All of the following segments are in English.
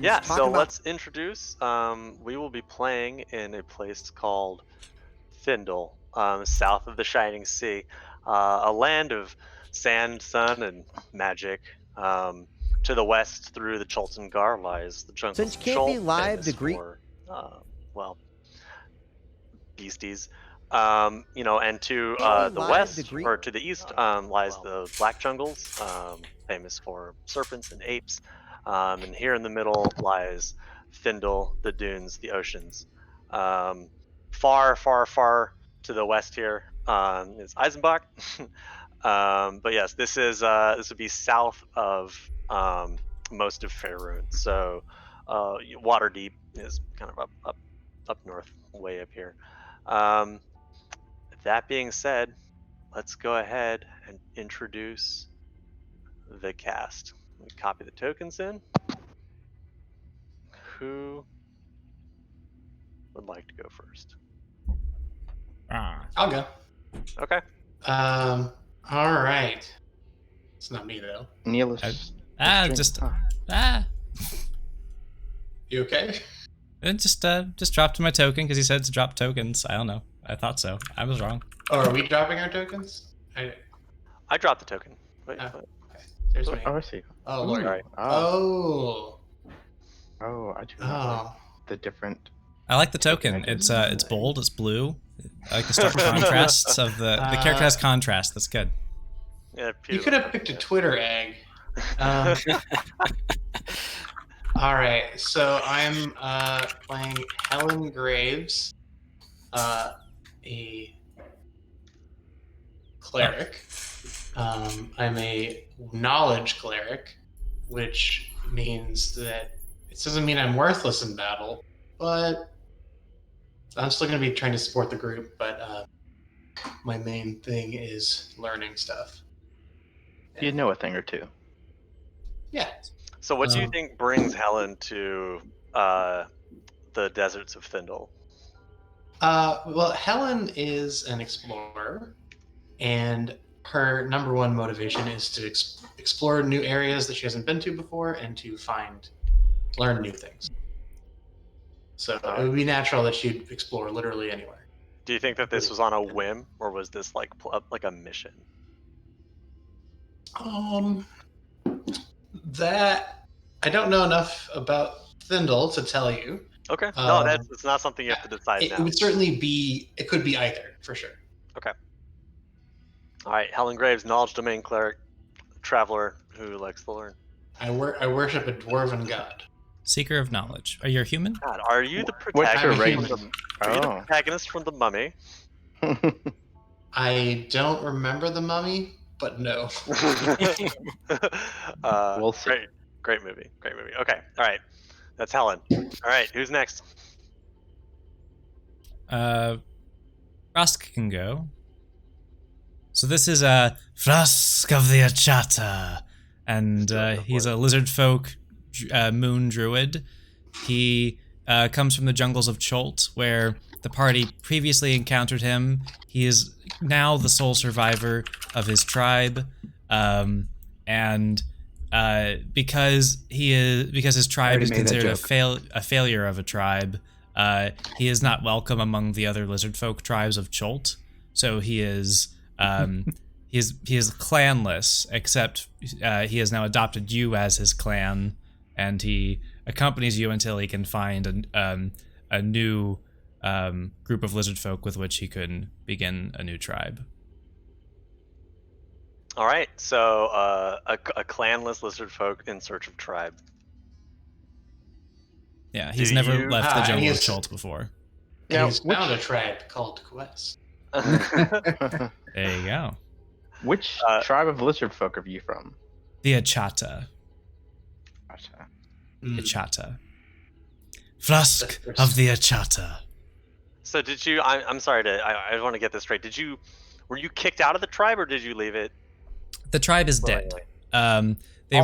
Yeah, so let's introduce. We will be playing in a place called Thindol, south of the Shining Sea, a land of sand, sun, and magic. To the west, through the Cholton Gar, lies the jungles Since of can't be Cholt, live, famous the Greek. for, well, beasties. And to Can't be the live, the west, Greek. or to the east, lies the Black Jungles, famous for serpents and apes. And here in the middle lies Thindol, the dunes, the oceans. Um, Far, far, far to the west here is Eisenbach. But yes, this would be south of most of Faerun. So Waterdeep is kind of up north, way up here. Um, that being said, let's go ahead and introduce the cast. Let me copy the tokens in. Who would like to go first? I'll go. Okay. All right. It's not me though. Neil is. You okay? It just dropped my token because he said to drop tokens. I don't know. I thought so. I was wrong. Oh, are we dropping our tokens? I dropped the token. Wait. Okay. There's me. Oh, I see. Oh, Lord. Right. Oh. Oh, I do not like the different. I like the token. It's bold. It's blue. I like the stark contrasts of the character has contrast. That's good. Yeah, you could have picked a Twitter egg. All right, so I'm playing Helen Graves, a cleric. I'm a knowledge cleric, which means that it doesn't mean I'm worthless in battle, but I'm still going to be trying to support the group, but my main thing is learning stuff. You know a thing or two. Yeah. So what do you think brings Helen to the deserts of Thindol? Well, Helen is an explorer, and her number one motivation is to explore new areas that she hasn't been to before and to learn new things. So it would be natural that she'd explore literally anywhere. Do you think that this was on a whim, or was this like a mission? That I don't know enough about Thindol to tell you. Okay. No, it's not something you have to decide now. It would certainly be. It could be either, for sure. Okay. All right, Helen Graves, knowledge domain cleric, traveler who likes to learn. I worship a dwarven god. Seeker of knowledge. Are you a human? God, are you the protagonist? Are you the protagonist from the Mummy? I don't remember the Mummy, but no. We'll see. Great movie. Okay, all right. That's Helen. All right, who's next? Frosk can go. So this is Frosk of the Achata, and he's a lizard folk moon druid. He comes from the jungles of Cholt, where the party previously encountered him. He is now the sole survivor of his tribe, and because his tribe is considered a failure of a tribe, he is not welcome among the other lizard folk tribes of Cholt. So he is clanless, except he has now adopted you as his clan, and he accompanies you until he can find a new group of lizard folk with which he could begin a new tribe. All right, so a clanless lizard folk in search of tribe. Yeah, he's never left the jungle of Cholt before. Yeah, he's found a tribe called Quest. There you go. Which tribe of lizard folk are you from? The Achata. Achata. Frosk of the Achata. So did you? I'm sorry to. I want to get this straight. Were you kicked out of the tribe, or did you leave it? The tribe is dead. They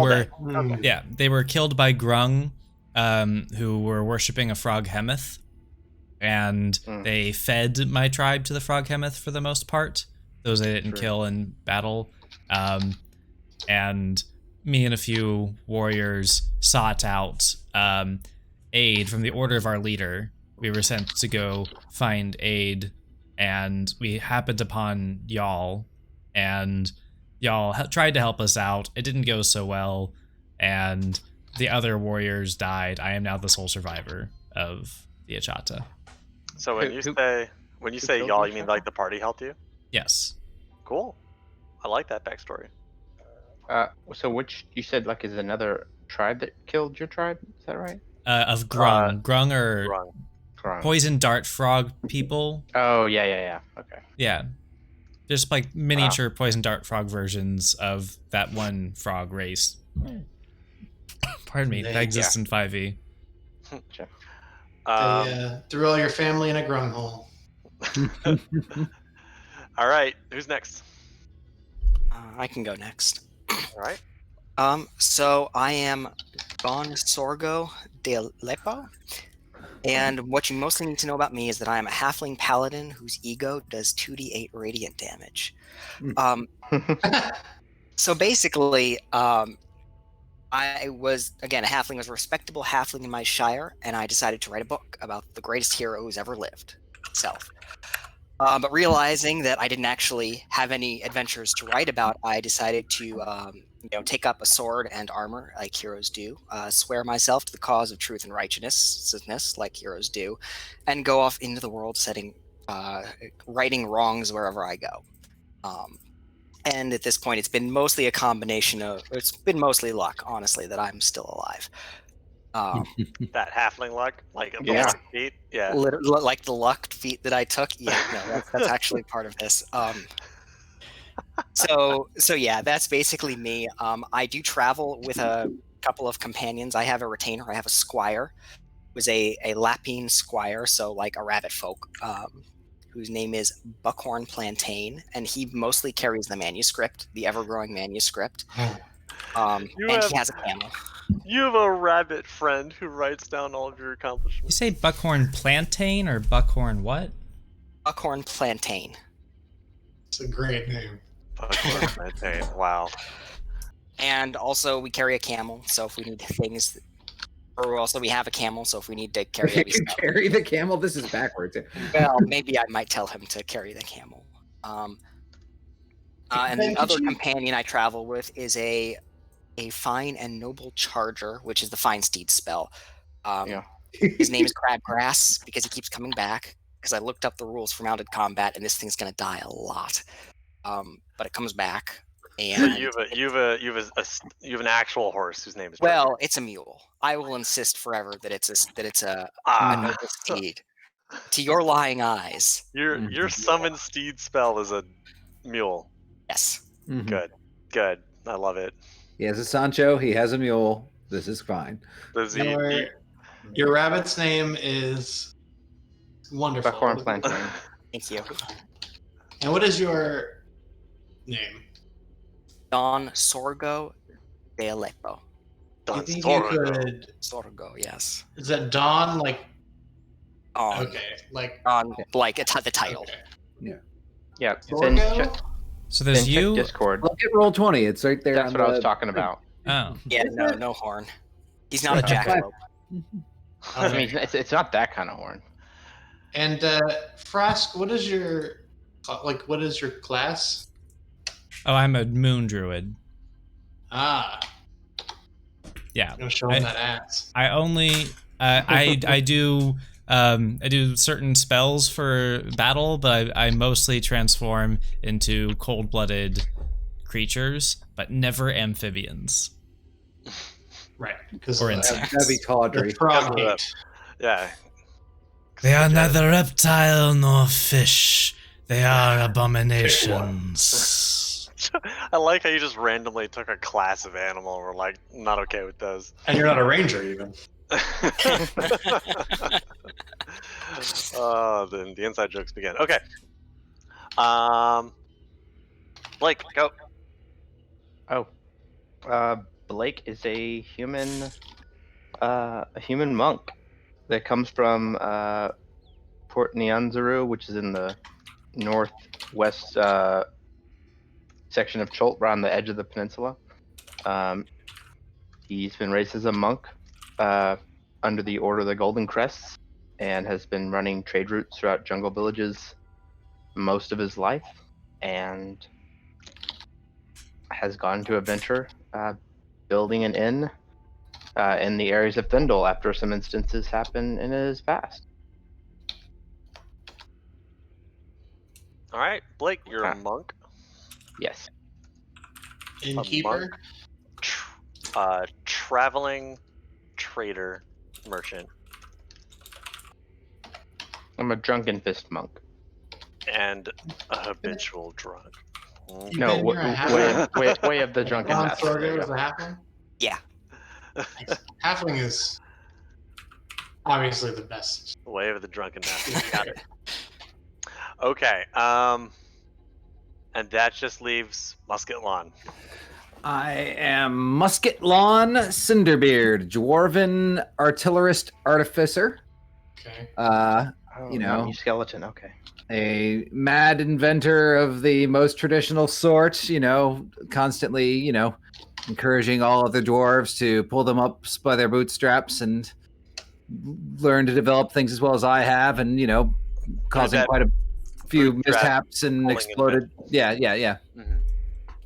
were killed by Grung, who were worshipping a frog Hemeth, and they fed my tribe to the frog Hemeth for the most part. Those I didn't kill in battle, and me and a few warriors sought out aid from the order of our leader. We were sent to go find aid, and we happened upon y'all, and y'all tried to help us out. It didn't go so well, and the other warriors died. I am now the sole survivor of the Achata. So when you say y'all, you mean like the party helped you? Yes. Cool. I like that backstory. So which you said like is another tribe that killed your tribe? Is that right? Of Grung. Grung are Grung. poison dart frog people. Oh yeah. Okay. Yeah. Just like miniature poison dart frog versions of that one frog race. Pardon me. That exists in 5e. They threw all your family in a grung hole. All right. Who's next? I can go next. All right. So I am Don Sorgo de Lepo, and what you mostly need to know about me is that I am a halfling paladin whose ego does 2d8 radiant damage. So basically, I was, again, a halfling, was a respectable halfling in my shire, and I decided to write a book about the greatest hero who's ever lived itself. But realizing that I didn't actually have any adventures to write about, I decided to take up a sword and armor like heroes do, swear myself to the cause of truth and righteousness like heroes do, and go off into the world righting wrongs wherever I go. And at this point, it's been mostly luck, honestly, that I'm still alive. That halfling luck, like the Yeah. luck feat, yeah. Like the luck feat that I took. Yeah, no, that's actually part of this. So yeah, that's basically me. I do travel with a couple of companions. I have a retainer. I have a squire, who's a Lapine squire, so like a rabbit folk, whose name is Buckhorn Plantain, and he mostly carries the manuscript, the ever-growing manuscript. And he has a camel. You have a rabbit friend who writes down all of your accomplishments. You say Buckhorn Plantain or Buckhorn what? Buckhorn Plantain. It's a great name. Buckhorn Plantain. Wow. And also, we carry a camel, so if we need things, or also we have a camel, so if we need to carry You can carry the camel? This is backwards. Well, maybe I might tell him to carry the camel. And the other companion I travel with is a fine and noble charger, which is the fine steed spell. His name is Crabgrass because he keeps coming back. Because I looked up the rules for mounted combat, and this thing's gonna die a lot. But it comes back. And So you have an actual horse whose name is. Well, it's a mule. I will insist forever that it's a noble steed. To your lying eyes. Your summon steed spell is a mule. Yes. Good. I love it. He has a Sancho. He has a mule. This is fine. Your rabbit's name is wonderful. Buckhorn Plantain. Thank you. And what is your name? Don Sorgo de Aleppo. Do you think you could... Sorgo, yes. Is that Don, like... Okay, like... like the title. Okay. Yeah. So there's you. Discord. Look at Roll20. It's right there. That's what I was talking about. Oh. Yeah, no horn. He's not a jackalope. I mean, it's not that kind of horn. And Frask, what is your class? Oh, I'm a moon druid. Ah. Yeah. I'm gonna show him that ass. I only I do certain spells for battle, but I mostly transform into cold-blooded creatures, but never amphibians. Right. Because Or insects. That'd be tawdry. Frog hate. Yeah. They are neither reptile nor fish. They are abominations. I like how you just randomly took a class of animal and we're like, not okay with those. And you're not a ranger, even. Then the inside jokes begin. Okay. Blake, go. Blake is a human monk that comes from Port Nyanzaru, which is in the northwest section of Cholt, right on the edge of the peninsula. He's been raised as a monk under the Order of the Golden Crests and has been running trade routes throughout jungle villages most of his life, and has gone to a venture building an inn in the areas of Thindol after some instances happen in his past. All right, Blake, you're a Ah. monk. Yes. Innkeeper. Traveling trader merchant, I'm a drunken fist monk. and a habitual drunk. You No, been near a halfling? way of the drunken Ron master. There Sorgo you is a go. halfling? Yeah. Nice. Halfling is obviously the best. Way of the drunken master. Got it. Okay. And that just leaves Musket Lawn. I am Musket Lawn Cinderbeard, dwarven artillerist artificer. Okay. Oh, You not know. me skeleton. Okay. A mad inventor of the most traditional sort, constantly, encouraging all of the dwarves to pull them up by their bootstraps and learn to develop things as well as I have, and, causing that quite a few bootstrap mishaps and pulling exploded. Yeah. Mhm.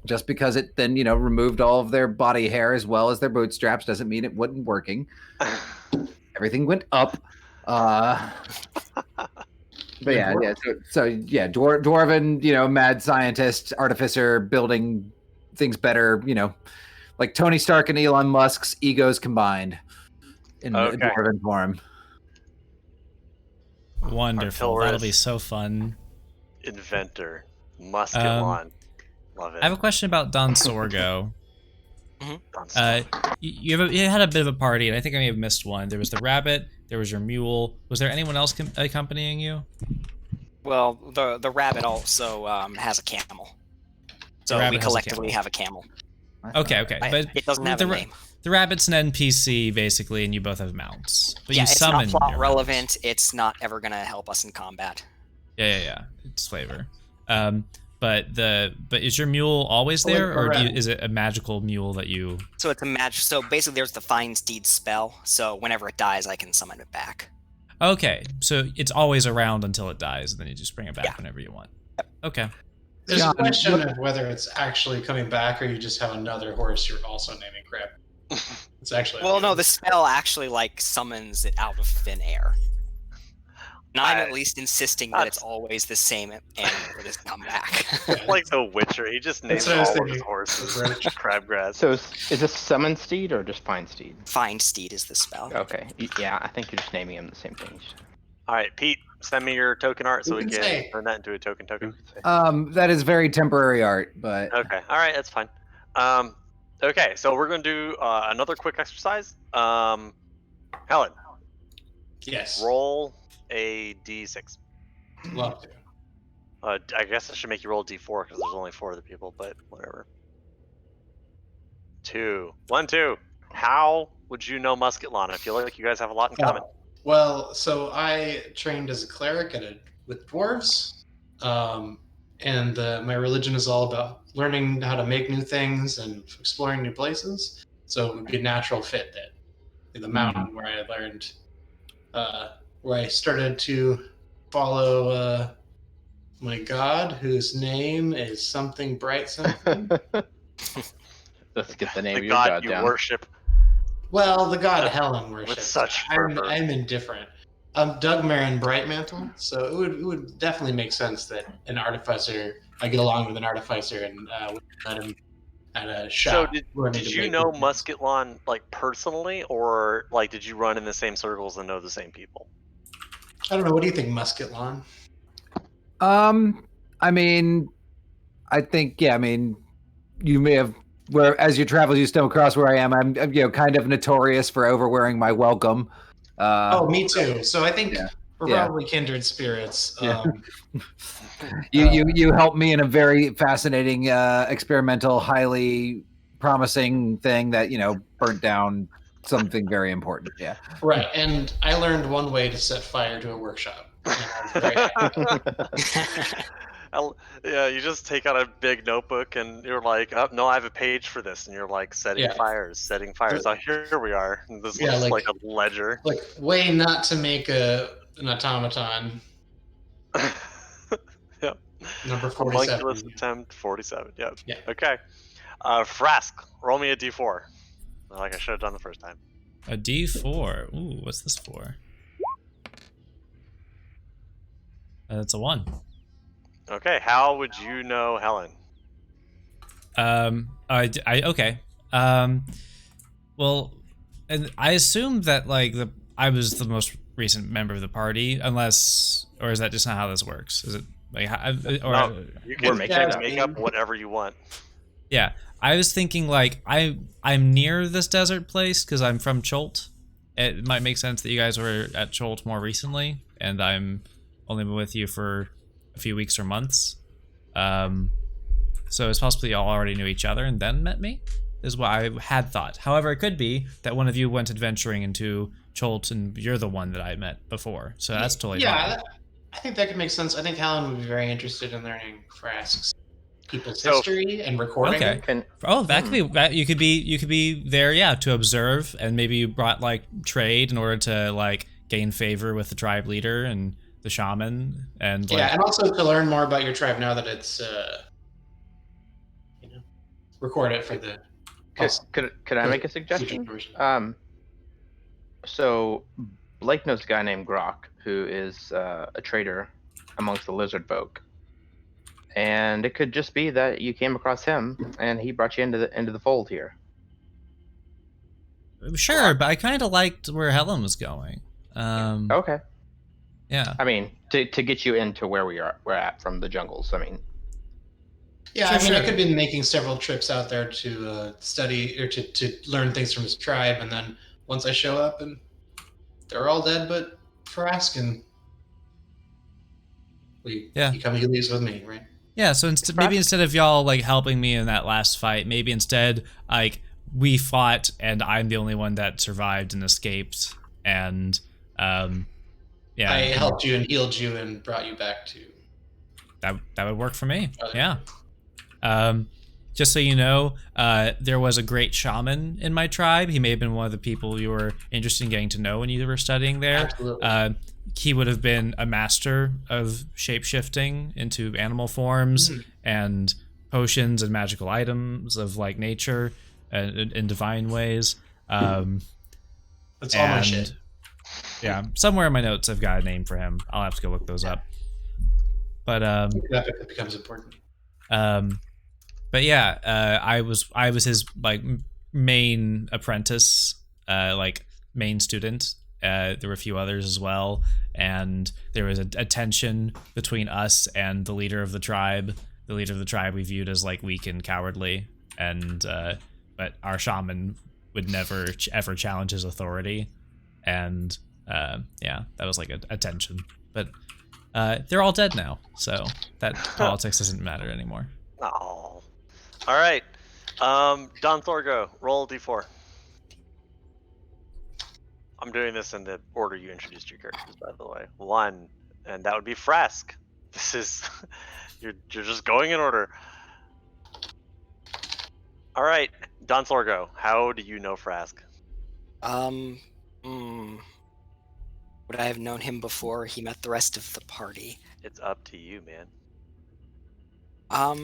Just because it then, removed all of their body hair as well as their bootstraps doesn't mean it wasn't working. Everything went up. But yeah. Dwarven, mad scientist, artificer, building things better, like Tony Stark and Elon Musk's egos combined in Okay. dwarven form. Wonderful. That'll be Artillerist. so fun. Inventor. Musket Um, Lawn. Love it. I have a question about Don Sorgo. Done. You had a bit of a party, and I think I may have missed one. There was the rabbit. There was your mule. Was there anyone else accompanying you? Well, the rabbit also has a camel. So rabbit we has a collectively camel. have a camel. Okay, but It doesn't have a name. the rabbit's an NPC basically, and you both have mounts. But Yeah, you it's summon not plot your relevant. It's not ever going to help us in combat. Yeah. It's flavor. But is your mule always Like there, the or rabbit. is it a magical mule that you? So it's a match. So basically, there's the Find Steed spell. So whenever it dies, I can summon it back. Okay, so it's always around until it dies, and then you just bring it back Yeah. whenever you want. Okay. There's John, a question of whether it's actually coming back or you just have another horse you're also naming crap. It's actually Well, no, the spell actually summons it out of thin air. And I'm at least insisting that it's always the same animal that has come back. Like the Witcher, he just names That's what I was all of his thinking. horses crabgrass. So is this summon steed or just find steed? Find Steed is the spell. Okay. Yeah, I think you're just naming him the same thing. All right, Pete, send me your token art so Who we can can say? turn that into a token. Who could say? That is very temporary art, but Okay, all right, that's fine. Okay, so we're going to do another quick exercise. Helen, Yes. roll a d6. Love to. I guess I should make you roll a d4 because there's only 4 other people, but whatever. 2. 1, 2. How would you know Musket Lawn? I feel like you guys have a lot in common. Well, so I trained as a cleric with dwarves, and my religion is all about learning how to make new things and exploring new places. So it would be a natural fit that in the mountain where I learned, where I started to follow my god, whose name is something bright something. Let's get the name The of your god god you down. worship. Well, the god Helen worships. such I'm fervor. indifferent. Doug Marin Brightmantle, so it would definitely make sense that I get along with an artificer and would let him at a So shop. did you know Musket Lawn personally, or did you run in the same circles and know the same people? I don't know. What do you think, Musket Lawn? I think, you may have, as you travel, you stumble across where I am. I'm kind of notorious for overwearing my welcome. Me too. So I think we're probably kindred spirits. Yeah. You helped me in a very fascinating, experimental, highly promising thing that burnt down something very important. Yeah. Right, and I learned one way to set fire to a workshop. And I was very happy. Yeah, you just take out a big notebook and you're like, oh no, I have a page for this, and you're like setting fires, setting fires. Oh, here we are. And this Yeah, looks like like a ledger. like way not to make an automaton. Yep. Number Homunculus 47. attempt 47. Yep. Yeah. Okay. Frask, roll me a d4. Like I should have done the first time. A D4. Ooh, what's this for? That's a 1. Okay, how would you know Helen? Okay. Well, and I assumed that like I was the most recent member of the party, unless, or is that just not how this works? Is it like, No, you can making it up. make up whatever you want. Yeah, I was thinking like I'm near this desert place because I'm from Cholt. It might make sense that you guys were at Cholt more recently, and I'm only been with you for a few weeks or months. So it's possible you all already knew each other and then met me, is what I had thought. However, it could be that one of you went adventuring into Cholt and you're the one that I met before. So that's totally fine. I think that could make sense. I think Helen would be very interested in learning Frask's people's So- history and recording. Okay. Can, Oh, that could be that. You could be there, yeah, to observe, and maybe you brought like trade in order to like gain favor with the tribe leader and the shaman, and like, Yeah, and also to learn more about your tribe now that it's record it for the could I make a suggestion? So Blake knows a guy named Grok who is a trader amongst the lizard folk, and it could just be that you came across him and he brought you into the fold here. sure, but I kind of liked where Helen was going. Okay. Yeah. I mean, to get you into where we're at from the jungles. I mean, Yeah, Sure, I sure. could be making several trips out there to study or to learn things from his tribe, and then once I show up and they're all dead, but Frask and he leaves with me, right? Yeah, so maybe instead of y'all like helping me in that last fight, maybe instead like we fought and I'm the only one that survived and escaped, and yeah, I helped you and healed you and brought you back to. that would work for me. Okay. Yeah. Just so you know, there was a great shaman in my tribe. He may have been one of the people you were interested in getting to know when you were studying there. Absolutely. He would have been a master of shape-shifting into animal forms and potions and magical items of like nature in divine ways. That's all my shit. Yeah, somewhere in my notes I've got a name for him. I'll have to go look those up. But That becomes important. but yeah, I was his like main apprentice, like main student. There were a few others as well, and there was a tension between us and the leader of the tribe. The leader of the tribe we viewed as like weak and cowardly, and but our shaman would never ever challenge his authority, and yeah, that was like a tension. But they're all dead now, so that politics doesn't matter anymore. Oh. All right. Don Thorgo, roll a d4. I'm doing this in the order you introduced your characters, by the way. 1, and that would be Frask. This is you're just going in order. All right, Don Thorgo, how do you know Frask? Would I have known him before he met the rest of the party? It's up to you, man. I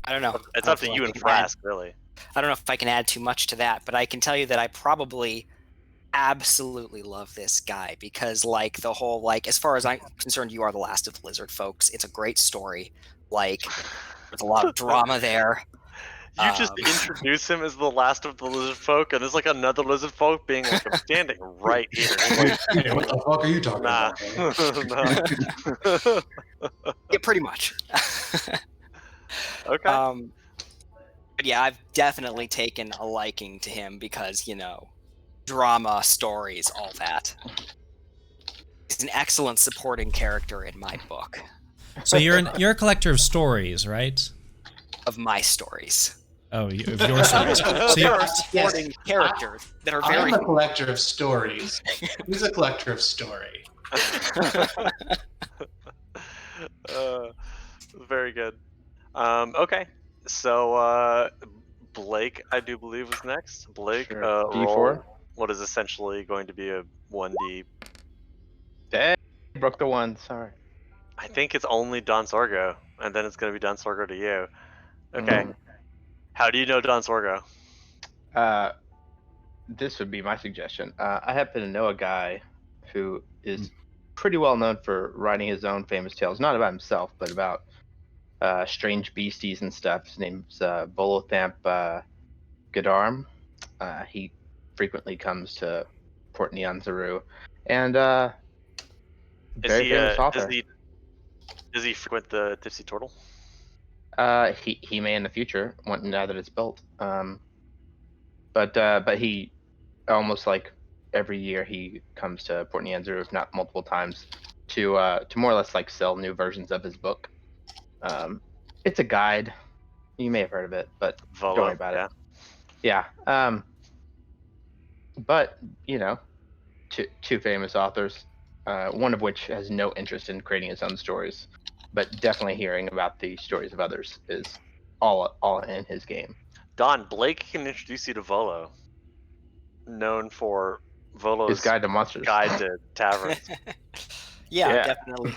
don't know. It's up to you and Frask, really. I don't know if I can add too much to that, but I can tell you that I probably absolutely love this guy because, like, the whole, like, as far as I'm concerned, you are the last of the lizard folks. It's a great story. Like, there's a lot of drama there. You just introduce him as the last of the lizard folk, and there's like another lizard folk being like, I'm standing right here. Like, Hey, what the fuck are you talking nah. about? Man? Nah. Yeah, pretty much. Okay. But yeah, I've definitely taken a liking to him because, you know, drama, stories, all that. He's an excellent supporting character in my book. So you're a collector of stories, right? Of my stories. Oh, of your stories. So There you're, are supporting characters that are very... I'm a collector of stories. He's a collector of story. Very good. Okay, so Blake, I do believe, was next. Blake, Sure. roll D4. what is essentially going to be a 1D. Dang, broke the one. Sorry. I think it's only Don Sorgo, and then it's going to be Don Sorgo to you. Okay. Mm. How do you know Don Sorgo? Uh, this would be my suggestion. I happen to know a guy who is pretty well known for writing his own famous tales, not about himself, but about strange beasties and stuff. His name's Bolothamp Gadarm. He frequently comes to Port Nyanzaru, and Is very he? famous Does author. he frequent the Tipsy Turtle? He may in the future, now that it's built. But he almost like every year he comes to Port Nyanzaru, if not multiple times, to more or less like sell new versions of his book. It's a guide. You may have heard of it, but don't Volo, worry about yeah. it. Yeah. But two famous authors, one of which has no interest in creating his own stories, but definitely hearing about the stories of others is all in his game. Don, Blake can introduce you to Volo, known for His Volo's guide to monsters. guide to taverns. Yeah, Yeah. definitely.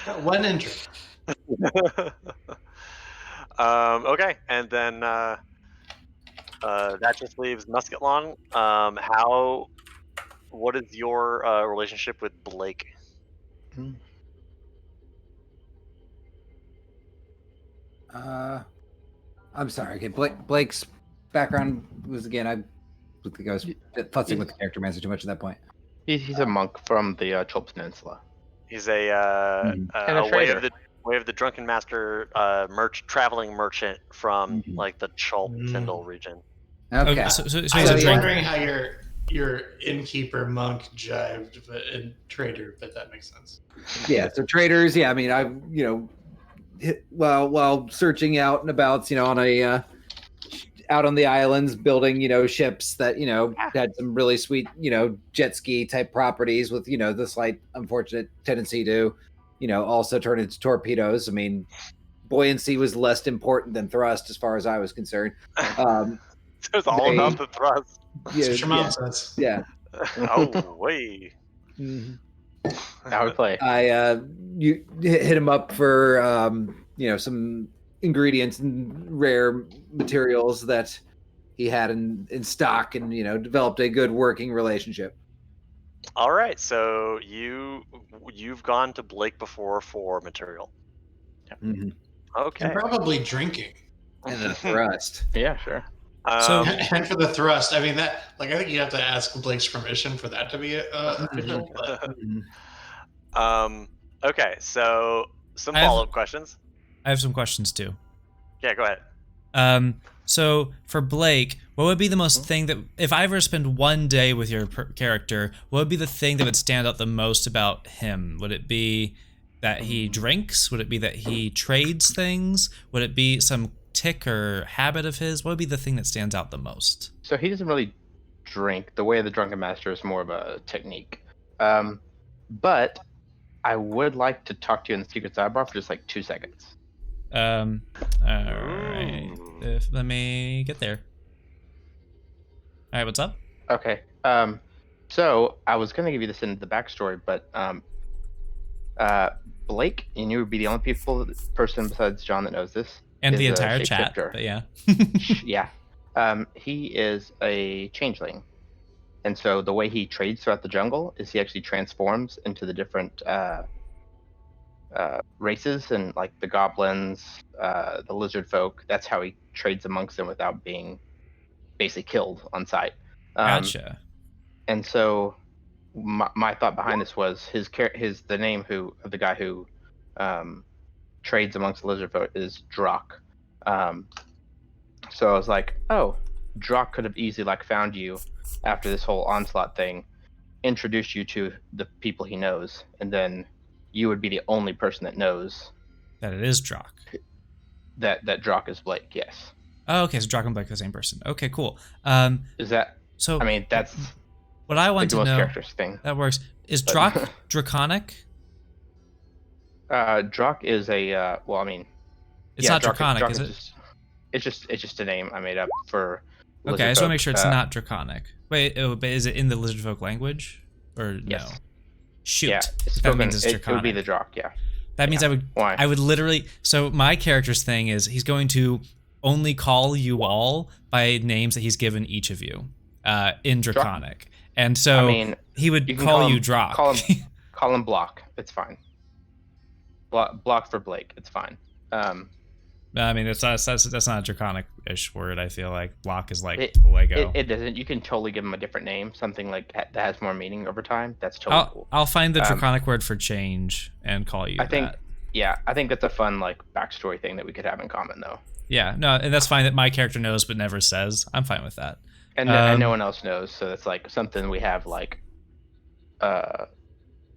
Got one entry. Okay, and then that just leaves Musket Lawn. What is your relationship with Blake? I'm sorry. Okay, Blake's background was again. I think I was futzing with the character manager too much at that point. He's a monk from the Chulp Peninsula. He's a Mhm. And a trader. way of the drunken master traveling merchant from Mhm. like the Chulp Mm. Tyndall region. Okay. So I he's was a yeah. drinker. wondering how your innkeeper monk jived, and trader, but that makes sense. Yeah. So traders. Yeah. I mean, I while searching out and about, on a out on the islands, building ships that had some really sweet jet ski type properties with the slight unfortunate tendency to also turn into torpedoes. I mean, buoyancy was less important than thrust as far as I was concerned. It's all about the thrust. Yeah, That's what your mom says. yeah. Oh, way. Mhm. How we play. I you hit him up for some ingredients and rare materials that he had in stock, and developed a good working relationship. All right, so you've gone to Blake before for material. Mhm. Okay. And probably drinking. And the thrust. Yeah, sure. So- And for the thrust, I mean that. Like, I think you have to ask Blake's permission for that to be official. But Mhm. Okay, so some I have- follow-up questions. I have some questions too. Yeah, go ahead. So for Blake, what would be the most thing that, if I ever spend one day with your character, what would be the thing that would stand out the most about him? Would it be that he drinks? Would it be that he trades things? Would it be some tick or habit of his? What would be the thing that stands out the most? So he doesn't really drink. The way of the drunken master is more of a technique. But I would like to talk to you in the secret sidebar for just like 2 seconds. All right. Let me get there. All right, what's up? Okay. So I was gonna give you this in the backstory, but Blake and you would be the only person besides John that knows this. And is the a entire chat, shapeshifter. but yeah. Yeah. He is a changeling. And so the way he trades throughout the jungle is he actually transforms into the different races, and like the goblins, the lizard folk. That's how he trades amongst them without being basically killed on sight. Gotcha. And so my thought behind this was the name of the guy who trades amongst the lizard folk is Drock. So I was like, oh, Drock could have easily like found you after this whole onslaught thing, introduced you to the people he knows, and then you would be the only person that knows That it is Drock. that Drock is Blake. Yes. Oh, okay, so Drock and Blake are the same person. Okay, cool. Is that? So I mean, that's what I like want the to most know. characters thing. That works. Is But- Drock draconic? Drock is a well, I mean, It's yeah, not draconic, is Drock it? it's just a name I made up for Okay, I lizard just want to folk. make sure it's not draconic. Wait, but is it in the lizard folk language or no? Yes. Shoot, Yeah, it's that spoken. means it's It would be draconic. the Drock. Yeah. That means Yeah. Why? I would literally. So my character's thing is he's going to only call you all by names that he's given each of you, in draconic, and so I mean, he would you can call call you him- Drock. Call him Block. It's fine. Block for Blake. It's fine. I mean, that's not a draconic-ish word. I feel like block is like It- Lego. It doesn't. You can totally give him a different name, something like that has more meaning over time. That's totally cool. I'll find the draconic word for change and call you I think, that. yeah, I think that's a fun like backstory thing that we could have in common though. Yeah, no, and that's fine that my character knows but never says. I'm fine with that. And no one else knows, so it's like something we have like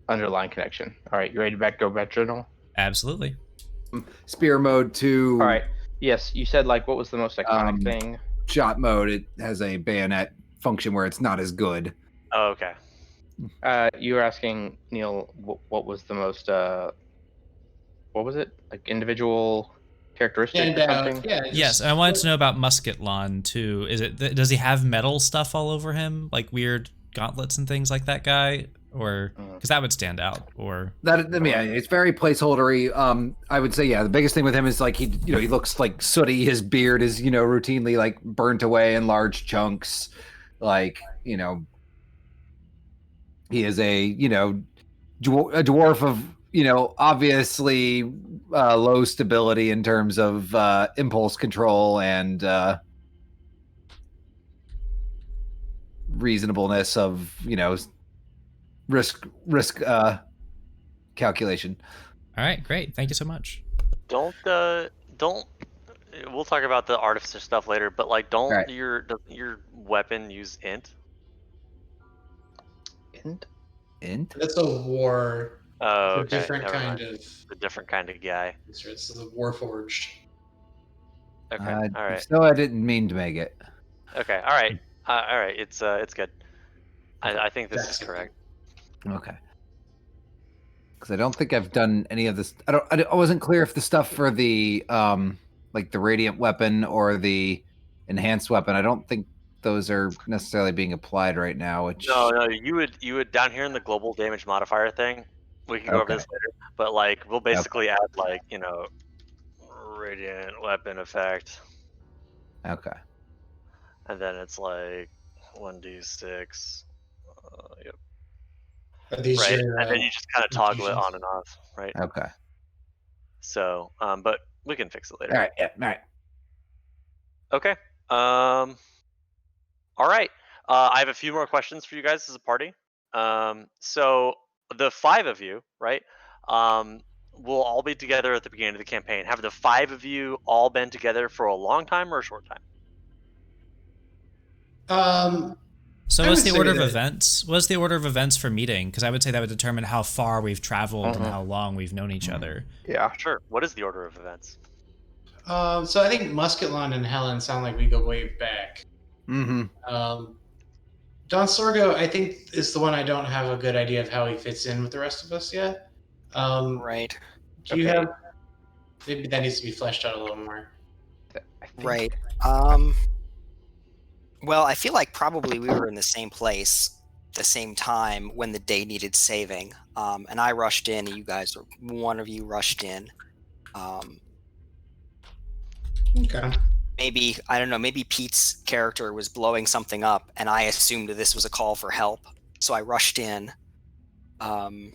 underlying connection. All right, you ready to go back journal? Absolutely. Spear mode to All right. Yes, you said like what was the most iconic thing? shot mode. It has a bayonet function where it's not as good. Oh, okay. You were asking Neil what was the most what was it? Like individual characteristic or something? Yeah. Yes, and I wanted to know about Musketlon too. Does he have metal stuff all over him, like weird gauntlets and things like that guy, or because that would stand out? Or Yeah, it's very placeholdery. I would say, yeah, the biggest thing with him is like he looks like sooty. His beard is routinely like burnt away in large chunks. Like he is a dwarf of obviously low stability in terms of impulse control and reasonableness of risk calculation. all right, great, thank you so much. Don't. We'll talk about the artificer stuff later, but like, does your weapon use int? Int? That's a war. Oh, A okay. different never kind mind. of. A different kind of guy. It's the Warforged. Okay. All right. So I didn't mean to make it. Okay. All right. All right. It's good. I think this is correct. Okay. Because I don't think I've done any of this. I wasn't clear if the stuff for the like the radiant weapon or the enhanced weapon. I don't think those are necessarily being applied right now. Which No. You would down here in the global damage modifier thing. We can go over this later, but like we'll basically add like radiant weapon effect, Okay. and then it's like 1d6. Yep. Are these Right, your, and then you just kind of toggle it infusions? on and off, right? Okay. So, but we can fix it later. All right. Yeah. All right. Okay. All right. I have a few more questions for you guys as a party. So the 5 of you, right? Will all be together at the beginning of the campaign. Have the 5 of you all been together for a long time or a short time? So I what's would the order say of that- events? What's the order of events for meeting? Because I would say that would determine how far we've traveled and how long we've known each other. Yeah. Sure. What is the order of events? So I think Musketlon and Helen sound like we go way back. Mm-hmm. Don Sorgo, I think, is the one I don't have a good idea of how he fits in with the rest of us yet. Right. Do you Okay. have? Maybe that needs to be fleshed out a little more. I think- Right. Well, I feel like probably we were in the same place, the same time when the day needed saving. And I rushed in, and one of you rushed in. Okay. Maybe, I don't know, maybe Pete's character was blowing something up, and I assumed that this was a call for help. So I rushed in. And,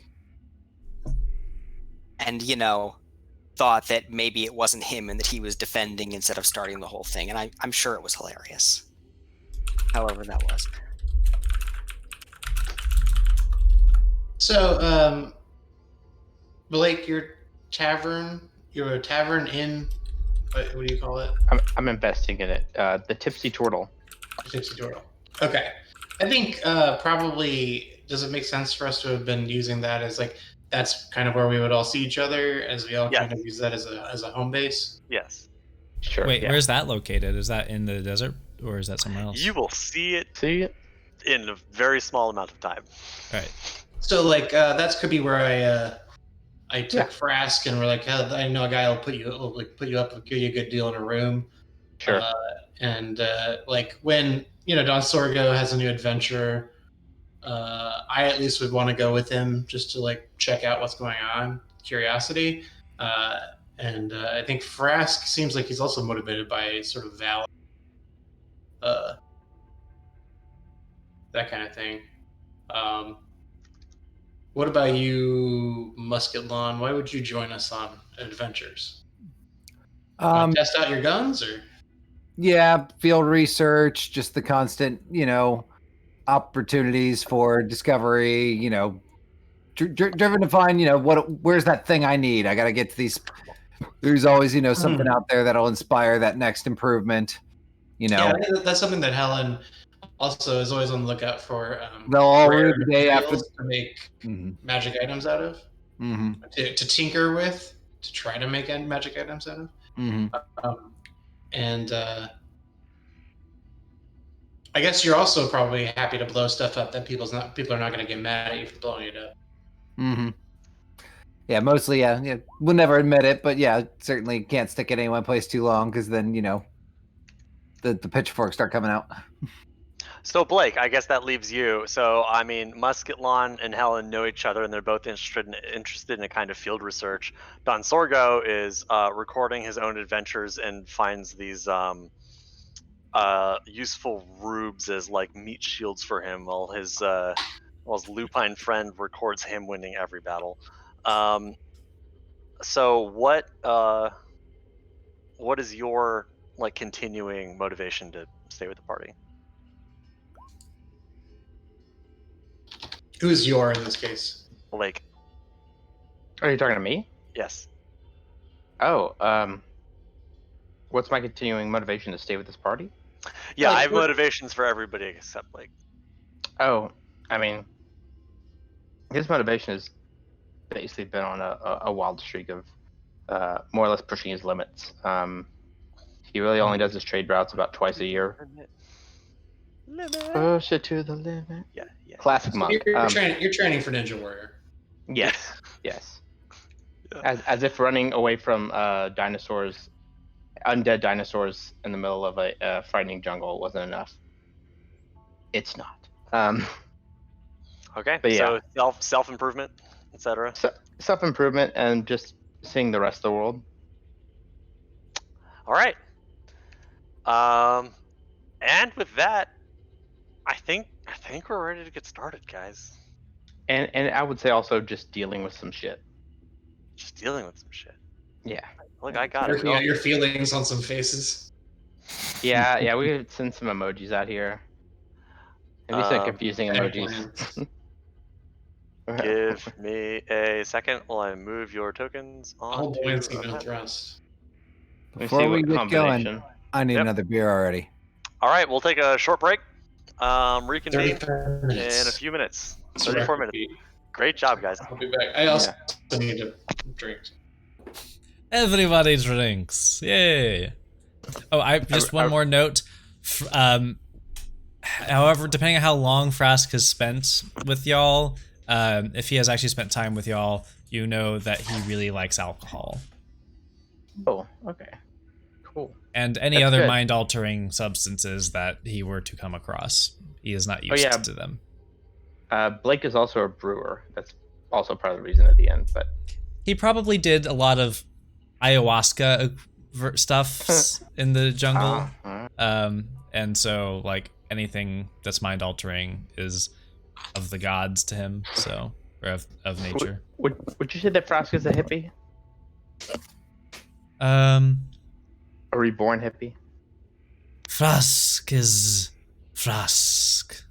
thought that maybe it wasn't him and that he was defending instead of starting the whole thing. And I'm sure it was hilarious. However that was. So, Blake, you're a tavern inn. What do you call it? I'm investing in it. The Tipsy Turtle. Gypsy Turtle. Okay. I think probably does it make sense for us to have been using that as like that's kind of where we would all see each other as we all Yeah. kind of use that as a home base. Yes. Sure. Wait, yeah. where's that located? Is that in the desert or is that somewhere else? You will see it See it? in a very small amount of time. All right. So like that could be where I I took Frask and we're like, oh, I know a guy will put you up, give you a good deal in a room. Sure. And like when Don Sorgo has a new adventure, I at least would want to go with him just to like check out what's going on, curiosity. And I think Frask seems like he's also motivated by sort of valor, that kind of thing. What about you, Musket Lawn? Why would you join us on adventures? Test out your guns, or Yeah, field research, just the constant, opportunities for discovery, driven to find, where's that thing I need? I got to get to these. There's always, something out there that'll inspire that next improvement. Yeah, I think that's something that Helen also is always on the lookout for. They'll all rare rue the day after materials to make magic items out of, to tinker with, to try to make magic items out of. And I guess you're also probably happy to blow stuff up that people are not going to get mad at you for blowing it up. Yeah, mostly, yeah. We'll never admit it, but yeah, certainly can't stick it in one place too long because then, the pitchforks start coming out. So Blake, I guess that leaves you. So I mean, Musket Lawn and Helen know each other, and they're both interested in a kind of field research. Don Sorgo is recording his own adventures and finds these useful rubes as like meat shields for him, while his lupine friend records him winning every battle. So what is your like continuing motivation to stay with the party? Who's your in this case? Blake. Are you talking to me? Yes. Oh, what's my continuing motivation to stay with this party? Yeah, I have motivations for everybody except Blake. Oh, I mean, his motivation has basically been on a wild streak of more or less pushing his limits. He really only does his trade routes about twice a year. Push it to the limit. Yeah. Classic monk. You're training for Ninja Warrior. Yes. Yeah. As if running away from dinosaurs, undead dinosaurs in the middle of a frightening jungle wasn't enough. It's not. Okay. But yeah. So self improvement, etc. Self improvement and just seeing the rest of the world. All right. And with that, I think we're ready to get started, guys. And I would say also just dealing with some shit. Just dealing with some shit. Yeah. Look, I got it. Working out your feelings on some faces. Yeah, we could send some emojis out here. Maybe some confusing emojis. Give me a second while I move your tokens on. All buoyancy, no thrust. Before we get going, I need another beer already. All right, we'll take a short break. Reconvene 35 minutes. in a few minutes. 34 minutes. Great job, guys. I'll be back. I also need to drink. Everybody drinks. Yay. Oh, one more note. However, depending on how long Frask has spent with y'all, if he has actually spent time with y'all, you know that he really likes alcohol. Oh, okay. Cool. And any other mind-altering substances that he were to come across. He is not used to them. Blake is also a brewer. That's also part of the reason at the end. But he probably did a lot of ayahuasca stuff in the jungle. And so, like, anything that's mind-altering is of the gods to him, so, or of nature. Would you say that Frask is a hippie? A reborn hippie? Frask is Frask.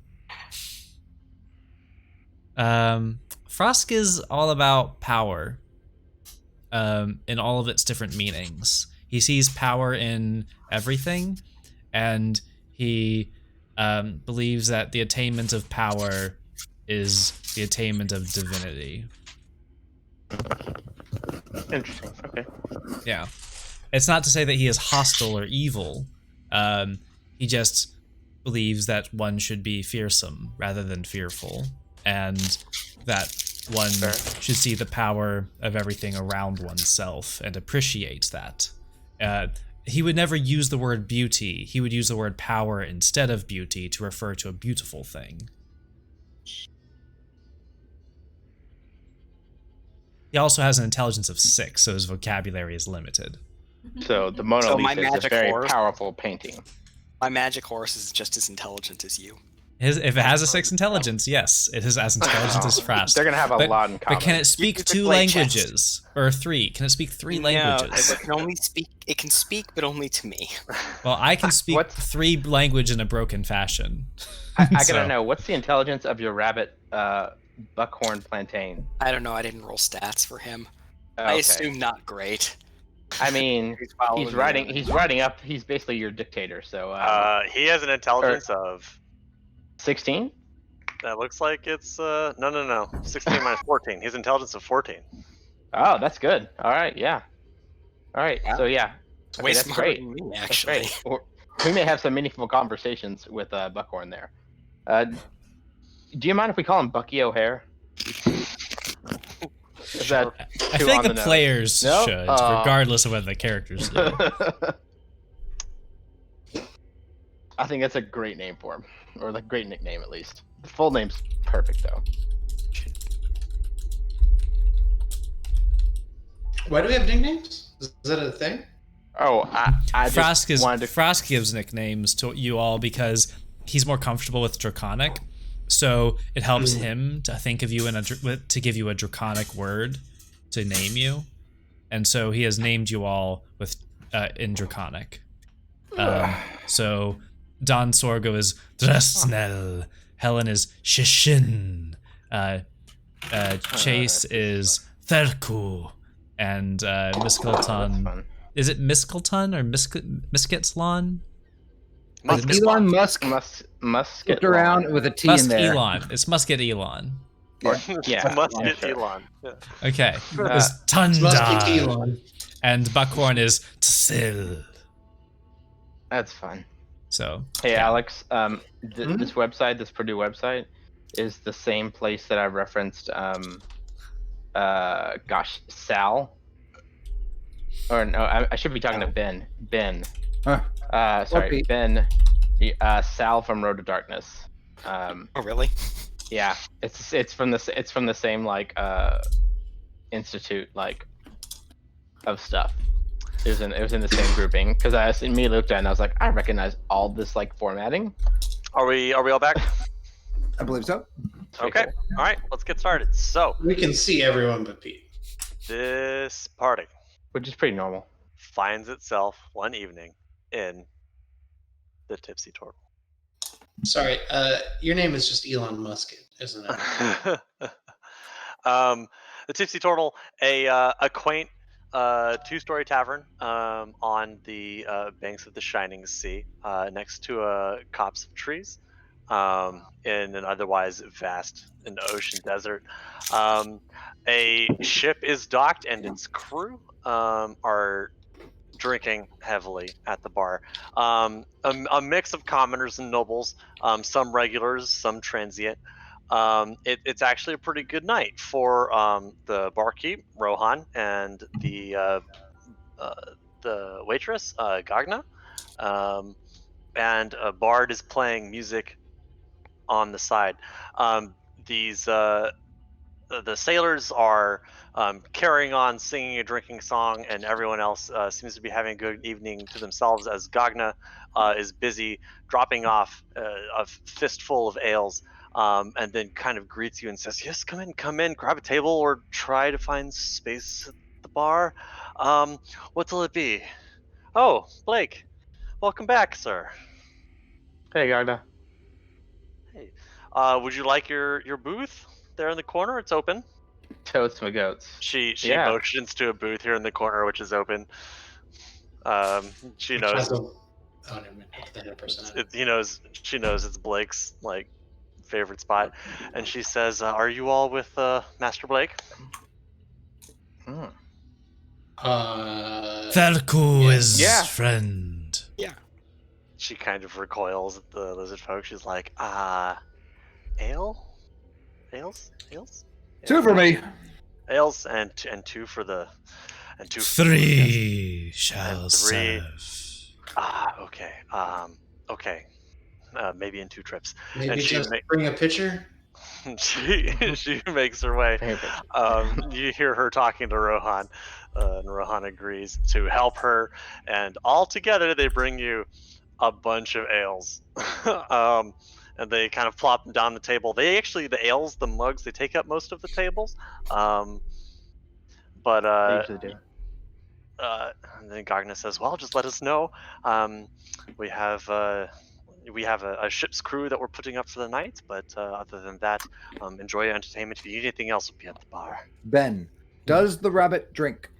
Frask is all about power, in all of its different meanings. He sees power in everything, and he believes that the attainment of power is the attainment of divinity. Interesting. Okay. Yeah. It's not to say that he is hostile or evil. He just believes that one should be fearsome rather than fearful, and that one Fair. should see the power of everything around oneself and appreciate that. He would never use the word beauty. He would use the word power instead of beauty to refer to a beautiful thing. He also has an intelligence of 6, so his vocabulary is limited. So the Mona So my Lisa is a magic very horse- powerful painting. My magic horse is just as intelligent as you. If it has a 6 intelligence, yes, it is as intelligent as Frost. They're gonna have a lot in common. But can it speak You could 2 play chess. languages? Or 3? Can it speak 3 languages? No, it can only speak. It can speak, but only to me. Well, I can speak What's- 3 language in a broken fashion. I gotta So- know, what's the intelligence of your rabbit buckhorn plantain? I don't know. I didn't roll stats for him. Okay. I assume not great. I mean, following he's me riding. on He's it. riding up. He's basically your dictator. So He has an intelligence of. 16. That looks like it's no. 16 minus 14. He's intelligence of 14. Oh, that's good. All right, yeah. All right, Yeah. so yeah, It's okay, way that's smarter great. than me, That's actually. great. We may have some meaningful conversations with Buckhorn there. Do you mind if we call him Bucky O'Hare? Is that I too think on the the nose? players No? should, Aw. regardless of what the characters do. I think that's a great name for him, or like great nickname at least. The full name's perfect though. Why do we have nicknames? Is that a thing? Oh, I Frost just wanted to. Frost gives nicknames to you all because he's more comfortable with Draconic, so it helps him to think of you to give you a Draconic word to name you, and so he has named you all with in Draconic. So Don Sorgo is Dresnel, Helen is Shishin, Chase is Therku, and That's Miskleton. fun. Is it Miskleton or Misketslon? Elon Musk Musket flipped around with a T in Musk there. Elon. It's Musket Elon. Yeah, Must yeah, get sure. Elon. Yeah. Okay. It's It must be Tunda. Elon. And Buckhorn is Tsil. That's fun. So Hey yeah. Alex, this website, this Purdue website, is the same place that I referenced. Sal. Or no, I should be talking to Ben. Ben. Huh. Sorry, Pete? Ben. Sal from Road to Darkness. Oh, really? Yeah, it's from the same like institute like of stuff. It was in the same grouping because I immediately looked at it and I was like, I recognize all this like formatting. Are we all back? I believe so. It's pretty Okay. cool. All right. Let's get started. So We can see everyone but Pete. this party Which is pretty normal. finds itself one evening in the Tipsy Turtle. Sorry, your name is just Elon Musk, isn't it? The Tipsy Turtle, a quaint 2-story tavern on the banks of the shining sea, next to a copse of trees, in an otherwise vast and ocean desert. A ship is docked, and its crew are drinking heavily at the bar. A mix of commoners and nobles, some regulars, some transient. It's actually a pretty good night for the barkeep Rohan and the waitress Gagna, and a bard is playing music on the side. The sailors are carrying on singing a drinking song, and everyone else seems to be having a good evening to themselves as Gagna is busy dropping off a fistful of ales, and then kind of greets you and says, yes, come in, grab a table or try to find space at the bar. What'll it be? Oh, Blake, welcome back, sir. Hey, Gagda. Hey, would you like your booth there in the corner? It's open. Toads my goats. She Yeah. motions to a booth here in the corner, which is open. She Which knows. has a- Oh, never mind. I'll put that in person. She knows it's Blake's like favorite spot, and she says, "Are you all with Master Blake?" Hmm. Therku is Yeah. friend. She kind of recoils at the lizard folk. She's like, ale, ales." Two for me. ales and two for the and two for the Three shall And three. serve. Okay. Okay. Maybe in 2 trips. Maybe And just bring a pitcher. she makes her way. Favorite. You hear her talking to Rohan, and Rohan agrees to help her, and all together they bring you a bunch of ales. And they kind of plop them down the table. The ales, the mugs, they take up most of the tables. But They usually do. and then Gagna says, "Well, just let us know. We have a ship's crew that we're putting up for the night, but other than that, enjoy your entertainment. If you need anything else, we'll be at the bar." Ben, does the rabbit drink?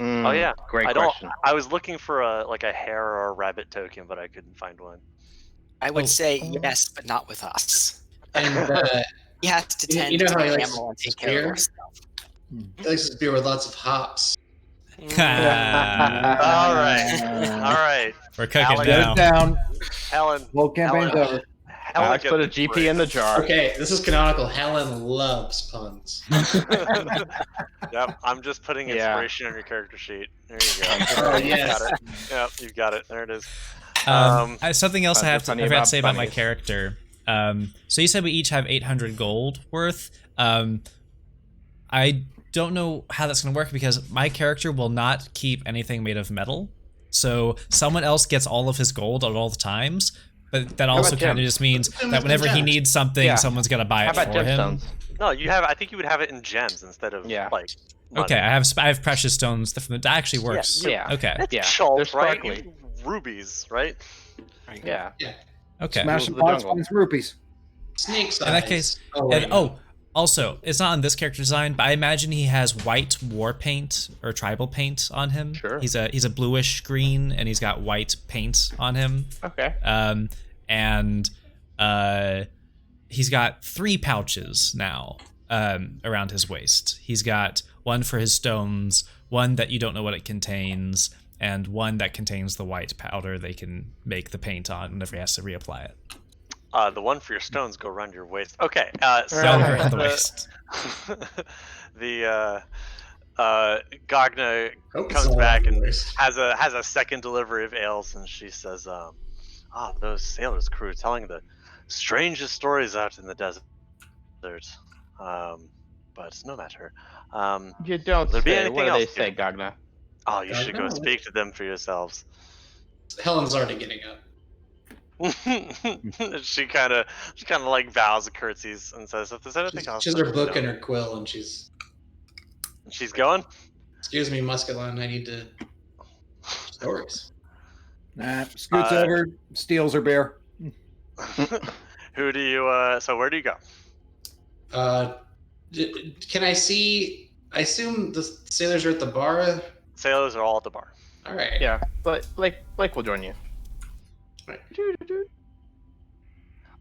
Oh yeah, Great I don't. question. I was looking for a hare or a rabbit token, but I couldn't find one. I would Oh. say yes, but not with us. And He has to You- tend you know to how the he likes animal and his take care of beer? our stuff. he likes his beer with lots of hops. All right, all right. We're cooking Alex- Get now. it down. Helen, Whole campaign's Helen, over. Helen Alex gets put a the GP drink. in the jar. Okay, this is canonical. Helen loves puns. Yep, I'm just putting Yeah. inspiration on your character sheet. There you go. Oh, You yes. got it. Yep, you got it. There it is. Something else Puns are funny I forgot to about say about my bunnies. character. So you said we each have 800 gold worth. I don't know how that's going to work because my character will not keep anything made of metal. So someone else gets all of his gold at all the times. But that also about kind of gems? just means Gems that and whenever he gems. needs something, Yeah. someone's going to buy How it about for him. gemstones? No, you have. I think you would have it in gems instead of Yeah. like. Money. Okay, I have precious stones. That actually works. Yeah. Okay. It's Yeah, Schultz, they're right? sparkly. Rubies, right? Yeah. Okay. Smash Rules some of the pots, jungle. find some rupees. Snake size. In that case, oh, and wait, no. also, it's not on this character design, but I imagine he has white war paint or tribal paint on him. Sure. He's a bluish green, and he's got white paint on him. Okay. And he's got 3 pouches now around his waist. He's got one for his stones, one that you don't know what it contains, and one that contains the white powder they can make the paint on whenever he has to reapply it. The one for your stones go around your waist. Okay. So Around the waist. the Gagna Hope it's comes not back on and the waist. has a second delivery of ales, and she says, those sailors' crew are telling the strangest stories out in the desert. But no matter. You don't Will there be say. anything What do they else, say, dude? Gagna? Oh, you should go Gagna? speak to them for yourselves. Helen's already getting up. she kind of like bows and curtsies and says, "If there's anything else," She has let her me book know." and her quill, and she's. She's going. Excuse me, Musculon. I need to. Stories. Nah, scoots Uh, over, steals her beer. Who do you? So where do you go? Can I see? I assume the sailors are at the bar. Sailors are all at the bar. All right. Yeah, but Blake will join you. Right.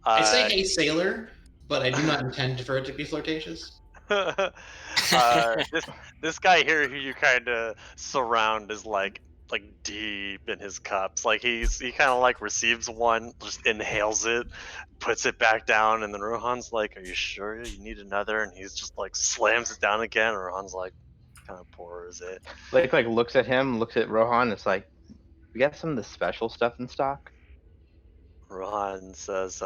I say, "Hey, sailor," but I do not intend for it to be flirtatious. This guy here who you kind of surround is like deep in his cups. Like he kind of like receives one, just inhales it, puts it back down, and then Rohan's like, "Are you sure you need another?" And he's just like slams it down again. And Rohan's like, kind of pours it. Blake like looks at him, looks at Rohan. It's like, we got some of the special stuff in stock. Rohan says,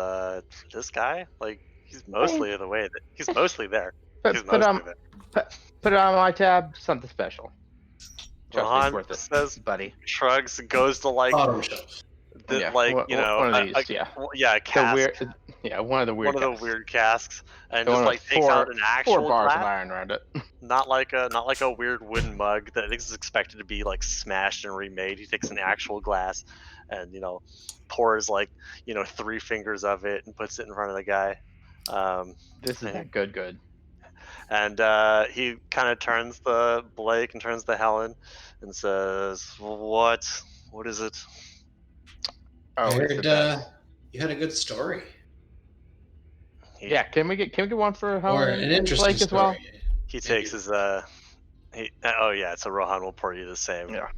"This guy, like, he's mostly the way that he's mostly there. Put, He's put, mostly on, there." put it on my tab. Something special. Trust me, Rohan it's worth it, says, buddy. shrugs, goes to like Bottom shelf. Yeah, like one- you know one of these, yeah. yeah, a The cask, weird, yeah, one of the weird. one of casks. the weird casks, and The just one like with takes out an actual 4 bars of glass, iron around it. not like a weird wooden mug that is expected to be like smashed and remade. He takes an actual glass, and pours like 3 fingers of it and puts it in front of the guy. This is Yeah. good. And he kind of turns to Blake and turns to Helen and says, What is it?" Oh, I it's the heard best. you had a good story He, Yeah, can we get one for Helen or an and interesting Blake as story. well? He takes his oh yeah, so Rohan will pour you the same Yeah.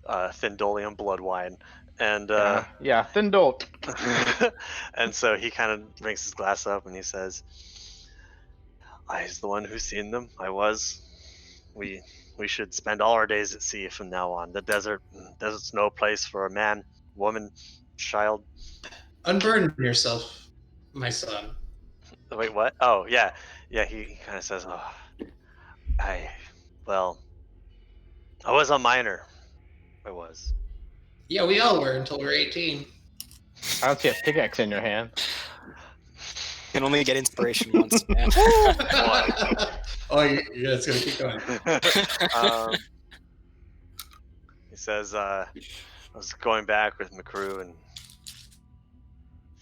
Thindolian blood wine, and Thindol. and so he kind of brings his glass up and he says, I's the one who's seen them. I was. We we should spend all our days at sea from now on. The desert's no place for a man, woman, child. Unburden yourself, my son. Wait, what? Oh, yeah. Yeah, he kind of says, "Oh, I well, I was a minor. I was." Yeah, we all were until we were 18. I don't see a pickaxe in your hand. Can only get inspiration once, man. Oh, yeah, it's gonna keep going. He says, I was going back with my crew and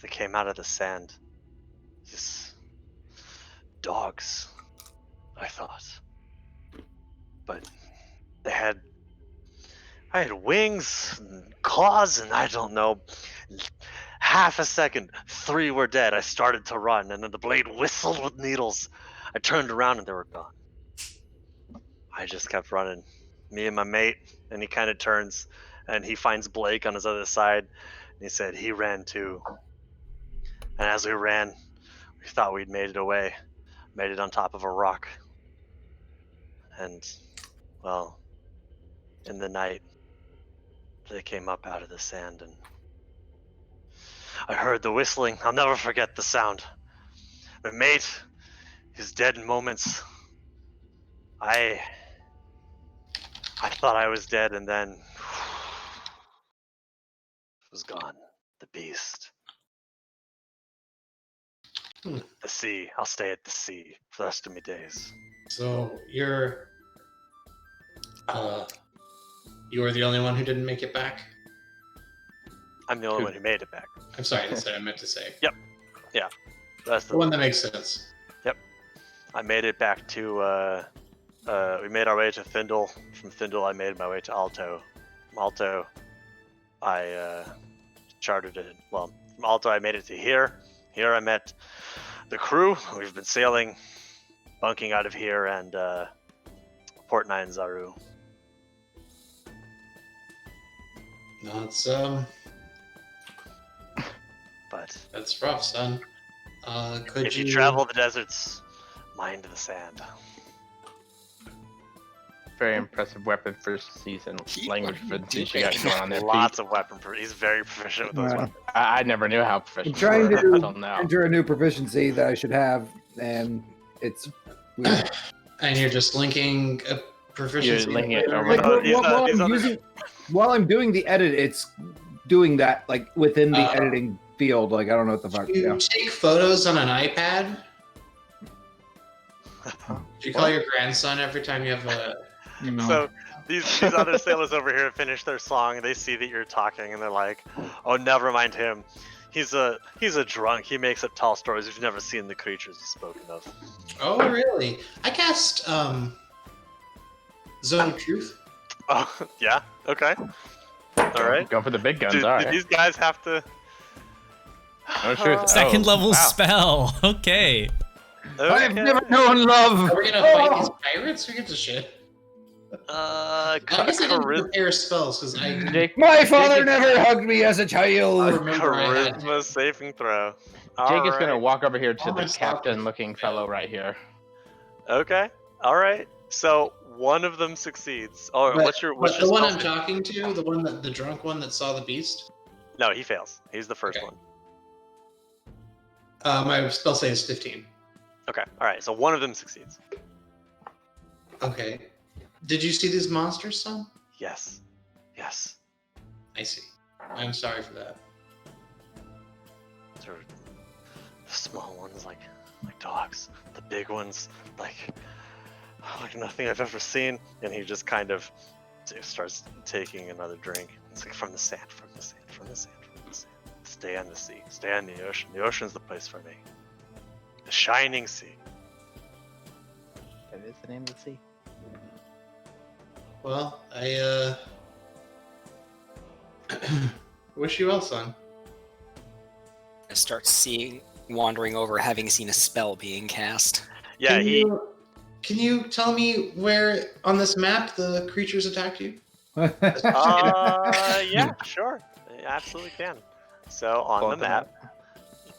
they came out of the sand. Just dogs, I thought. But I had wings and claws and I don't know. Half a second, 3 were dead. I started to run and then the blade whistled with needles. I turned around and they were gone. I just kept running. Me and my mate, and he kind of turns and he finds Blake on his other side. And he said he ran too. And as we ran, we thought we'd made it away, made it on top of a rock. And, well, in the night, they came up out of the sand and I heard the whistling. I'll never forget the sound. My mate, his dead in moments. I thought I was dead and then was gone. The beast. The sea. I'll stay at the sea for the rest of my days. So you're the only one who didn't make it back? I'm the only one who made it back. I'm sorry, that's what I meant to say. Yep. Yeah. That's The one that makes sense. I made it back to we made our way to Thindol. From Thindol I made my way to Alto. From Alto I chartered it. Well, from Alto I made it to here. Here I met the crew. We've been sailing, bunking out of here and Port Nine Zaru. That's But that's rough, son. Could if you travel the deserts, mind the sand. Very impressive weapon for season language for the season you got going on there. Lots of weapon. He's very proficient with those Right. weapons. I never knew how I'm proficient trying you were until to now. enter a new proficiency that I should have, and it's weird. And you're just linking a proficiency. You're linking it over Like, the- while I'm doing the edit, it's doing that like within the Oh. editing field. Like I don't know what the fuck. Do you Yeah. take photos on an iPad? Do you call your grandson every time you have a? So these other sailors over here finish their song and they see that you're talking and they're like, "Oh, never mind him. He's a drunk. He makes up tall stories. We've never seen the creatures he's spoken of." Oh, really? I cast Zone of Truth. Oh, yeah. Okay. All right. Go for the big guns. Do, All do right. these guys have to? No truth. Second level wow. spell. Okay. I've Okay. never known love. Are we gonna fight these pirates? Who gives a shit? I guess I didn't prepare spells because I Jake, My father Jake is- never hugged me as a I child. remember I had. Charisma saving throw. Jake is gonna Alright. walk over here to All my the stuff captain-looking is- fellow right here. Okay. All right. So one of them succeeds. Oh, But- what's your but the spell one I'm save? talking to, the drunk one that saw the beast. No, he fails. He's the first Okay. one. My spell save is 15. Okay. All right. So one of them succeeds. Okay. Did you see these monsters, son? Yes. Yes. I see. I'm sorry for that. They're the small ones like dogs. The big ones like nothing I've ever seen. And he just kind of starts taking another drink. It's like from the sand, from the sand, from the sand, from the sand. Stay on the sea. Stay on the ocean. The ocean's the place for me. The shining sea. That is the name of the sea. Well, I wish you well, son. I start wandering over, having seen a spell being cast. Yeah, Can you tell me where on this map the creatures attacked you? yeah, sure. You absolutely can. So on Pull the out the map,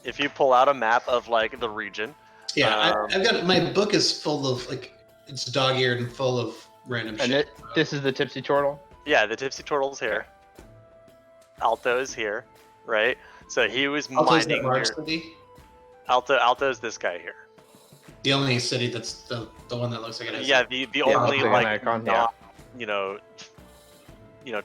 if you pull out a map of like the region, Yeah, Um, I've got my book is full of like it's dog-eared and full of random And shit. this is the tipsy turtle. Yeah, the Tipsy Turtle's here. Alto is here, right? So he was Alto's the mining large here. city, Alto's this guy here. the only city that's the one that looks like it has. Yeah, the Yeah, only looks like an like icon, not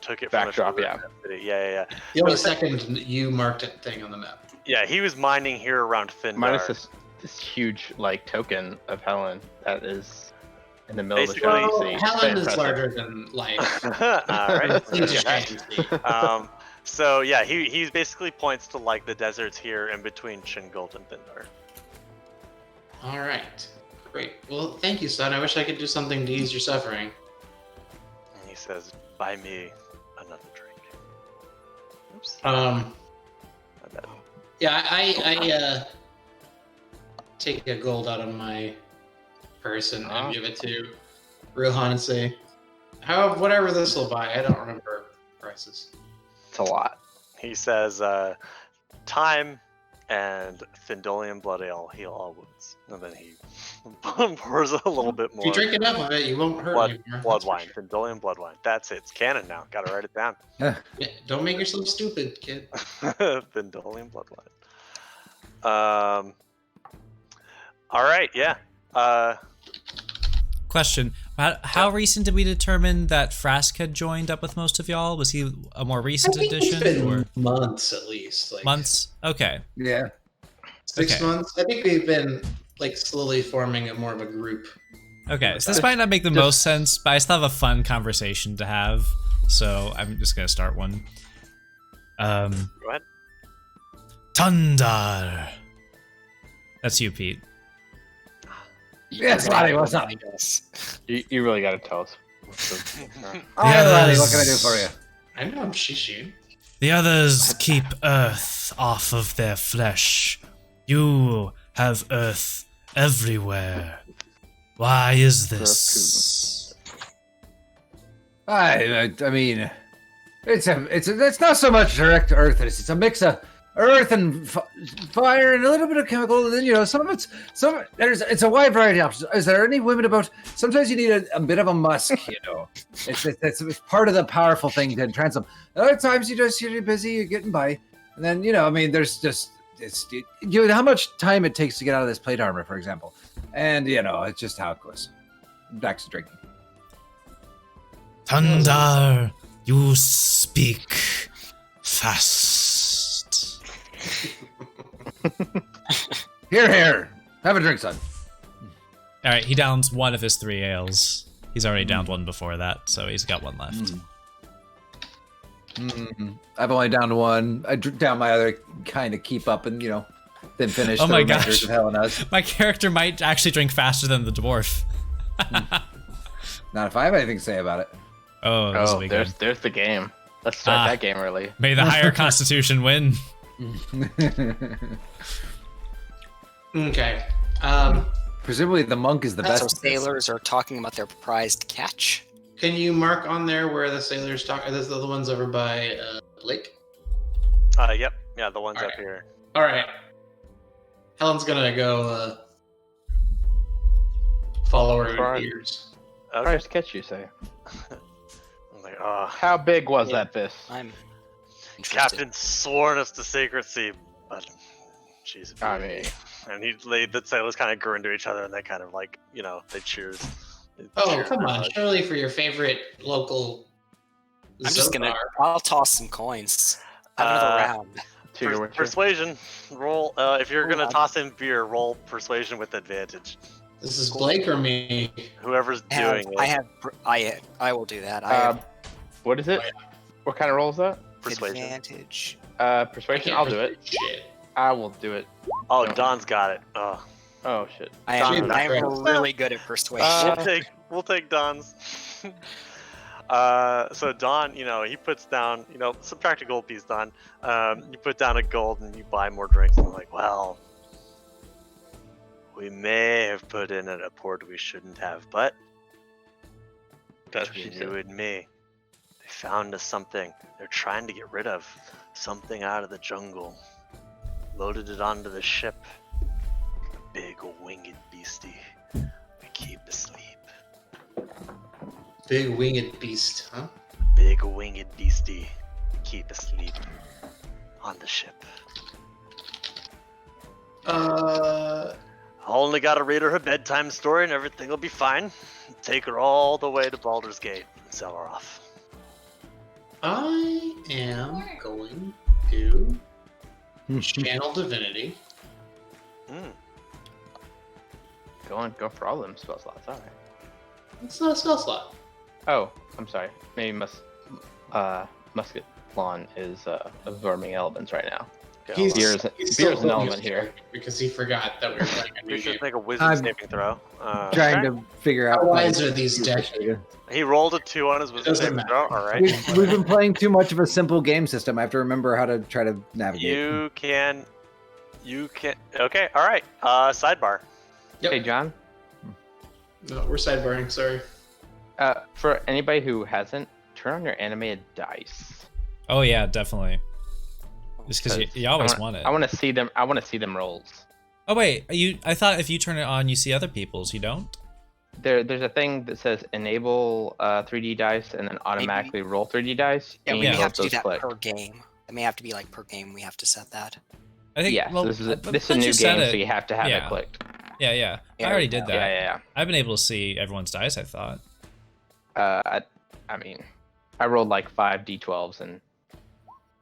took it from Backdrop, the yeah. city. Yeah. the only second you marked it thing on the map. Yeah, he was mining here around Minus Thindar. this huge like token of Helen that is in the middle Basically- of the show. Well, You see. Helen Very is impressive. larger than life. All right. Seems a shame to see. So yeah, he basically points to like the deserts here in between Shingold and Thindar. All right, great. Well, thank you, son. I wish I could do something to ease your suffering. And he says, "Buy me another drink." Oops. Um, My bad. yeah, I take a gold out of my purse and give it to Rohan and say, whatever this will buy. I don't remember prices. It's a lot. He says, "Time and Thindolian blood ale heal all wounds." And then he pours a little bit If more you drink enough of it, you won't hurt blood, anymore. blood that's for wine, sure. Thindolian blood wine. That's it. It's canon now. Gotta write it down. Yeah, don't make yourself stupid, kid. Thindolian blood wine. All right. Yeah. Question: How recent did we determine that Frask had joined up with most of y'all? Was he a more I recent think it's addition been or months at least. Like months? Okay. Yeah. 6 Okay. months. I think we've been like slowly forming a more of a group. Okay, so this might not make the most sense, but I still have a fun conversation to have, so I'm just gonna start one. Go ahead. Tundar. That's you, Pete. Yes, Lottie, what's up? You really got to tell us. All right, Lottie, what others- can I do for you? I know I'm Shishu. The others keep earth off of their flesh. You have earth everywhere. Why is this? I mean, it's not so much direct earth. It's a mix of earth and fire and a little bit of chemical. And then some of it's a wide variety of options. Is there any women about? Sometimes you need a bit of a musk. It's part of the powerful thing to entrance them. Other times you're busy, you're getting by, and then there's just how much time it takes to get out of this plate armor, for example, and it's just how it goes. Back to drinking. Tundar, you speak fast. Here. Have a drink, son. All right, he downs one of his 3 ales. He's already downed one before that, so he's got one left. I've only downed one. I down my other, kind of keep up and then finish. Oh the my reminders gosh. of Helena's. My character might actually drink faster than the dwarf. Not if I have anything to say about it. Oh, this will Oh, be good. there's the game. Let's start Ah. that game early. May the higher constitution win. Okay. Presumably the monk is the So best. sailors are talking about their prized catch. Can you mark on there where the sailors talk? Are those the ones over by Lake? Yep. Yeah, the ones up Alright. here. All right. Helen's gonna go follow her Right. ears. Okay. Price catch, you say? I'm like, oh, How big was Yeah. that fist? I'm interested. Captain sworn us to secrecy, but she's. I mean, And the sailors kind of grew into each other, and they kind of they cheers. They Oh, cheers come their on! bud. Surely for your favorite local. I'm just gonna. Zobar. I'll toss some coins. Have another round. to your Witcher. Persuasion roll. If you're gonna Hold on. toss in beer, roll persuasion with advantage. This is Blake or me? Whoever's doing I will do that. I have What is it? What kind of roll is that? persuasion. advantage. Persuasion. I'll do it. Shit. I will do it. Oh, No. Don's got it. Oh, Oh shit. I am Jesus. really good at persuasion. we'll take Don's. So Don, he puts down, subtract a gold piece, Don. You put down a gold and you buy more drinks. And I'm like, well, we may have put in a port we shouldn't have, but That's what between she you said. and me, they found us something. They're trying to get rid of something out of the jungle. Loaded it onto the ship. big winged beastie. We keep asleep. Big winged beast, huh? Big winged beastie. Keep asleep on the ship. I only gotta read her bedtime story and everything will be fine. Take her all the way to Baldur's Gate and sell her off. I am going to channel divinity. Mm. Go for all them spell slots. All right. It's not a spell slot. Oh, I'm sorry. Maybe Musket Lawn is absorbing elements right now. Okay, He's, hold on. he's beer's still an holding element his here. character because he forgot that we were playing a We new should game. make a wisdom I'm saving throw. Trying Okay. to figure out. How wise are these decks? He rolled a 2 on his wisdom Doesn't saving matter. throw. All right. We've been playing too much of a simple game system. I have to remember how to try to navigate. You can. Okay. All right. Sidebar. Yep. Hey, John. No, we're sidebarring. Sorry. For anybody who hasn't, turn on your animated dice. Oh yeah, definitely. Just because you always want it. I want to see them. I want to see them rolls. Oh wait, I thought if you turn it on, you see other people's. You don't? There's a thing that says enable 3D dice and then automatically roll 3D dice. Yeah, and we you may both have to do those that click. per game. It may have to be like per game. We have to set that. I think. Yeah, Well, this is a but this is a once new you set game, it- so you have to have yeah. it clicked. Yeah. Yeah, I already did that. Yeah. I've been able to see everyone's dice. I thought. I mean, I rolled like 5 d12s and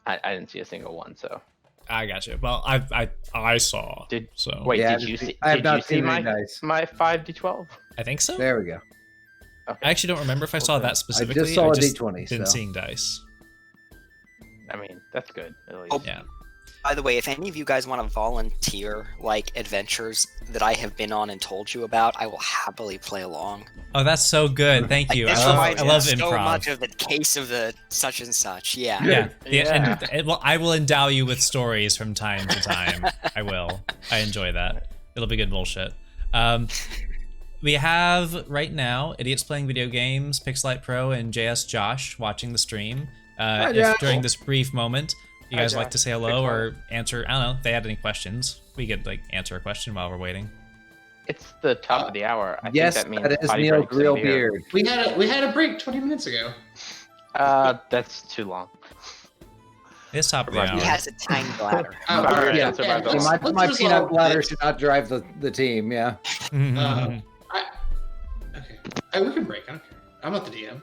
I didn't see a single one. So I got you. Well, I saw. Did- so? wait, Yeah, did you see? I have Did not you see seen my any dice. my 5 d12? I think so. There we go. I actually don't remember if I saw that specifically. I just saw or a D20. been So. seeing dice. I mean, that's good. At least. Oh. Yeah. By the way, if any of you guys want to volunteer like adventures that I have been on and told you about, I will happily play along. Oh, that's so good. Thank you. This I reminds me love so improv. much of the case of the such and such. Yeah. Yeah. Yeah. I will endow you with stories from time to time. I will. I enjoy that. It'll be good bullshit. We have right now Idiots Playing Video Games, Pixelite Pro, and JS Josh watching the stream. If Josh. during this brief moment you Hi, guys like Josh. to say hello or answer, I don't know, if they had any questions, we could like answer a question while we're waiting. It's the top of the hour. I Yes, think that means that is potty Neil's breaks and real beer. beard. We had a break 20 minutes ago. That's too long. It's top of the Right. hour. He has a tiny bladder. Oh, Alright, yeah. that's about let's- all. My let's peanut resolve bladder this. should not drive the team. Yeah. Okay. We can break. I don't care. I'm not the DM.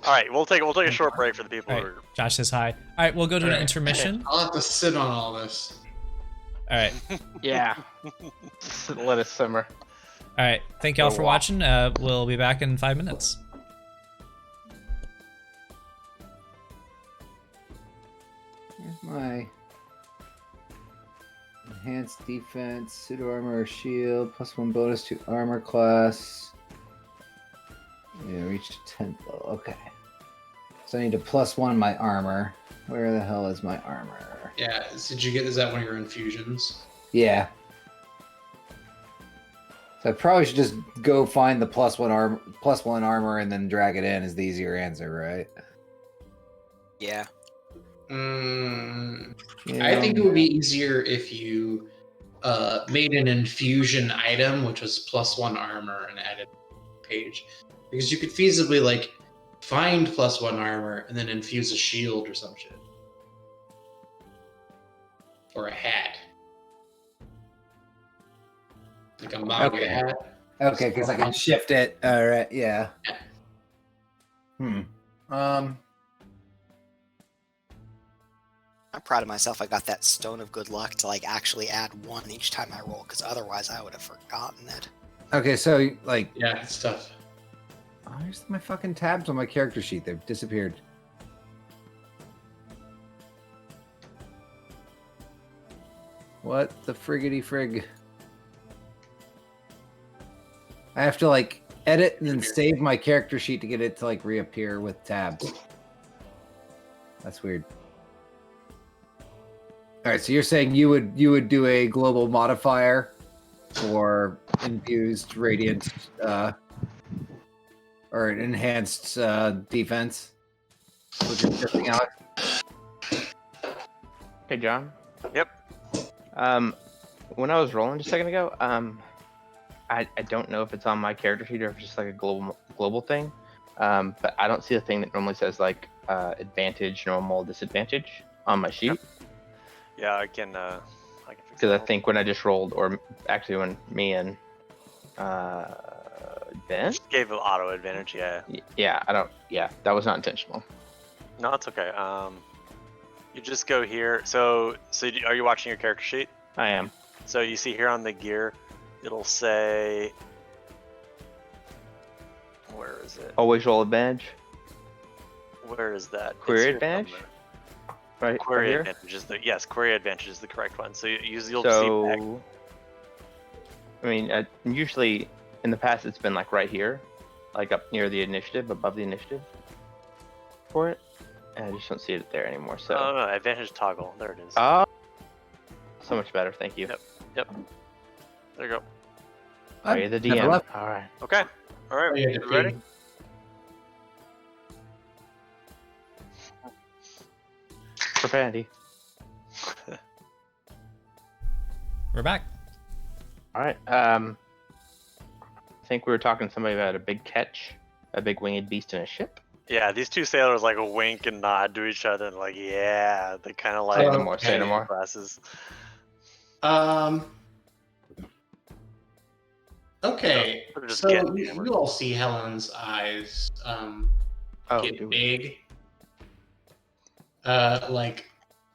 All right. We'll take a short break for the people All who right, are. Josh says hi. All right, we'll go to an Alright. intermission. I'll have to sit on all this. All right. Yeah. Let us simmer. All right. Thank y'all For a for while. watching. We'll be back in 5 minutes. Here's my enhanced defense, pseudo armor or shield, +1 bonus to armor class. Yeah, reached 10th level. Okay. So I need to +1 my armor. Where the hell is my armor? Yeah. Did you get? Is that one of your infusions? Yeah. So I probably should just go find the +1 armor and then drag it in is the easier answer, right? Yeah. I think it would be easier if you made an infusion item, which was +1 armor, and added page, because you could feasibly like find +1 armor and then infuse a shield or some shit, or a hat, like a manga Okay. hat. Okay, because I can shift it. All right, yeah. I'm proud of myself. I got that stone of good luck to like actually add 1 each time I roll, because otherwise I would have forgotten it. Okay, so like, Yeah, it's tough. oh, here's my fucking tabs on my character sheet. They've disappeared. What the friggity frig? I have to like edit and then save my character sheet to get it to like reappear with tabs. That's weird. All right, so you're saying you would do a global modifier for infused radiant or an enhanced defense? What you're shifting, Alex? Okay, John. Yep. when I was rolling just a second ago, I don't know if it's on my character sheet or if it's just like a global thing. But I don't see a thing that normally says like advantage, normal, disadvantage on my sheet. Yeah, I can fix Because I that. think when I just rolled, or actually when me and Ben, Just gave it auto advantage. Yeah. yeah, that was not intentional. No, it's okay. You just go here. So are you watching your character sheet? I am. So you see here on the gear, it'll say, where is it? Always roll advantage. Where is that? Query It's here advantage? somewhere. Right. Query right here. advantage is the query advantage is the correct one. So you'll see back. So, I mean, usually in the past it's been like right here, like up near the initiative, above the initiative for it. And I just don't see it there anymore. So. Oh no, advantage toggle. There it is. Oh, so much better. Thank you. Yep. There you go. Oh, you're the Never DM. left. All right. Okay. All right. Oh, yeah, You ready? Profanity. We're back. All right. I think we were talking to somebody about a big catch, a big winged beast in a ship. Yeah, these two sailors like wink and nod to each other and like, yeah, they kind of like Say no more. Say no more. glasses. Okay. They're just So getting you hammered. all see Helen's eyes Oh, get do we? big. Like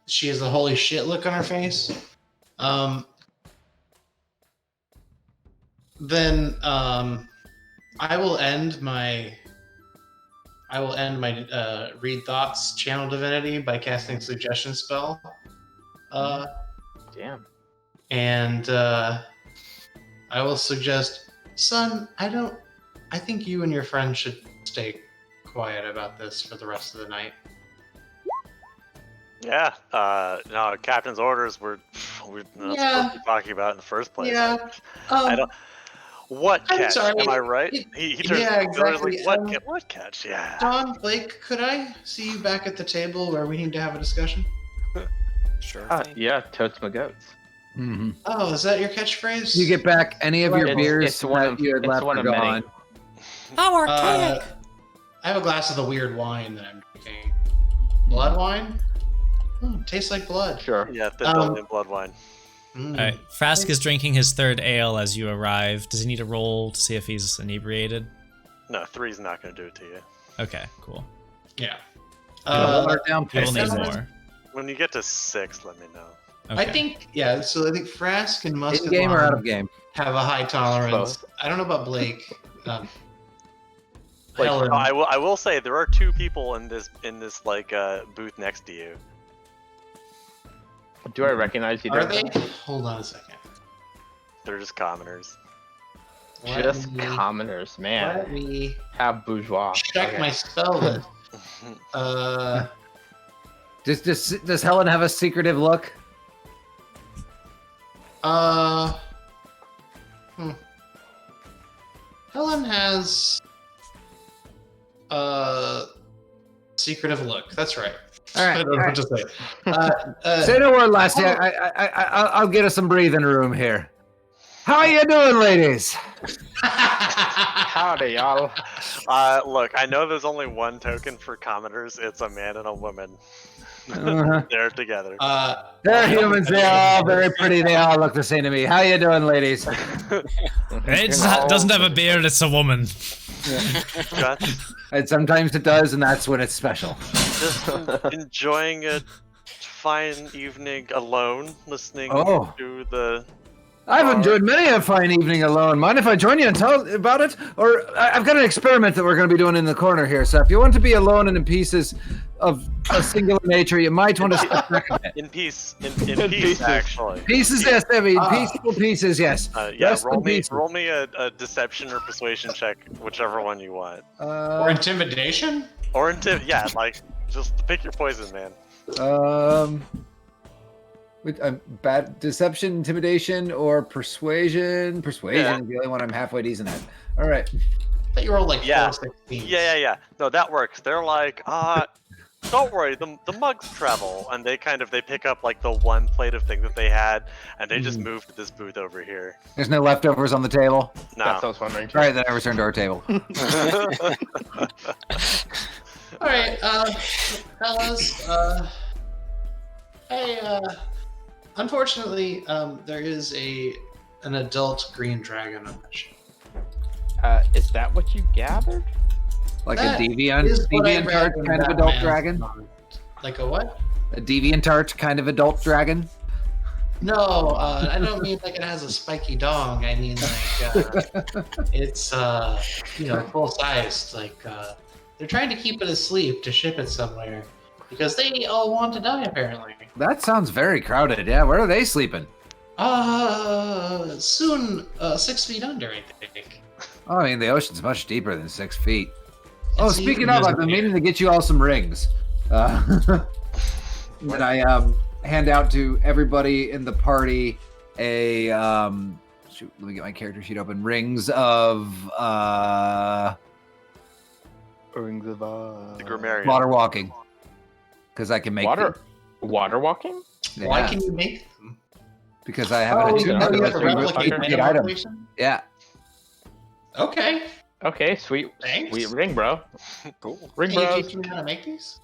she has a holy shit look on her face. Then I will end my read thoughts channel divinity by casting suggestion spell. Damn. And I will suggest, son, I think you and your friend should stay quiet about this for the rest of the night. Yeah. No, captain's orders we're not Yeah. supposed to be talking about in the first place. Yeah. I don't. What I'm catch? sorry. Am I right? He turns Yeah, to the sailors exactly. like, what catch? Yeah. Don, Blake, could I see you back at the table where we need to have a discussion? Sure. thing. Yeah, totes my goats. Mm-hmm. Oh, is that your catchphase? You get back any of your It's- beers it's one that of- you had it's left one are of many. gone. How I have a glass of the weird wine that I'm drinking. Blood wine? Oh, tastes like blood. Sure. Yeah, Thindolian blood wine. Mm. All right. Frask is drinking his third ale as you arrive. Does he need a roll to see if he's inebriated? No, 3's not going to do it to you. Okay, cool. Yeah. Water down You will need Yes, more. When you get to 6, let me know. Okay. I think, yeah, so I think Frask and In Musket game or out of game? have a high tolerance. Both. I don't know about Blake. Blake, Helen. No, I will say there are 2 people in this like booth next to you. Do I recognize you? Are there? they? Hold on a second. They're just commoners. Just Let me- commoners, man. Let me How bourgeois. check Okay. my spell list. Does Helen have a secretive look? Helen has secretive look. That's right. All right, I don't know what to say. Say no word, lassie. I'll get us some breathing room here. How are you doing, ladies? Howdy, y'all. Look, I know there's only one token for commoners. It's a man and a woman. Uh-huh. They're together. They're humans. They're all very pretty. They all look the same to me. How you doing, ladies? It doesn't have a beard, it's a woman. And sometimes it does, and that's when it's special. Just enjoying a fine evening alone, listening Oh. to the. I've enjoyed many a fine evening alone. Mind if I join you and tell about it? Or I've got an experiment that we're going to be doing in the corner here. So if you want to be alone and in pieces of a singular nature, you might want to step back a bit. In peace, in In peace, pieces. actually. Pieces, yes, I mean, peaceful pieces, yes. Yeah, Rest in peace. roll me a deception or persuasion check, whichever one you want. Or intimidation? Or yeah, like just pick your poison, man. With bad deception, intimidation, or persuasion. Persuasion Yeah. is the only one I'm halfway decent at. All right. I thought you rolled like Yeah. 4 16s. Yeah. No, that works. They're like, don't worry, the mugs travel, and they pick up like the one plate of thing that they had, and they just moved to this booth over here. There's no leftovers on the table. No. That's what I was wondering. Too. All right, then I return to our table. All right, fellas. Hey, unfortunately, there is an adult green dragon on that ship. Is that what you gathered? Like That a deviant, is what I read tart in kind of that adult man's dragon? comment. Like a what? A deviant tart kind of adult dragon? No, I don't mean like it has a spiky dong. I mean like it's full sized. Like they're trying to keep it asleep to ship it somewhere because they all want to die apparently. That sounds very crowded. Yeah, where are they sleeping? Soon 6 feet under, I think. Oh, I mean, the ocean's much deeper than 6 feet. Oh, It's speaking even of, I've doesn't been care. meaning to get you all some rings. And I hand out to everybody in the party a shoot, let me get my character sheet open. Rings of The grammarian. water walking, because I can make Water. them. Water walking? Yeah, Why can you make them? because I have Oh, an you attunement have to to replicate duplicate item item. replication? Yeah. Okay. Okay, sweet. Thanks. Sweet ring, bro. Cool. Ring, Can you bros. teach me how to make these?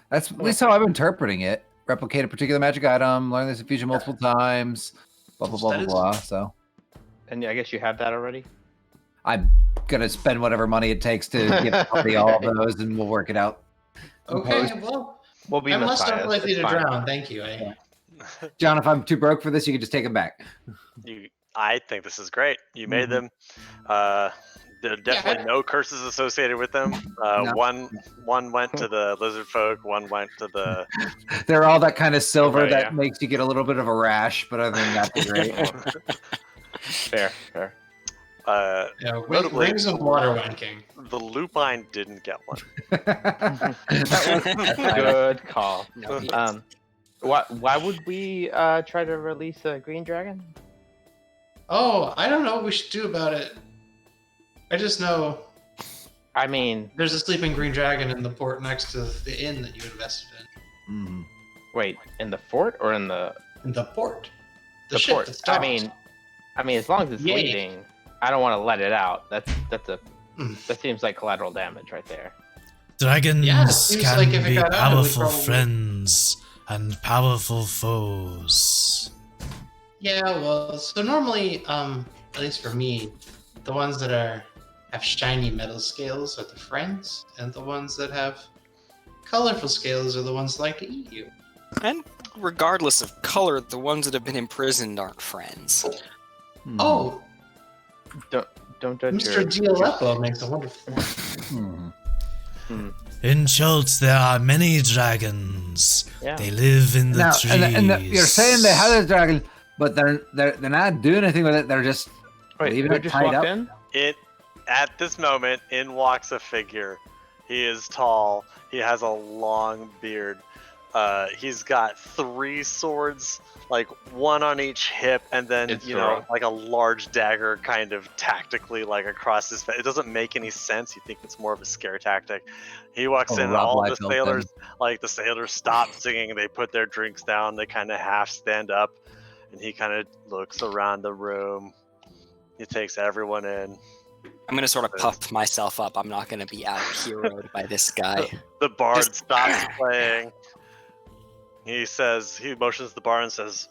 That's at least how I'm interpreting it. Replicate a particular magic item, learn this infusion multiple times, blah blah blah That blah is- blah. So And I guess you have that already. I'm gonna spend whatever money it takes to give the party all of those, and we'll work it out. Okay, well, We'll be I'm less messiahs. likely It's to fine. drown. Thank you. John, if I'm too broke for this, you can just take them back. I think this is great. You made them. There are definitely no curses associated with them. No. One went to the lizard folk. One went to the. They're all that kind of silver Right, that yeah. makes you get a little bit of a rash, but other than that, they're great. Fair. Yeah, Notably- rings of water wanking. The lupine didn't get one. Good call. No, he- Why would we try to release a green dragon? Oh, I don't know what we should do about it. I just know I mean, there's a sleeping green dragon in the port next to the inn that you invested in. Mhm. wait, in the fort or in the In the port. The ship port? that stopped. I mean, as long as it's Yay. leaving, I don't want to let it out. That Mm. seems like collateral damage right there. Dragons Yeah, it seems can like if it be got out, it would powerful probably- friends and powerful foes. Yeah, well, so normally, at least for me, the ones that have shiny metal scales are the friends, and the ones that have colorful scales are the ones that like to eat you. And regardless of color, the ones that have been imprisoned aren't friends. Hmm. Oh, Don't judge Mr. your- D'Aleppo makes a wonderful. Hmm. In Schultz, there are many dragons. Yeah. They live in the Now, trees. and you're saying they have a dragon, but they're not doing anything with it. They're just Wait, leaving who it just tied walked up. in? At this moment, in walks a figure. He is tall. He has a long beard. He's got 3 swords, like one on each hip, and then It's you know, Zoro. like a large dagger, kind of tactically, like across his face. It doesn't make any sense. You think it's more of a scare tactic. He walks Oh, in, and Rob all the Liefeld sailors, like the sailors, stop singing. They put their drinks down. They kind of half stand up, and he kind of looks around the room. He takes everyone in. I'm gonna sort of puff myself up. I'm not gonna be out heroed by this guy. The bard Just- stops playing. He motions the bar and says,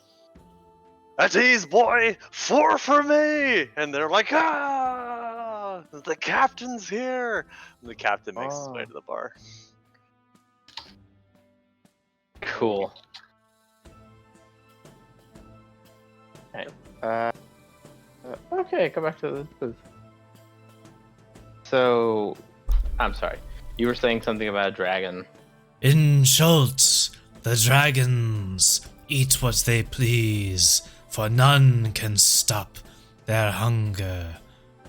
"At ease, boy! 4 for me!" And they're like, "Ah! The captain's here!" And the captain makes his way Oh. to the bar. Cool. Okay. Okay, come back to the booth. So, I'm sorry. You were saying something about a dragon. In Schultz, the dragons eat what they please, for none can stop their hunger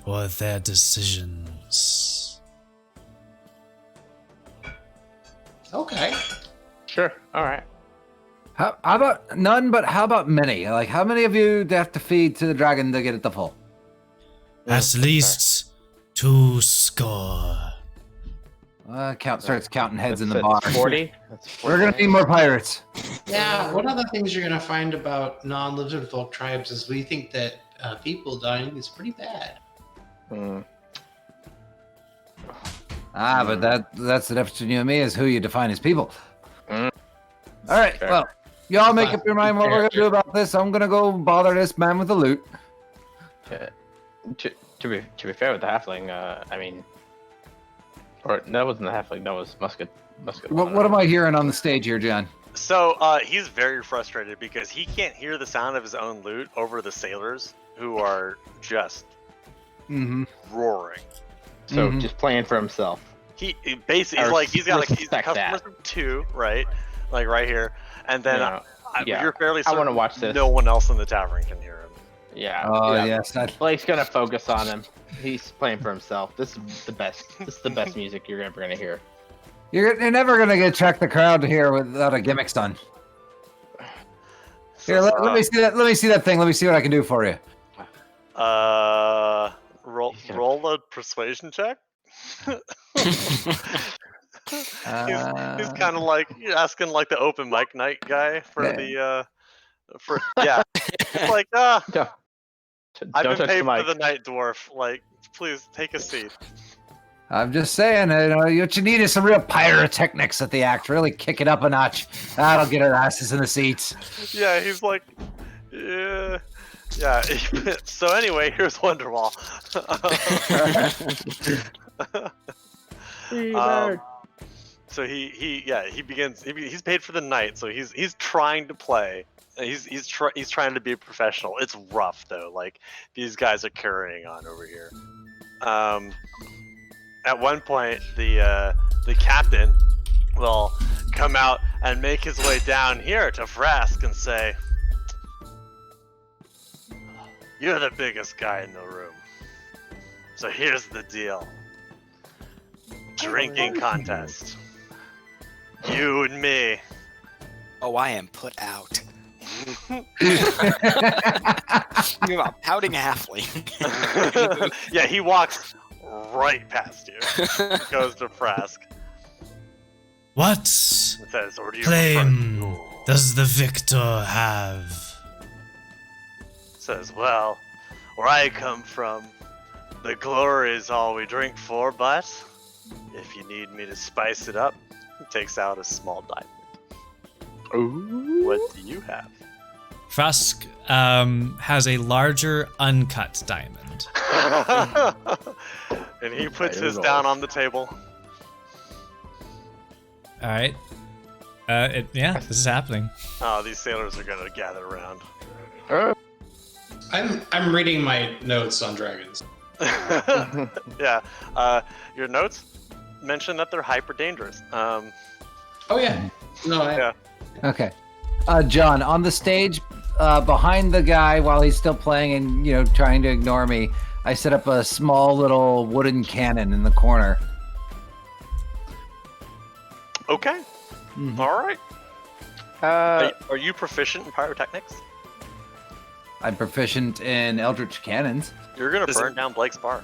or their decisions. Okay. Sure. All right. How about none? But how about many? Like, how many of you do you have to feed to the dragon to get it to full? At least 2 score. Starts counting heads in the That's bar. 40. That's 40. We're gonna need more pirates. Yeah, one of the things you're gonna find about non-lizard folk tribes is we think that people dying is pretty bad. Mm. But that's the difference between you and me is who you define as people. Mm. All right, Fair. well, y'all make up your mind what we're gonna Fair. do about this. I'm gonna go bother this man with the loot. To be fair with the halfling, I mean, or that wasn't the halfling. That was musket. What am I hearing on the stage here, John? So he's very frustrated because he can't hear the sound of his own loot over the sailors who are just Mm-hmm. roaring. So Mhm. just playing for himself. He basically I he's like he's got like he's respect customers that. of 2, right? Like right here, and then Yeah. you're fairly I wanna certain watch this. no one else in the tavern can hear him. Yeah. Oh yeah. yes, Blake's gonna focus on him. He's playing for himself. This is the best. This is the best music you're ever gonna hear. you're never gonna get track the crowd here without a gimmick done. So, Here, let me see that. Let me see that thing. Let me see what I can do for you. roll a persuasion check. He's kind of like you're asking like the open mic night guy for Yeah. It's like I've Don't been touch paid the for mic. the night dwarf. Like, please take a seat. I'm just saying, what you need is some real pyrotechnics at the act. Really kick it up a notch. That'll get our asses in the seats. Yeah, he's like, yeah. So anyway, here's Wonderwall. So he begins. He's paid for the night, so he's trying to play. He's trying to be a professional. It's rough though. Like these guys are carrying on over here. At one point, the captain will come out and make his way down here to Frask and say, "You're the biggest guy in the room. So here's the deal. Drinking contest. You and me." Oh, I am put out. You're a pouting halfling. Yeah, he walks right past you. Goes to Frask What and says, "Or do you claim prefer-" does the victor have? Says, "Well, where I come from, the glory is all we drink for, but if you need me to spice it up," he takes out a small diamond. Ooh. What do you have? Frask has a larger uncut diamond. And he puts There his it down goes. on the table. All right. This is happening. Oh, these sailors are gonna gather around. I'm reading my notes on dragons. Yeah. Your notes mention that they're hyper dangerous. Oh yeah. No, Yeah. Okay. John, on the stage, behind the guy while he's still playing and, trying to ignore me, I set up a small little wooden cannon in the corner. Okay. Mhm. All right. Are you proficient in pyrotechnics? I'm proficient in eldritch cannons. You're gonna Does burn it- down Blake's bar.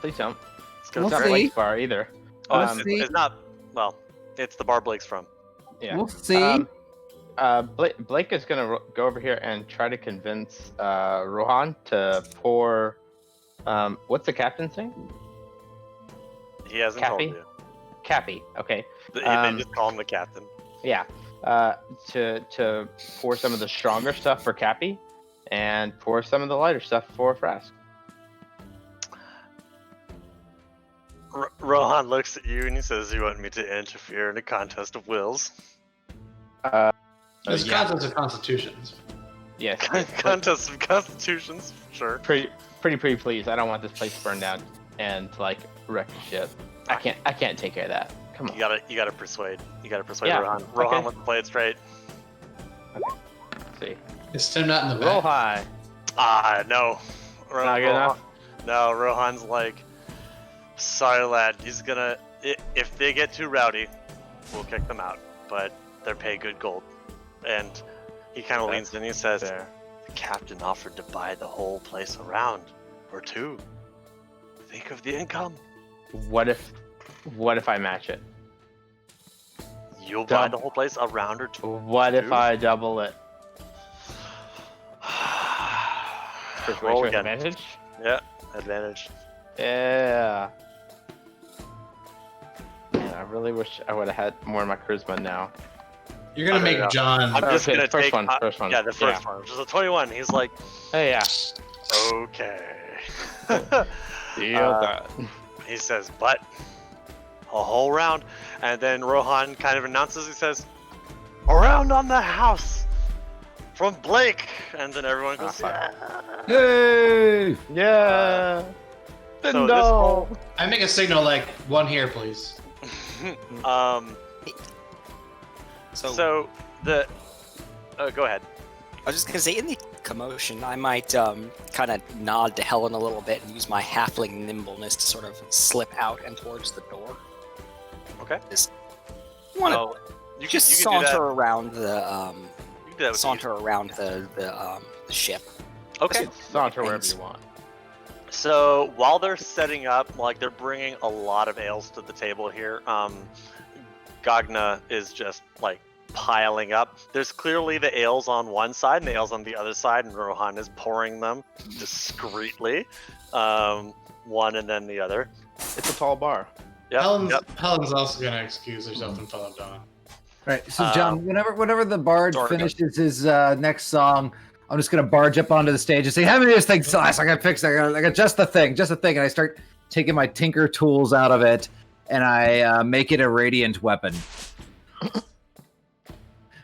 Please don't. It's We'll gonna It's not burn. see. Blake's bar either. Oh, We'll see. it's not. Well, it's the bar Blake's from. Yeah. We'll see. Blake is gonna go over here and try to convince Rohan to pour. What's the captain's name? He hasn't Cappy? told you. Cappy. Okay. They Um, just call him the captain. Yeah. To pour some of the stronger stuff for Cappy, and pour some of the lighter stuff for Frask. Rohan looks at you and he says, "You want me to interfere in a contest of wills?" There's Yeah. concepts of constitutions. Yes. Contest of constitutions, sure. Pretty please. I don't want this place burned down and wreck the ship. I can't take care of that. Come on. You gotta persuade. You gotta persuade Yeah, Rohan. Rohan okay. wants to play it straight. See. Is Tim not in the Roll back? high. No. Not good enough? No, Rohan's like, "Sorry, lad. He's gonna. If they get too rowdy, we'll kick them out. But they're paid good gold." And he kind of leans in and he says, There. "The captain offered to buy the whole place around for 2. Think of the income." What if What if I match it? You'll buy the whole place a round or two. What if I double it? Roll Persuasion again. advantage? Yeah, advantage. Yeah. Man, I really wish I would have had more of my charisma now. You're gonna I don't make know. John. I'm just Okay, gonna first take one, first one. Yeah, the first one, which is a 21. He's like, Hey, yeah. okay. Deal that. He says, but a whole round, and then Rohan kind of announces. He says, "A round on the house from Blake," and then everyone goes, fuck. "Yeah." Hey! Yeah. So this whole, I make a signal like one here, please. so the, go ahead. I was just gonna say, in the commotion, I might kind of nod to Helen a little bit and use my halfling nimbleness to sort of slip out and towards the door. Okay. Just want to You just can do saunter that. around the You can do that with saunter around the ship. Okay. Saunter wherever you want. So while they're setting up, like they're bringing a lot of ales to the table here. Gagna is just like piling up. There's clearly the ales on one side and the ales on the other side, and Rohan is pouring them discreetly, one and then the other. It's a tall bar. Yep. Helen's also gonna excuse herself and follow Donna. Right. So John, whenever the bard Dorgan. finishes his next song, I'm just gonna barge up onto the stage and say, "How many of these things, Celeste? I got fixed. I got just the thing, and I start taking my tinker tools out of it, and I make it a radiant weapon.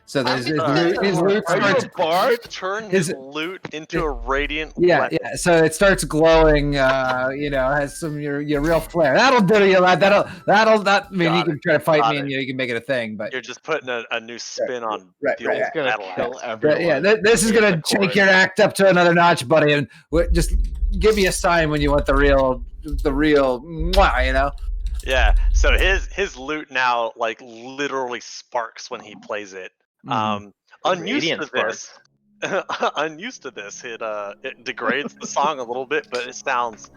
So there's his loot Are you starts. a bard? Turn his loot into a radiant Yeah, weapon. yeah. So it starts glowing. Has some your real flair. That'll do you, lad. That'll. I mean, you can try to fight me, and you can make it a thing. But You're just putting a new spin on right, the right. old It's gonna battle kill axe. everyone. yeah, this is gonna take your act up to another notch, buddy. And just give me a sign when you want the real, mwah, you know. Yeah. So his loot now like literally sparks when he plays it. Unused Radiant to this, unused to this, it degrades the song a little bit, but it sounds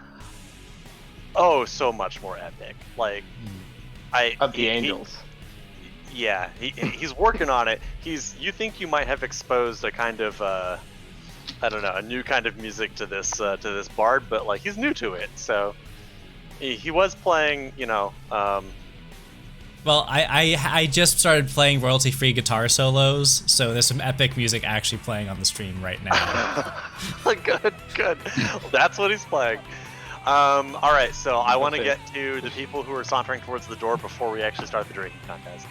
so much more epic. Like Of the angels. He's working on it. You think you might have exposed a kind of I don't know, a new kind of music to this bard, but like he's new to it. So he was playing, Well, I just started playing royalty-free guitar solos, so there's some epic music actually playing on the stream right now. good. That's what he's playing. All right, so I want to get to the people who are sauntering towards the door before we actually start the drinking contest.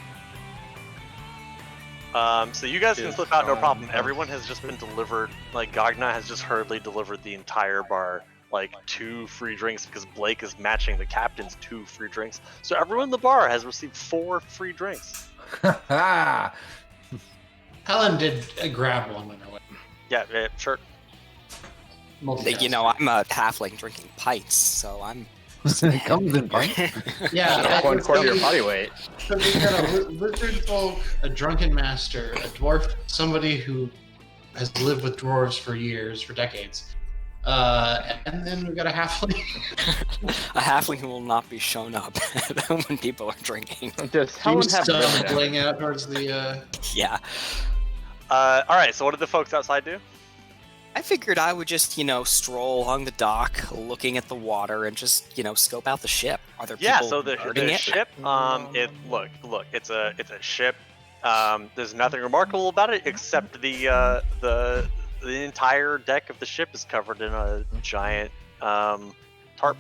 So you guys can slip out, no problem. Everyone has just been delivered. Like Gagna has just hurriedly delivered the entire bar, like 2 free drinks, because Blake is matching the captain's 2 free drinks. So everyone in the bar has received 4 free drinks. Helen did grab one on her way. Yeah, sure. You know, I'm a halfling drinking pints, so I'm. It comes in pints. Yeah, One quarter of your body weight. So we got a lizard folk, a drunken master, a dwarf, somebody who has lived with dwarves for years, for decades. And then we've got a halfling. A halfling who will not be shown up when people are drinking. Does Helen have stumbling out towards the. Yeah. All right, so what did the folks outside do? I figured I would just, stroll along the dock, looking at the water, and just, scope out the ship. Are there people So the guarding it? ship, look, it's a ship. There's nothing remarkable about it except the entire deck of the ship is covered in a giant tarp.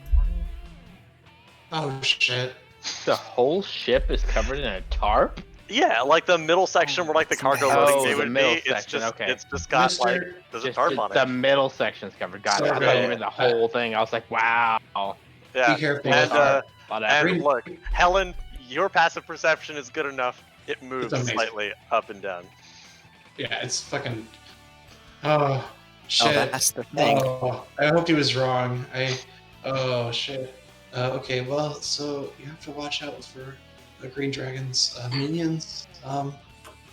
Oh shit! The whole ship is covered in a tarp? Yeah, like the middle section where like the cargo Oh, loading the bay would be. middle It's section, just okay. it's just got Mr. like there's a Just tarp on the it. middle section's covered. Got it. I So thought you meant the whole thing. I was like, wow. Yeah, Be careful. and Green- look, Helen, your passive perception is good enough. It moves amazing. slightly up and down. Yeah, it's fucking. Oh shit! Oh, that's the thing. Oh, I hoped he was wrong. Oh shit. Okay, well, so you have to watch out for green dragons, minions.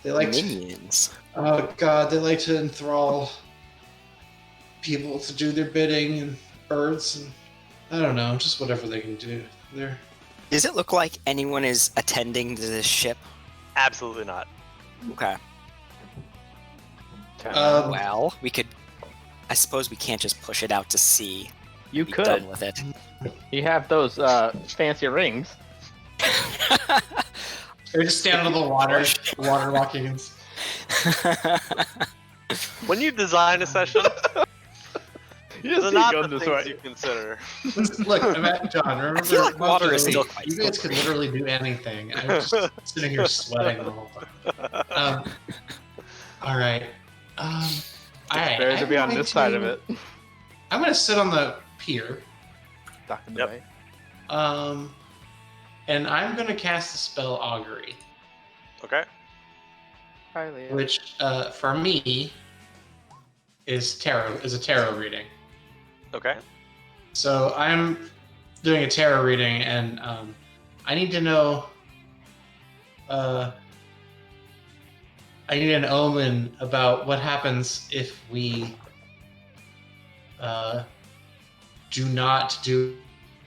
They like Minions. oh god, they like to enthrall people to do their bidding, and birds, and I don't know, just whatever they can do. They're Does it look like anyone is attending to this ship? Absolutely not. Okay. Well, we could. I suppose we can't just push it out to sea. You Be could. done with it. You have those fancy rings. Or just stand on the water walking. When you design a session, You these just are keep not going the this things way. you consider. Look, John, remember, feel like water is you still quite guys could slippery. literally do anything. I'm just sitting here sweating the whole time. All right. All right. Better to be on this side of it. I'm gonna sit on the pier. Stuck in the Yep. way. And I'm gonna cast the spell Augury, Okay. Hi, Leah. which for me is a tarot reading. Okay. So I'm doing a tarot reading, and I need to know. I need an omen about what happens if we do not do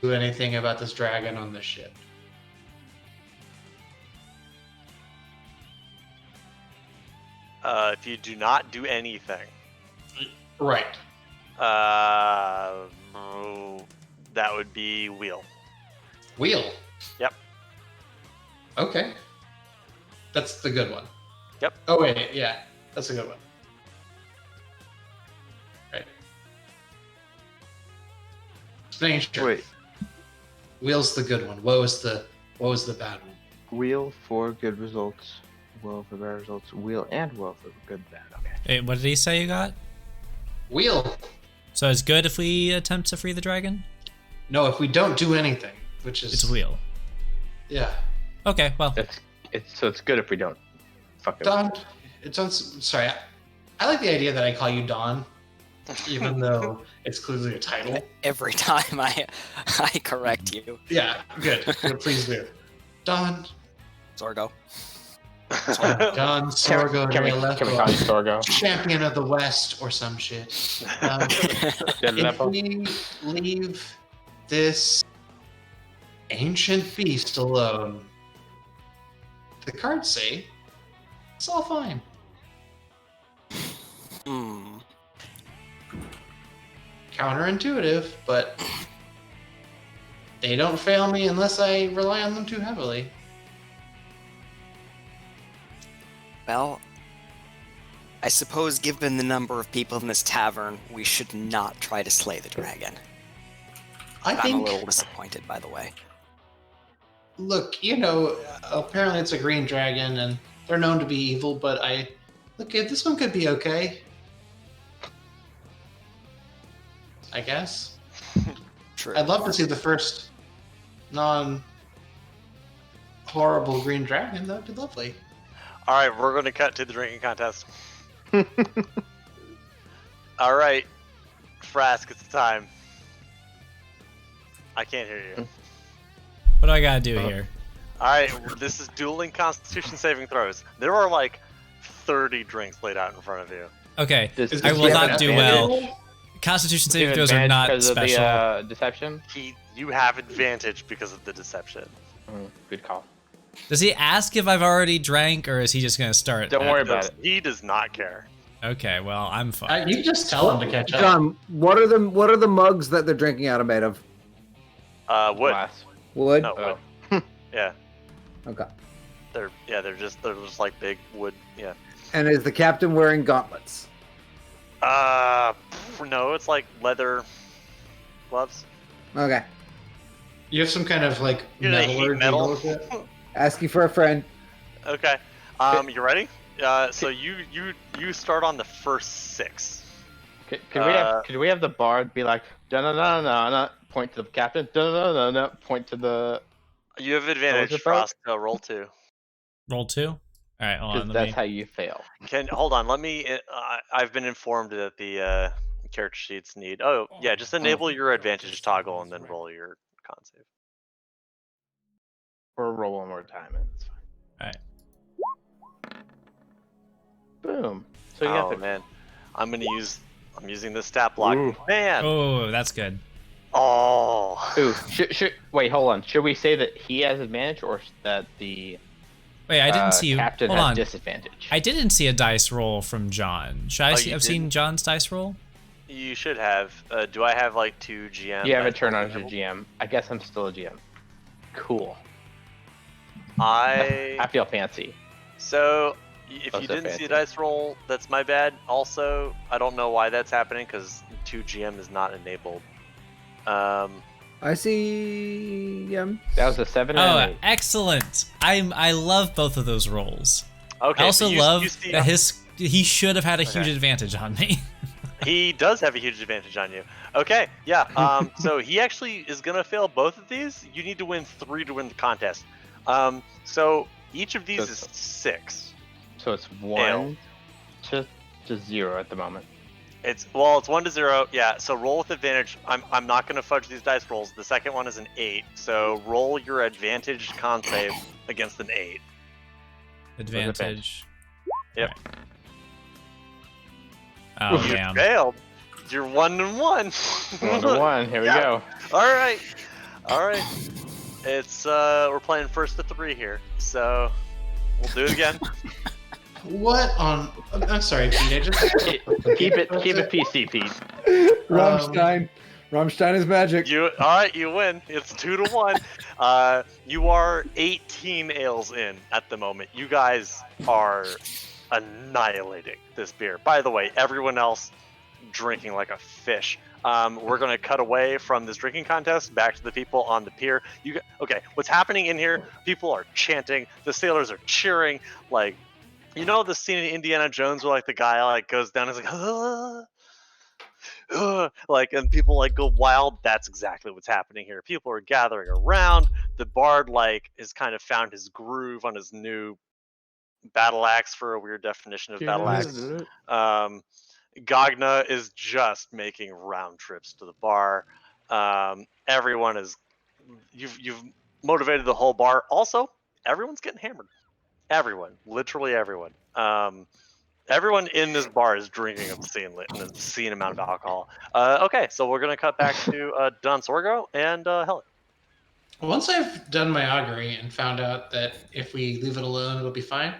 anything about this dragon on the ship. If you do not do anything, Right. that would be wheel. Wheel. Yep. Okay. That's the good one. Yep. Oh wait, yeah, that's a good one. Right. Just making sure. Wait. Wheel's the good one. What was the bad one? Wheel for good results. Will for bad results. Wheel and will for good bad. Okay. Wait, what did he say you got? Wheel. So it's good if we attempt to free the dragon? No, if we don't do anything, which is It's wheel. Yeah. Okay, well. It's good if we don't fuck it Don, up. sorry. I like the idea that I call you Don, even though it's clearly a title. Every time I correct you, Yeah, good. Please do. Don. Zorgo. Don Sorgo Can we call you Sorgo? champion of the West or some shit. If we leave this ancient beast alone, the cards say it's all fine. Hmm. Counterintuitive, but they don't fail me unless I rely on them too heavily. Well, I suppose given the number of people in this tavern, we should not try to slay the dragon. I'm a little disappointed, by the way. Look, apparently it's a green dragon, and they're known to be evil, but this one could be okay. I guess. True. I'd love to see the first non-horrible green dragon. That'd be lovely. All right, we're going to cut to the drinking contest. All right, Frask, it's time. I can't hear you. What do I gotta do here? All right, this is dueling Constitution saving throws. There are like 30 drinks laid out in front of you. Okay, Is I this will you not have do advantage? well. Constitution Do you saving have throws are advantage not because special. of the deception. You have advantage because of the deception. Good call. Does he ask if I've already drank, or is he just gonna start? Don't worry about it. He does not care. Okay, well, I'm fine. You can just tell them to catch up. John, what are the mugs that they're drinking out of made of? Wood. Glass. Wood. No, Oh. wood. Yeah, Okay. they're just like big wood. Yeah. And is the captain wearing gauntlets? No, it's like leather gloves. Okay. You have some kind of like You're gonna heat metal. with it? Asking for a friend. Okay. You ready? So you start on the first 6. Could we have the bard be like da na na na na, point to the captain, da na na na, point to the. You have advantage, it, Frost. Roll 2. Roll 2. All right, hold on. Because Let that's me... how you fail. Hold on. Let me. I've been informed that the character sheets need. Oh yeah, just enable your advantage toggle and then roll your con save. Or roll one more time and it's fine. All right. Boom. So you got Oh the man, I'm using the stat block. Ooh. Man. Oh, that's good. Oh. Ooh, wait, hold on. Should we say that he has advantage or that the Wait, I didn't see you. captain Hold has on. disadvantage? I didn't see a dice roll from John. Should I Oh, see? you I've seen didn't? John's dice roll. You should have. Do I have like 2 GM? You haven't dice turned rolls on as a enabled? GM. I guess I'm still a GM. Cool. I I feel fancy. So, if Oh, you so didn't see fancy. a dice roll, that's my bad. Also, I don't know why that's happening because 2GM is not enabled. I see. That was a 7 and Oh, an 8. excellent! I love both of those rolls. Okay. I also so you love see, that he should have had a huge Okay. advantage on me. he does have a huge advantage on you. Okay, yeah. So he actually is gonna fail both of these. You need to win 3 to win the contest. So each of these So- is 6. So it's 1 to 0 at the moment. It's 1 to 0. Yeah. So roll with advantage. I'm not gonna fudge these dice rolls. The second one is an 8. So roll your advantage con save against an 8. Advantage. Yep. Oh You damn. failed. You're 1 and 1. 1 to 1. Here we Yeah. go. All right. It's we're playing first to 3 here, so we'll do it again. What on? I'm sorry, Pete. I just Keep it PC, Pete. Rammstein. Rammstein is magic. You all right? You win. It's 2 to 1. You are 18 ales in at the moment. You guys are annihilating this beer. By the way, everyone else drinking like a fish. We're gonna cut away from this drinking contest back to the people on the pier. Okay? What's happening in here? People are chanting. The sailors are cheering. Like, you know the scene in Indiana Jones where like the guy like goes down and is like, like, and people like go wild. That's exactly what's happening here. People are gathering around. The bard like has kind of found his groove on his new battle axe, for a weird definition of battle axe. Gagna is just making round trips to the bar. Everyone is you've motivated the whole bar. Also, everyone's getting hammered. Everyone, literally everyone. Everyone in this bar is drinking an obscene amount of alcohol. Okay, so we're gonna cut back to Don Sorgo and Helen. once I've done my augury and found out that if we leave it alone, it'll be fine,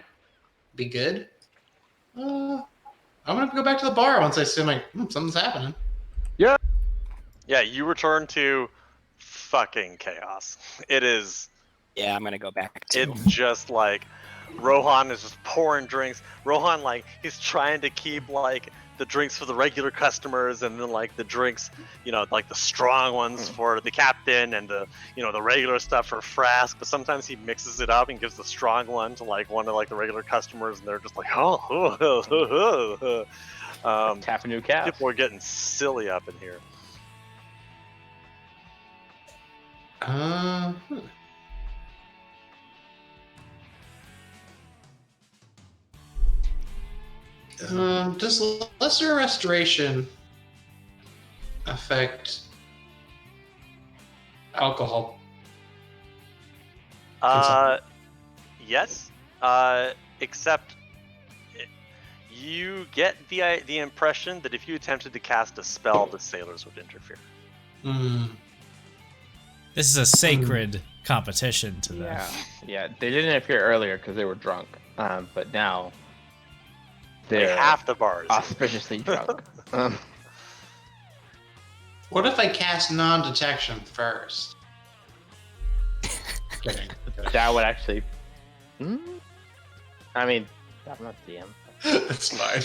be good. I'm gonna go back to the bar once I see like something's happening. Yeah, you return to fucking chaos. It is. Yeah, I'm gonna go back too. It's just like Rohan is just pouring drinks. Rohan, like, he's trying to keep like the drinks for the regular customers and then like the drinks, you know, like the strong ones for the captain and the, you know, the regular stuff for Frask. But sometimes he mixes it up and gives the strong one to like one of like the regular customers, and they're just like, Tap a new cap. people are getting silly up in here. Does lesser restoration affect alcohol? Yes. Except you get the impression that if you attempted to cast a spell, the sailors would interfere. This is a sacred competition to them. Yeah. They didn't appear earlier because they were drunk. But now they're half the bars. auspiciously drunk. What if I cast non-detection first? Kidding. That would actually. I mean, I'm not DM. That's fine.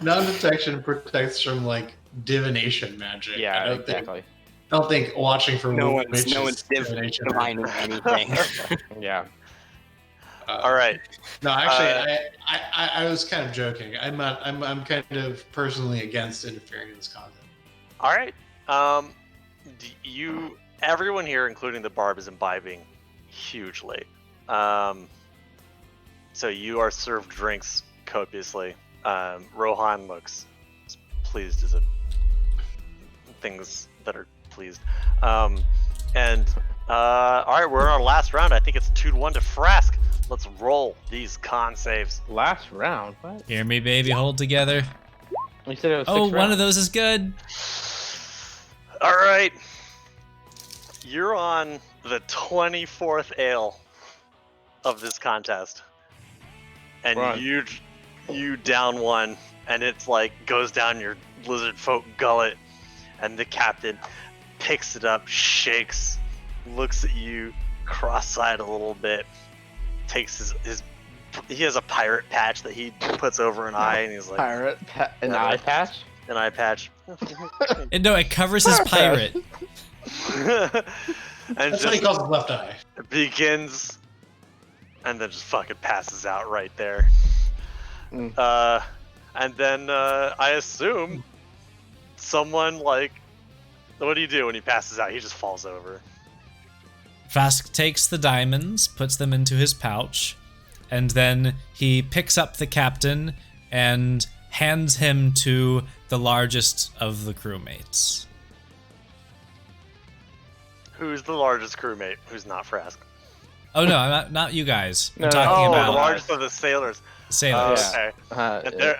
Non-detection protects from like divination magic. Yeah, I exactly. don't think watching for No witches one's divination. divining anything. Yeah. All right. No, actually, I was kind of joking. I'm kind of personally against interfering in this content. All right. Everyone here, including the barb, is imbibing hugely. So you are served drinks copiously. Rohan looks pleased as things that are pleased. All right, we're in our last round. I think it's 2-1 to Frask. Let's roll these con saves. Last round? What? Hear me, baby, hold together. You said it was Oh, 6 one of rounds. those is good. All right. You're on the 24th ale of this contest, and Run. you down one, and it's like goes down your lizard folk gullet, and the captain picks it up, shakes, looks at you cross-eyed a little bit, takes his he has a pirate patch that he puts over an eye, and he's like, An eye patch? an eye patch. No, it covers his pirate. And That's what he just calls his left eye. begins, and then just fucking passes out right there. Mm. And then I assume someone like, what do you do when he passes out? He just falls over. Frask takes the diamonds, puts them into his pouch, and then he picks up the captain and hands him to the largest of the crewmates. Who's the largest crewmate? Who's not Frask? Oh no, I'm not you guys. I'm No, talking Oh, about the largest of the sailors. sailors. Okay.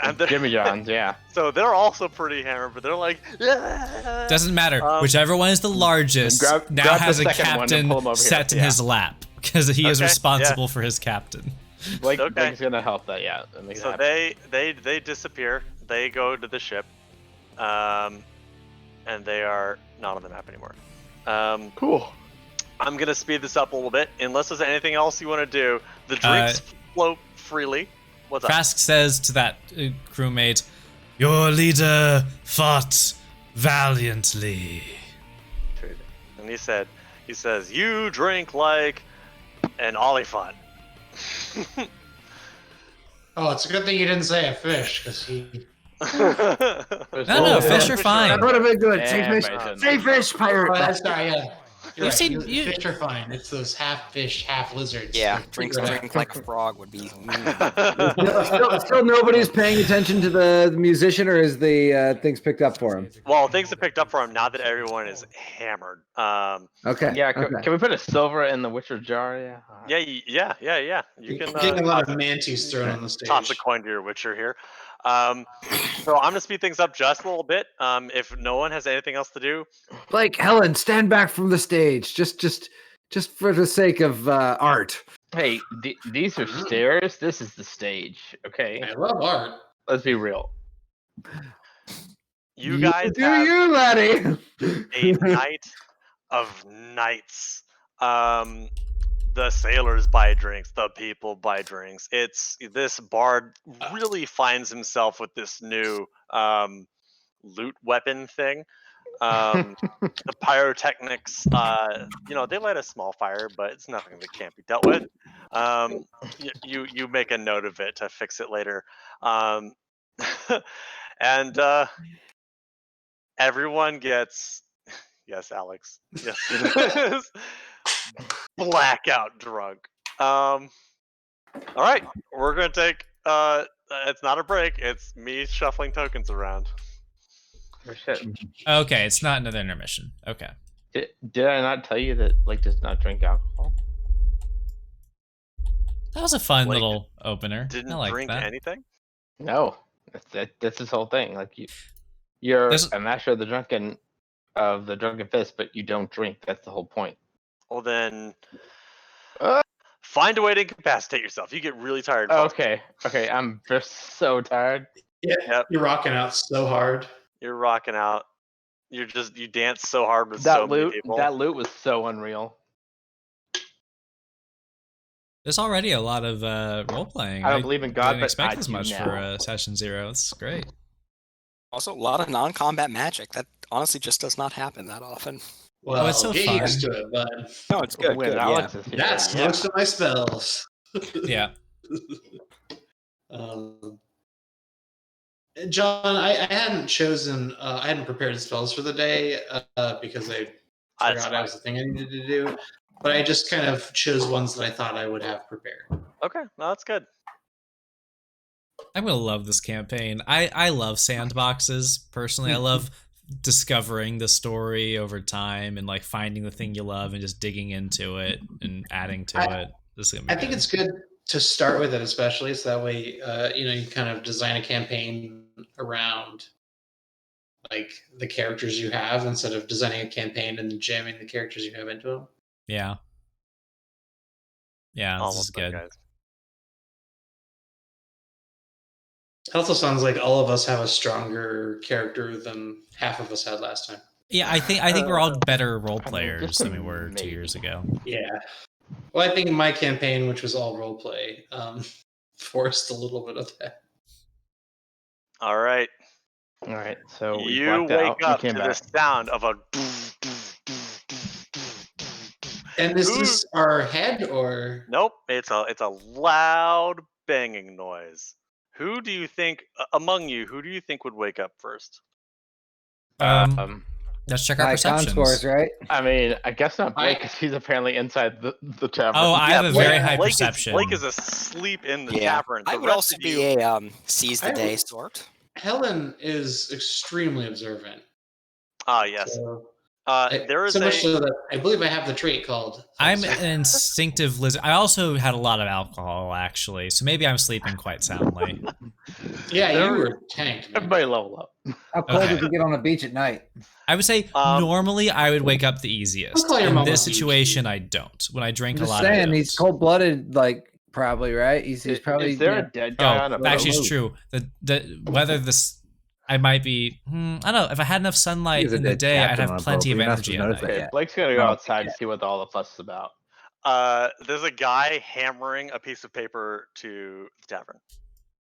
And they're- Jimmy John's, yeah. So they're also pretty hammered, but they're like, "Ah." Doesn't matter. Whichever one is the largest grab now the has a second one and captain pull him over set here. in Yeah. his lap because he is Okay, responsible for his captain. Blake, Okay. Blake's gonna help that, yeah. That makes it So happen. they disappear. They go to the ship, and they are not on the map anymore. Cool. I'm gonna speed this up a little bit, unless there's anything else you want to do. The drinks float freely. What's up? Frask says to that crewmate, "Your leader fought valiantly." And he says, you drink like an olifant. Oh, it's a good thing you didn't say a fish, because he. No, fish are fine. That would have been good. Say Yeah, fish, Bison. say fish, pirate. Oh, that's sorry, yeah. You're You've right. seen- You- fish are fine. It's those half fish, half lizards. Yeah, They're drink figured out. drink like a frog would be. Still nobody's paying attention to the musician, or is the things picked up for him? Well, things have picked up for him now that everyone is hammered. Okay. Yeah, okay. can we put a silver in the Witcher jar? Yeah. Yeah. You can Getting a lot of mantis thrown on the stage. toss a coin to your Witcher here. So I'm gonna speed things up just a little bit. If no one has anything else to do, Like Helen, stand back from the stage, just for the sake of art. Hey, these are stairs. This is the stage. Okay, I love art. let's be real. you guys do have you, laddie? a night of nights. The sailors buy drinks, the people buy drinks. It's this bard really finds himself with this new loot weapon thing. The pyrotechnics, they light a small fire, but it's nothing that can't be dealt with. You make a note of it to fix it later. And everyone gets, yes, Alex, yes, blackout drunk. All right, we're gonna take. It's not a break. It's me shuffling tokens around. Oh, shit. Okay, it's not another intermission. Okay. Did I not tell you that Blake does not drink alcohol? That was a fun Blake little opener. Didn't I like drink that. anything. No, that's his whole thing. Like you're There's- a master of the drunken fist, but you don't drink. That's the whole point. Well then, Uh. find a way to incapacitate yourself. You get really tired. Okay, I'm just so tired. Yeah, Yep. you're rocking out so hard. You're rocking out. You dance so hard with so many people. That loot was so unreal. There's already a lot of role playing. I don't believe in God, didn't but expect I as do much now. for session 0. It's great. Also, a lot of non-combat magic. That honestly just does not happen that often. Well, it's so get fun. used to it, bud. No, it's good. When good, Alex yeah. is here, That's yeah. most of my spells. Yeah. John, I hadn't chosen. I hadn't prepared spells for the day because I That's forgot that was the thing I needed to do. But I just kind of chose ones that I thought I would have prepared. Okay, no, that's good. I'm gonna love this campaign. I love sandboxes personally. I love discovering the story over time and like finding the thing you love and just digging into it and adding to it. This is gonna be I think good. it's good to start with it, especially so that way you kind of design a campaign around like the characters you have instead of designing a campaign and then jamming the characters you have into them. Yeah. Yeah, this is Almost done, good. guys. It also sounds like all of us have a stronger character than half of us had last time. Yeah, I think we're all better role just players a than we were 2 maybe. years ago. Yeah. Well, I think my campaign, which was all roleplay, forced a little bit of that. All right. All right, so we You blacked wake out. You up came to the back. sound of a. And this Who- is our head, or Nope, it's a loud banging noise. Who do you think among you? Who do you think would wake up first? Let's check our High con perceptions. scores, right? I mean, I guess not Blake, because he's apparently inside the tavern. Oh, I have a Blake- very high Blake perception. Blake is asleep in the Yeah. tavern. I The would rest also of be you- a seize the I day would- sort. Helen is extremely observant. yes. So, There is so a. much so that I believe I have the trait called. I'm an instinctive lizard. I also had a lot of alcohol, actually, so maybe I'm sleeping quite soundly. Yeah, There- you were tanked. Man. Everybody level up. How cold Okay. did you get on the beach at night? I would say normally I would wake up the easiest. I'll call your In mom this a huge situation, dude. I don't. When I drink I'm a just lot saying, of he's cold-blooded, like probably right. He's probably. Is there yeah. a dead guy on a boat? actually, it's true. The whether this, I might be. I don't know. If I had enough sunlight He was a in the dead day, I'd captain on have a plenty boat, of but you must energy have at noticed night. that. Okay, Yeah. Blake's gonna go No, outside to see what all the fuss is about. There's a guy hammering a piece of paper to the tavern.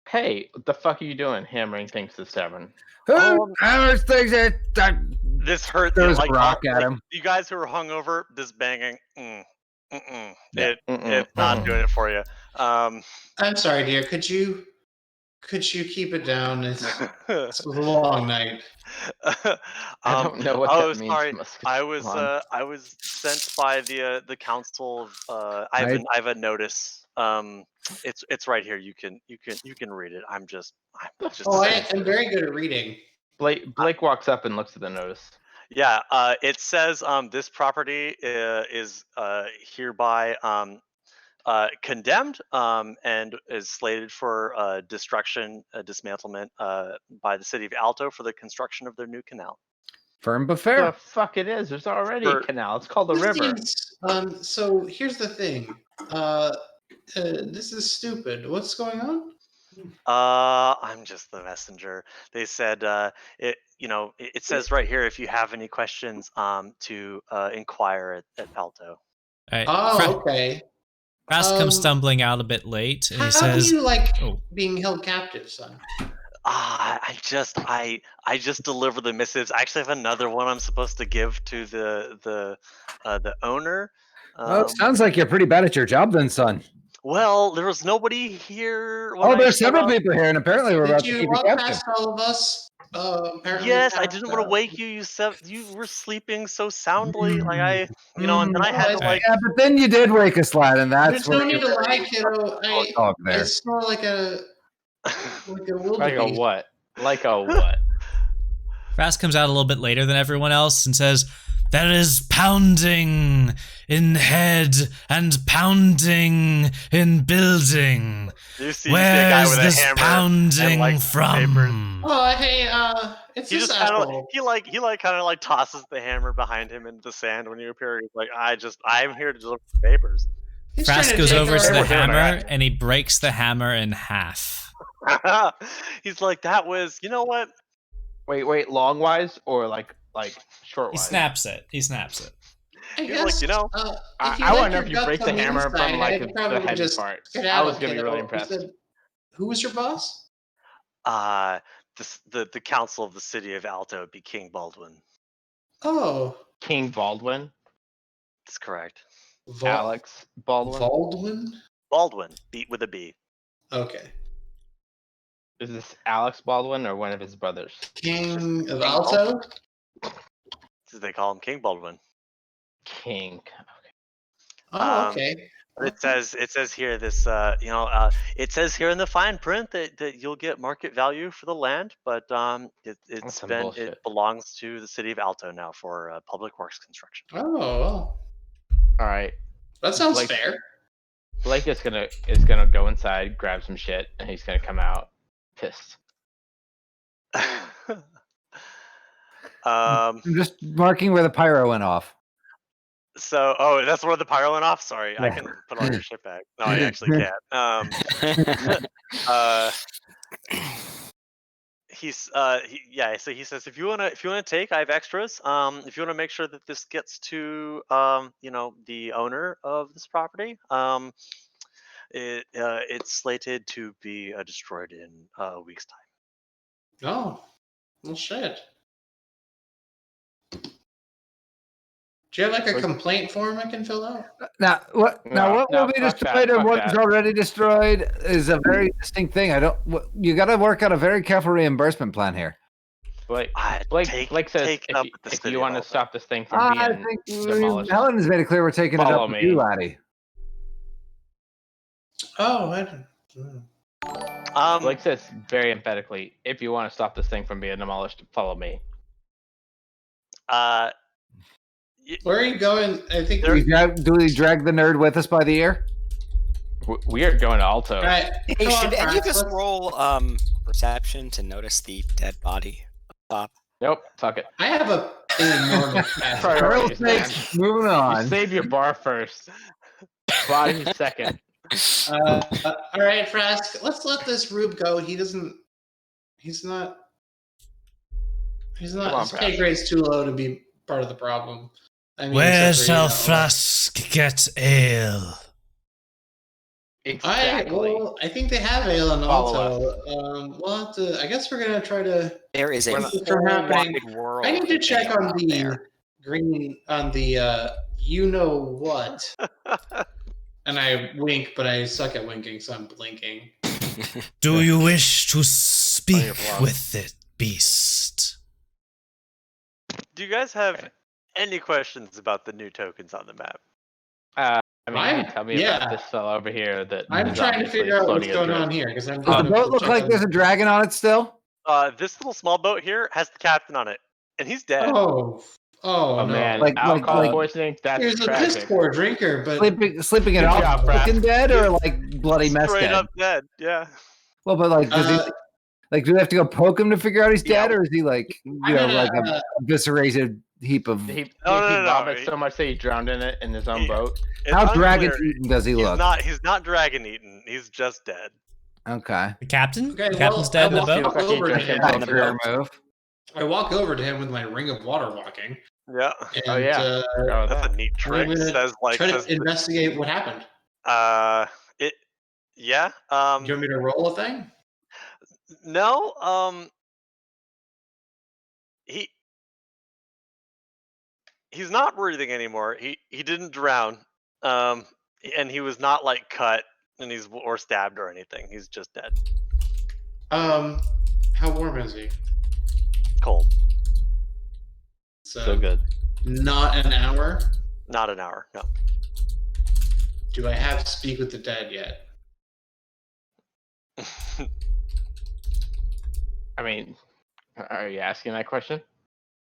Hey, what the fuck are you doing hammering things to the tavern? Who hammers things at This hurt. Throws like, a rock at like, him. You guys who are hungover, this banging. Yeah. It's not doing it for you. I'm sorry, dear. Could you keep it down? It's a long night. I don't know what that means. Sorry. Musketeer. I was sent by the council of I have a notice. It's right here. You can read it. I'm just Oh, I am very good at reading. Blake walks up and looks at the notice. Yeah, it says this property is hereby condemned and is slated for destruction, dismantlement by the city of Alto for the construction of their new canal. Firm but The fair. fuck it is. There's already a For- canal. It's called the This river. seems, so here's the thing. This is stupid. What's going on? I'm just the messenger. They said it says right here if you have any questions to inquire at Alto. Right. Oh, okay. Fast comes Um, stumbling out a bit late, and he How says, do you like "Oh, being held captive, son? I just deliver the missives. I actually have another one I'm supposed to give to the owner. Well, it sounds like you're pretty bad at your job, then, son. Well, there was nobody here. when Oh, I there's showed several up. people here, and apparently we're Did about to you keep you walk captive. past all of us? Apparently Yes, I past, didn't want to wake you. You were sleeping so soundly, and then I had to Alright. Yeah, but then you did wake us, lad, and that's There's where no you need to lie, kiddo. talk I there. snore like a Like a wildebeest. what? Like a what? Fast comes out a little bit later than everyone else and says, "There is pounding in head and pounding in building. You see a guy Where's with a this hammer pounding and like papers. from?" Oh, hey, it's He this just kind of asshole. he kind of tosses the hammer behind him into the sand when you appear. He's like, I'm here to deliver papers. He's trying Fast to goes take over to our- the We're doing hammer alright. and he breaks the hammer in half. He's like, that was, you know what? Wait, long wise or like short He wise? snaps it. He snaps it. I He's like, guess, you know, if I like want to know your if you guts break on the hammer inside, from like I'd the probably heavy just part. I skedaddle, was gonna be kiddo. really He impressed. said, who was your boss? the council of the city of Alto would be King Baldwin. Oh, King Baldwin, That's correct. Alex Baldwin. Baldwin? Baldwin, beat with a B. Okay. Is this Alex Baldwin or one of his brothers? King of King Alto? So they call him King Baldwin. King. Oh, Um, okay. It says here this it says here in the fine print that you'll get market value for the land, but That's some bullshit. it belongs to the city of Alto now for public works construction. Oh, well, All right. that sounds Blake- fair. Blake is gonna go inside, grab some shit, and he's gonna come out pissed. Um, I'm just marking where the pyro went off. so, that's where the pyro went off. Sorry, I can put all your shit back. No, I actually can't. Uh, so he says if you wanna take, I have extras. If you wanna make sure that this gets to the owner of this property, it's slated to be destroyed in a week's time. Oh, well, shit. Do you have like a complaint form I can fill out? Now what? No, what will be fuck destroyed that, and fuck what is that. already destroyed is a very distinct thing. You got to work out a very careful reimbursement plan here. Blake Take says it up with the if city you want to hall, stop this thing from I being think demolished, Helen has made it clear we're taking it follow up with me. you, laddie. Oh, I didn't. Blake says very emphatically, if you want to stop this thing from being demolished, follow me. Where are you going? I think Do we drag the nerd with us by the ear? We are going to Alto. All right. Hey, come on, should any of Frank, us let's- roll perception to notice the dead body up top? Nope, fuck it. I have a enormous Priorities, man. Moving You on. save your bar first. Body second. all right, Frask. Let's let this Rube go. He's not. Come on, His pay grade's too low to be part of the problem. I mean, Where except for, shall Flask get ale? Exactly. I think they have ale in Follow Alto. We'll have to. I guess we're gonna try to. There is a We're whole not- from happening. wide world. I need to of check ale on out the there. green on the you know what, and I wink, but I suck at winking, so I'm blinking. Do you wish to speak blonde. with it, beast? Do you guys have any questions about the new tokens on the map? I mean, you tell me about this fellow over here that I'm is trying to obviously figure out what's floating going adrift. on here because I'm. Does the boat look like there's a dragon on it still? This little small boat here has the captain on it, and he's dead. Oh no! Man, Like- alcohol like- poisoning, that's Here's a tragic. piss poor drinker, but Sleeping it Good off, job, Brad. fucking dead, or like bloody mess Straight dead? up dead. Yeah. Well, but like, does he? Like, do we have to go poke him to figure out he's dead, Yeah. or is he like, I'm gonna, like a eviscerated heap of? He No. vomits so much that he drowned in it in his own boat. It's How dragon unclear. eaten does he look? He's not dragon eaten. He's just dead. Okay. The captain? Okay, The captain's dead in the I boat? walk over to him. That's a career move. I walk over to him with my ring of water walking. Yeah. And, Oh, yeah. That's a neat trick. gonna try to Says investigate what happened. yeah. Do you want me to roll a thing? No. He's not breathing anymore. He didn't drown. And he was not like cut or stabbed or anything. He's just dead. How warm is he? Cold. So good. Not an hour. Not an hour. No. Do I have Speak with the Dead yet? I mean, are you asking that question?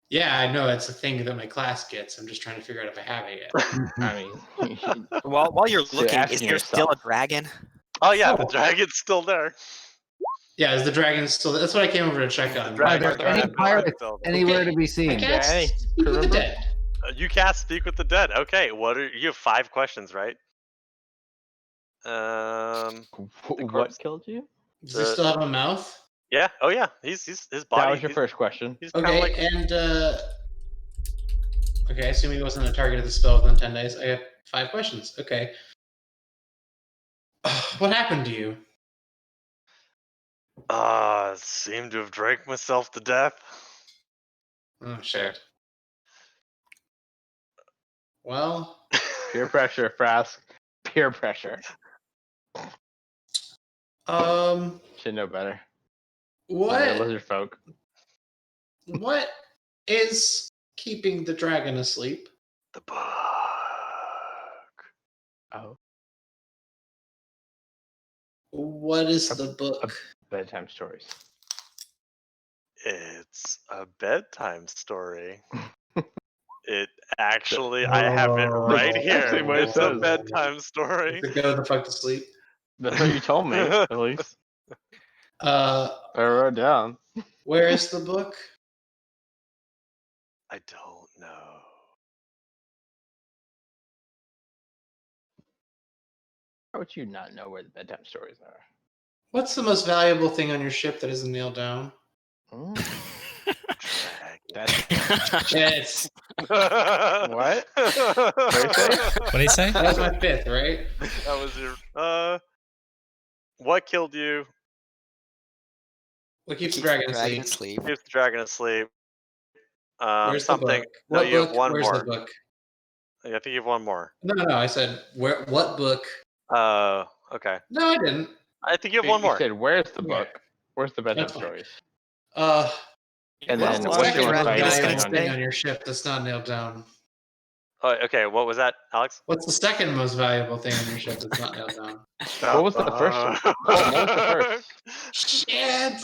Yeah, I know it's a thing that my class gets. I'm just trying to figure out if I have it yet. I mean, While you're So looking, is asking there still a yourself. dragon? Oh yeah, the Oh. dragon's still there. Yeah, is the dragon still? That's what I came over to check on. Are there Dragon's any still pirates there. anywhere to be I seen? cast Hey, Speak with the remember? Dead. You cast Speak with the Dead. Okay, you have 5 questions, right? what corpse- killed you? Does he still have a mouth? Yeah. Oh yeah. He's his body. That was your first question. He's kind of Okay, like and okay, assuming he wasn't a target of the spell within 10 days, I have 5 questions. Okay. What happened to you? seem to have drank myself to death. Oh shit. Well, Peer pressure, Frask. Peer pressure. Should know better. They're what lizard folk. what is keeping the dragon asleep? The book. Oh, What is the book? bedtime stories. It's a bedtime story. It actually, I have it right here. Actually what it It's a says. bedtime story. To go the fuck to sleep. That's what you told me, at least. Uh, I wrote down. where is the book? I don't know. How would you not know where the bedtime stories are? What's the most valuable thing on your ship that isn't nailed down? Mm, Dragon. that's It's What? What did he say? that was my fifth, right? That was your. What killed you? What keeps the Keep dragon dragon asleep? asleep. Keeps the dragon asleep. Where's Something. the book? No, What you book? have one Where's more. the book? I think you have one more. No. I said what book? Okay. No, I didn't. I think you have You one more. said, "Where's the Okay. book? Where's the bedtime That's fine. stories?" Uh, And what's then the Well, what's second your most Dragon most is valuable gonna thing valuable on thing stay. on your ship that's not nailed down? Oh, okay. What was that, Alex? What's the second most valuable thing on your ship that's not nailed down? What was the first one? What was the first? Shit!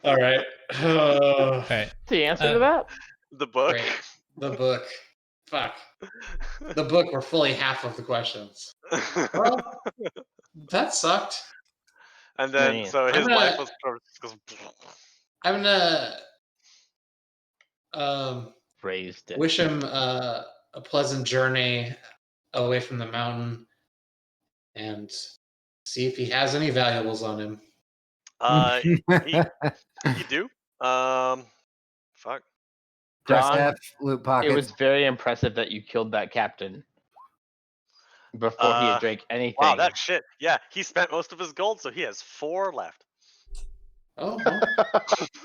All right. All right. The answer to that? The book. Great. The book. Fuck. The book were fully half of the questions. Well, that sucked. And then, Man. so his I'm life gonna- was. I'm gonna Phrased it. wish him a pleasant journey away from the mountain and see if he has any valuables on him. You do. Fuck. Press Don, F, loot pockets. it was very impressive that you killed that captain before he had drank anything. Wow, that shit. Yeah, he spent most of his gold, so he has 4 left. Oh,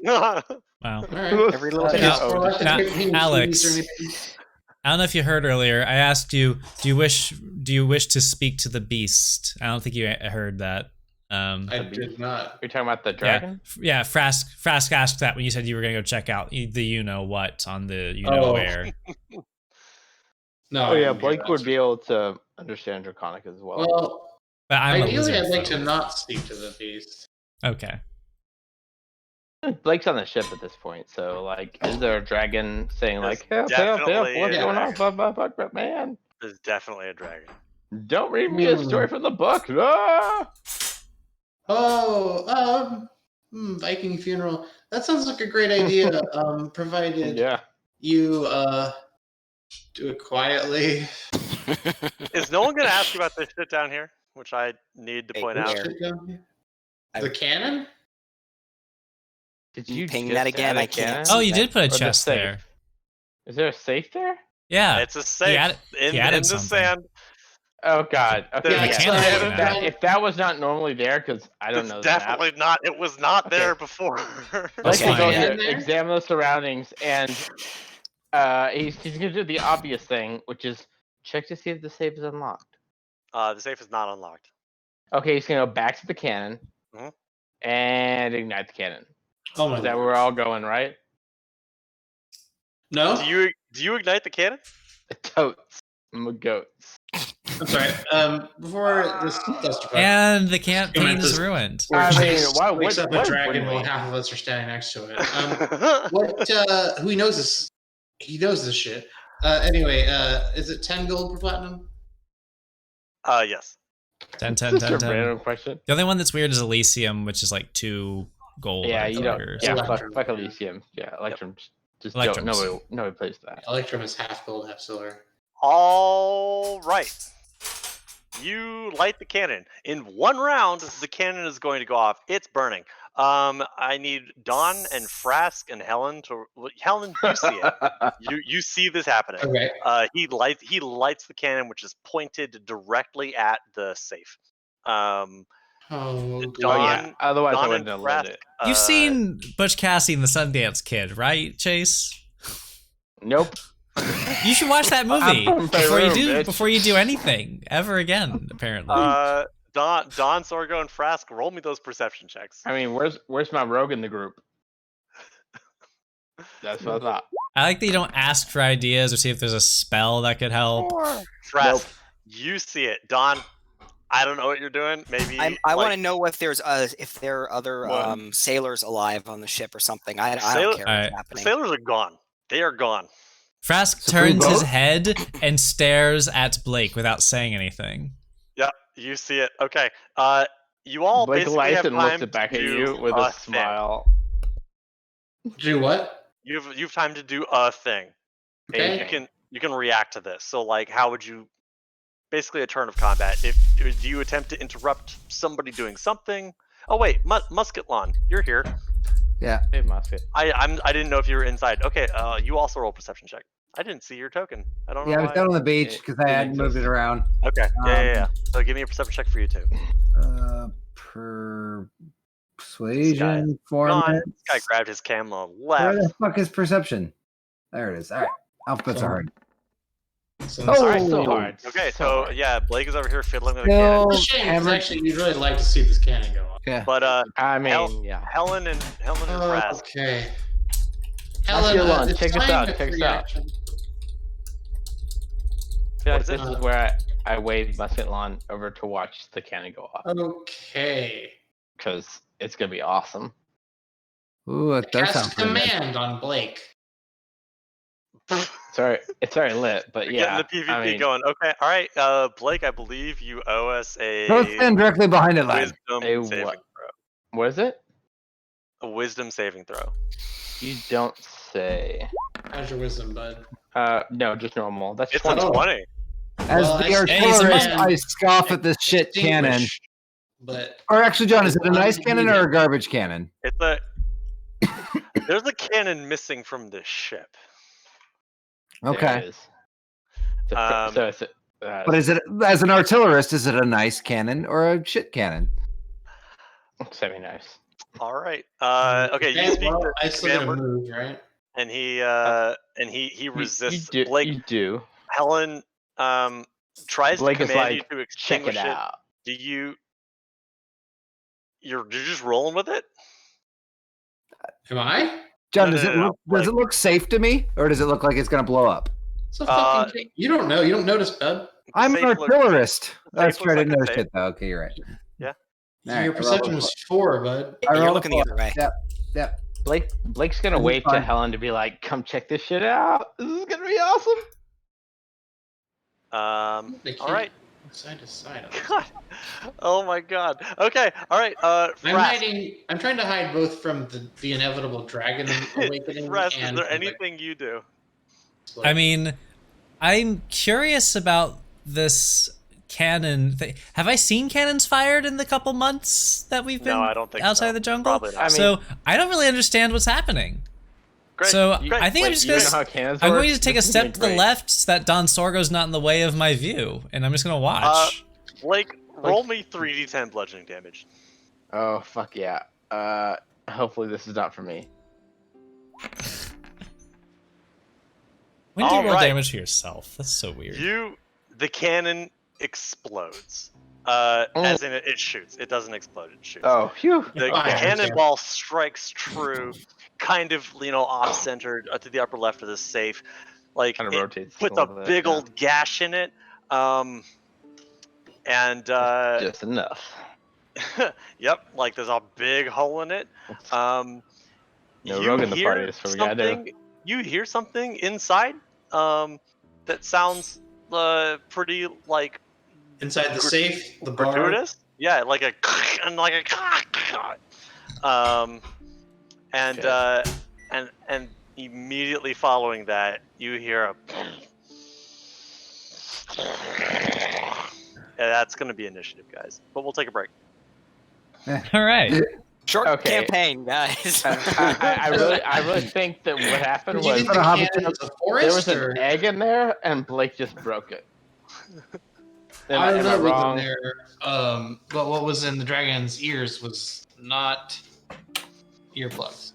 well, Wow. all right. Every little He bit. has four left. Now, Did he eat Alex. keys or anything? I don't know if you heard earlier. I asked you, do you wish to speak to the beast? I don't think you heard that. I did not. You're talking about the dragon? Yeah. Frask asked that when you said you were gonna go check out the you know what on the you know Oh. where. No. Oh I yeah, didn't hear Blake that. would be able to understand Draconic as well. Well, But I'm a ideally, lizard I'd like folk. to not speak to the beast. Okay. Blake's on the ship at this point, so like, is there a dragon saying There's like, help, help, help, definitely what's a going on, dragon. fuck, man? There's definitely a dragon. Don't read me a story from the book. Ah! Oh, Viking funeral. That sounds like a great idea. Provided Yeah. you do it quietly. Is no one gonna ask you about this shit down here? Which I need to Hey, point where? out. Shit down here. I- The cannon? Did you Ping just that again, add a I can't cannon? see Oh, you did put a Or the chest safe? there. Is there a safe there? Yeah. It's a safe he in added the something. sand. Oh god. Okay. There's a yeah. cannon If for that, now. if that was not normally there, because I don't It's know the map, definitely not. It was not Okay. there before. Blake Okay. will go Yeah. here, In there? examine the surroundings, and he's gonna do the obvious thing, which is check to see if the safe is unlocked. The safe is not unlocked. Okay, he's gonna go back to the cannon Mhm. and ignite the cannon. Oh my Is that where god. we're all going, right? No? Do you ignite the cannon? Totes. Goats. I'm sorry. Before this clusterfuck And the campaign is Commences. ruined. where I mean, Chase why wakes would- up why a dragon wouldn't while we? half of us are standing next to it. What? Who knows this? He knows this shit. Anyway, is it 10 gold per platinum? Yes. 10, 10, Just 10, a 10. random question. The only one that's weird is Elysium, which is like 2 gold. Yeah, I you think, don't. or Yeah, something. fuck Elysium. Yeah, Electrum. Just Electrums. don't. Nobody plays that. Electrum is half gold, half silver. All right. You light the cannon. In 1 round, the cannon is going to go off. It's burning. I need Dawn and Frask and Helen to. Helen, you see it. You see this happening. Okay. He lights the cannon, which is pointed directly at the safe. Oh, Dawn- Oh yeah. Otherwise, I Dawn wouldn't and have lit Frask. it. You've seen Butch Cassidy and the Sundance Kid, right, Chase? Nope. You should watch that movie I'm from Peru, bitch. before you do anything ever again. Apparently, Dawn, Sorgo, and Frask. Roll me those perception checks. I mean, where's my rogue in the group? That's what I thought. I like that you don't ask for ideas or see if there's a spell that could help. Frask, Nope. you see it. Dawn, I don't know what you're doing. Maybe I want to know if there are other One. sailors alive on the ship or something. I Sailor- don't care Alright. what's The happening. sailors are gone. They are gone. Frask So turns we his both- head and stares at Blake without saying anything. Yeah, you see it. Okay. You all Blake basically have Lyson time looks it back to at do you with a thing. smile. Do what? You've time to do a thing. And Okay. you can react to this. So like, how would you? Basically, a turn of combat. If do you attempt to interrupt somebody doing something? Oh wait, Musket Lawn, you're here. Yeah. Hey, Musket. I didn't know if you were inside. Okay, you also roll perception check. I didn't see your token. I don't know Yeah, I was why. down on the beach because I Didn't hadn't moved it exist. around. Okay, yeah. So give me a perception check for you too. Persuasion, Gone. formant. This guy grabbed his camera Where left. the fuck is perception? There it is. All right. Alphabets So- are hard. So Oh! All right, so hard. Okay, so so hard. yeah, Blake is over here fiddling with a cannon. Still It's a shame because hammered. actually you'd really like to see this cannon go off. Yeah. But I mean, yeah. Helen and Raz. Okay. Musket Helen, Lawn, it's check this time out, to check this free out. action. I feel What like is this it? is where I wave Musket Lawn over to watch the cannon go off Okay. because it's gonna be awesome. Ooh, it does sound Cast pretty good. command on Blake. It's already lit, but We're yeah. getting the PvP I mean, going. Okay, all right. Blake, I believe you owe us Don't a stand directly behind it, lad. wisdom A saving what? throw. what is it? A wisdom saving throw. You don't say. How's your wisdom, bud? No, just normal. That's It's a 20. 20. As Well, the I see artillerist, man I scoff at this shit cannon. Distinguish, But Or actually, John, is it a nice Unneeded. cannon or a garbage cannon? It's a. There's a cannon missing from this ship. There Okay. it is. So, Um, so it's But is it, as an artillerist, is it a nice cannon or a shit cannon? semi-nice. All right. Okay, you Okay, speak well, the I still get a command word, move, right? and he resists. You do. Blake, You do. Helen tries Blake to is command you like, to check extinguish it it. out. Do you? You're just rolling with it. Am I? John, No, does no, it no, no. look does it look safe to me, or does it look like it's gonna blow up? It's a fucking cake. You don't know. You don't notice, bud. I'm an Safe looks- artillerist. That's safe true. I looks didn't like know it's shit safe. though. Okay, you're right. Yeah. All right, Your I rolled perception a was four. 4, bud. I You're rolled a looking the four. other way. Yep. Blake's gonna This is wave to fun. Helen to be like, "Come check this shit out. This is gonna be awesome." They All keep right. Side to side. On this. God. Oh my God. Okay. All right. I'm Frask, hiding. I'm trying to hide both from the inevitable dragon awakening Frask, is and there from, like, anything you do? I mean, I'm curious about this cannon thing. Have I seen cannons fired in the couple months that we've been No, I don't think outside so. of the jungle? Probably not. I mean- So I don't really understand what's happening. Great. So Great. I think I'm Wait, just You know gonna. how cannons I'm work? going to take a This is step gonna to be the great. left so that Don Sorgo's not in the way of my view, and I'm just gonna watch. Blake, roll me 3d10 bludgeoning damage. Oh fuck yeah. Hopefully this is not for me. When do you all roll right. damage to yourself? That's so weird. The cannon explodes. As in it shoots. It doesn't explode. It shoots. Oh, phew. The Oh, yeah, cannonball strikes true, kind of off-centered to the upper left of the safe. Like Kind of it rotates. puts a a little bit, big yeah. old gash in it. And Just enough. yep, like there's a big hole in it. No You rogue in the hear party, that's what we gotta do. something. You hear something inside. That sounds pretty like inside the safe, the bar. gratuitous. Yeah, like a and like a and immediately following that, you hear a. Yeah, that's going to be initiative, guys. But we'll take a break. All right. Short Okay. campaign, guys. I really think that what happened Did you was think the cannon was a forest, there was an or egg in there, and Blake just broke it. Am I I don't know what's in wrong? there. But what was in the dragon's ears was not earplugs.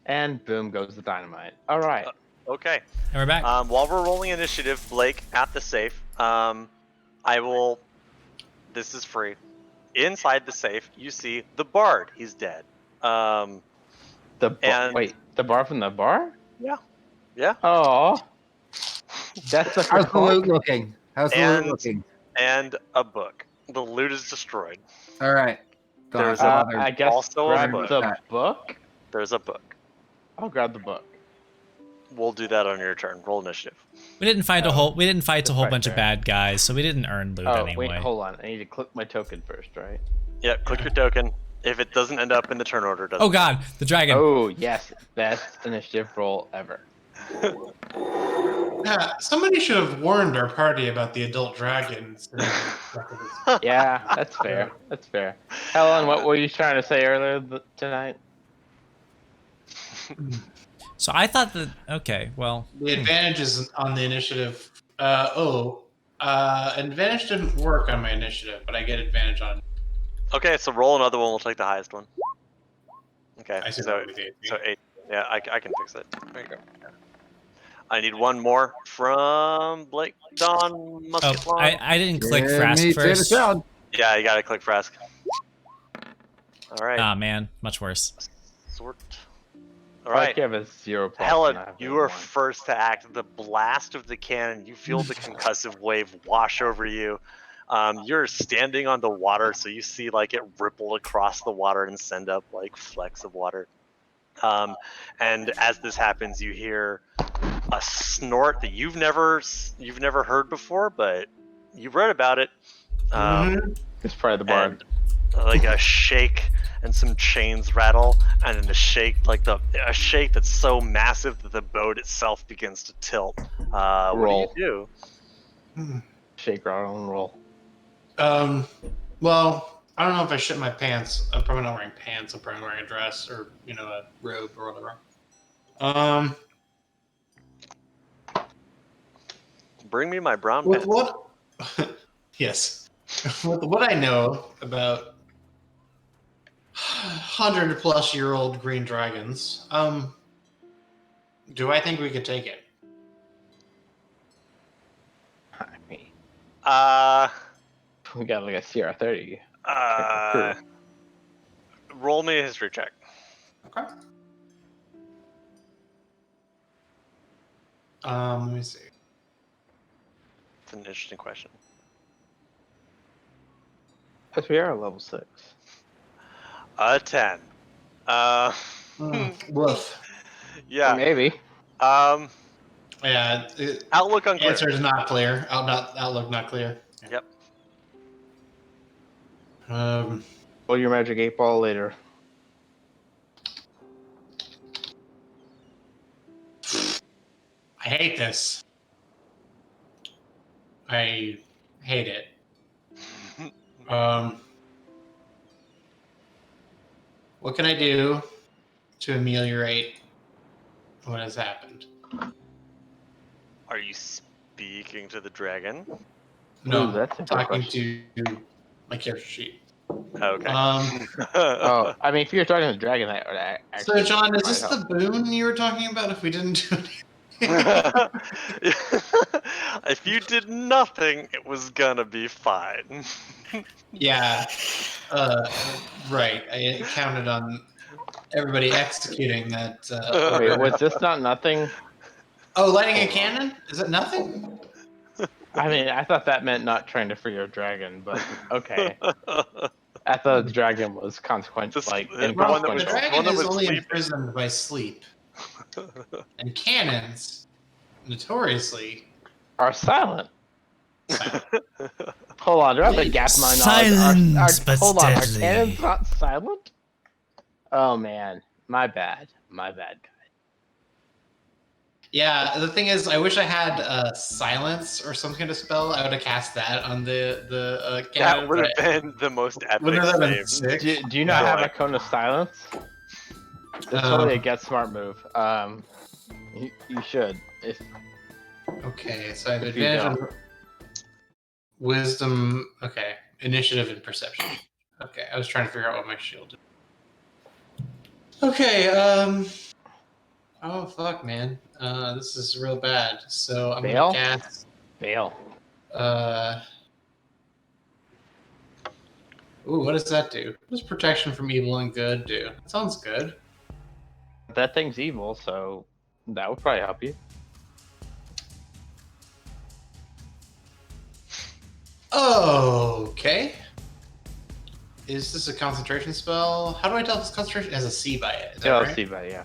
And boom goes the dynamite. All right. Okay. And we're back. While we're rolling initiative, Blake at the safe. I will. This is free. Inside the safe, you see the bard. He's dead. And- Wait, the bar from the bar? Yeah. Oh, that's the How's the loot coin. looking? How's the loot looking? And a book. The loot is destroyed. All right. Don't There's have to bother. I guess also a grab book. the book. There's a book. I'll grab the book. We'll do that on your turn. Roll initiative. We didn't fight a whole just right bunch of there. bad guys, so we didn't earn loot Oh, anyway. wait, hold on. I need to click my token first, right? Yeah, click your token. If it doesn't end up in the turn order, it doesn't. Oh god, the dragon. Oh, yes. Best initiative roll ever. Yeah, somebody should have warned our party about the adult dragons. Yeah, that's fair. That's fair. Helen, what were you trying to say earlier tonight? So I thought that okay, well, The advantages on the initiative. Advantage didn't work on my initiative, but I get advantage on. Okay, so roll another one. We'll take the highest one. Okay, I see so that with the 8. Yeah, I can fix it. There you go. I need one more from Blake. Don Musket oh, I didn't click Yeah, Frask me too, first. sound. Yeah, you gotta click Frask. All right. Ah man, much worse. Sort. All I right. have a 0+. Helen, and I have you a are 1. first to act. The blast of the cannon, you feel the concussive wave wash over you. You're standing on the water, so you see like it ripple across the water and send up like flecks of water. And as this happens, you hear a snort that you've never heard before, but you've read about it. It's probably the bard. And, like a shake and some chains rattle, and then a shake that's so massive that the boat itself begins to tilt. Roll. What do you Shake, rattle, and roll. Well, I don't know if I shit my pants. I'm probably not wearing pants. I'm probably wearing a dress or a robe or whatever. do? Bring me my brown With pants. what? Yes. With what I know about 100-plus-year-old green dragons, do I think we could take it? I mean, we got like a CR30. Roll me a history check. Okay. Let me see. It's an interesting question. Because we are level 6. A 10. Woof. Yeah. Maybe. Yeah. Outlook unclear. Answer is not clear. Outlook not clear. Yep. Roll your magic 8 ball later. I hate this. I hate it. What can I do to ameliorate what has happened? Are you speaking to the dragon? No, Ooh, that's a good talking question. to my character sheet. Okay. Oh, I mean, if you're talking to the dragon, that would actually. So, John, is might this help. the boon you were talking about if we didn't do anything? If you did nothing, it was gonna be fine. Yeah. Right. I counted on everybody executing that. Wait, was this not nothing? Oh, lighting a cannon? Is it nothing? I mean, I thought that meant not trying to free a dragon, but okay. I thought the dragon was consequential, like The Well, one that was- the inconsequential. one dragon that is was only sleeping. imprisoned by sleep. And cannons, notoriously, Are silent. Hold on, do I have a gap in my knowledge? Silent but hold on, deadly. are cannons not silent? Oh man, my bad, guy. Yeah, the thing is, I wish I had silence or some kind of spell. I would have cast that on the cannon. That would have been the most epic Wouldn't that have been save. sick? Do you not No, have I- a cone of silence? That's totally a get smart move. You should. If Okay, so I have If you advantage on wisdom. Okay, initiative and perception. Okay, I was trying to figure out what my shield did. Okay, Oh fuck, man. This is real bad. So I'm Fail? gonna cast. Fail. Ooh, what does that do? What does protection from evil and good do? That sounds good. That thing's evil, so that would probably help you. Okay. Is this a concentration spell? How do I tell if it's concentration? It has a C by it. Is that Yeah, right? let's see, but yeah.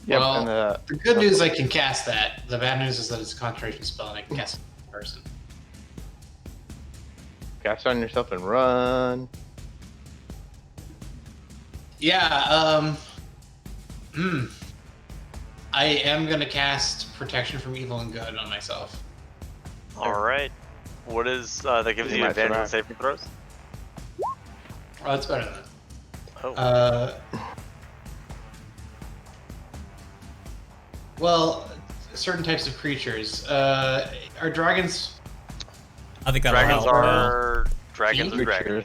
Yep, Well, and the good news is I can cast that. The bad news is that it's a concentration spell and I can cast it in person. cast on yourself and run. Yeah, I am gonna cast protection from evil and good on myself. All right. What is that gives You you might advantage on survive. saving throws? Oh, that's better than that. Oh. Well, certain types of creatures. Are dragons? I think that'll dragons help. are dragons are dragons. Creatures.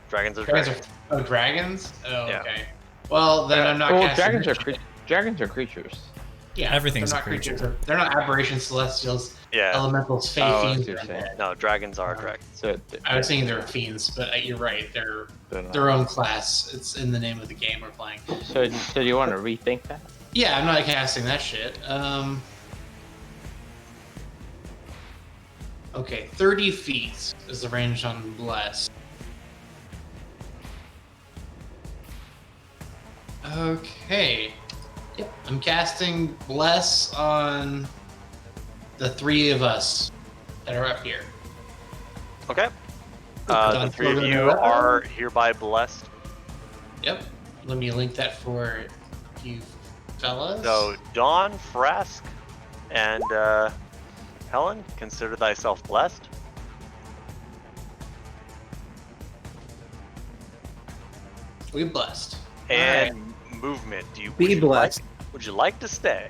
Dragons are Dragons dragons. are dragons. Oh, Yeah. okay. Well, then I'm not. Well, casting dragons are creatures. Yeah, Everything's they're a not creature. creatures. They're not aberrations, celestials, Yeah. elementals, fae, Oh, I see fiends. what you're saying. No, dragons are dragons. So I was saying they're fiends, but you're right. They're they're not. their own class. It's in the name of the game we're playing. So do you want to rethink that? Yeah, I'm not casting that shit. Okay, 30 feet is the range on Bless. Okay. Yep, I'm casting Bless on the three of us that are up here. Okay. Done The three of floating you around. are hereby blessed. Yep. Let me link that for you fellas. So Dawn, Frask, and Helen, consider thyself blessed. We blessed. And movement. Be would you blessed. Would you like to stay?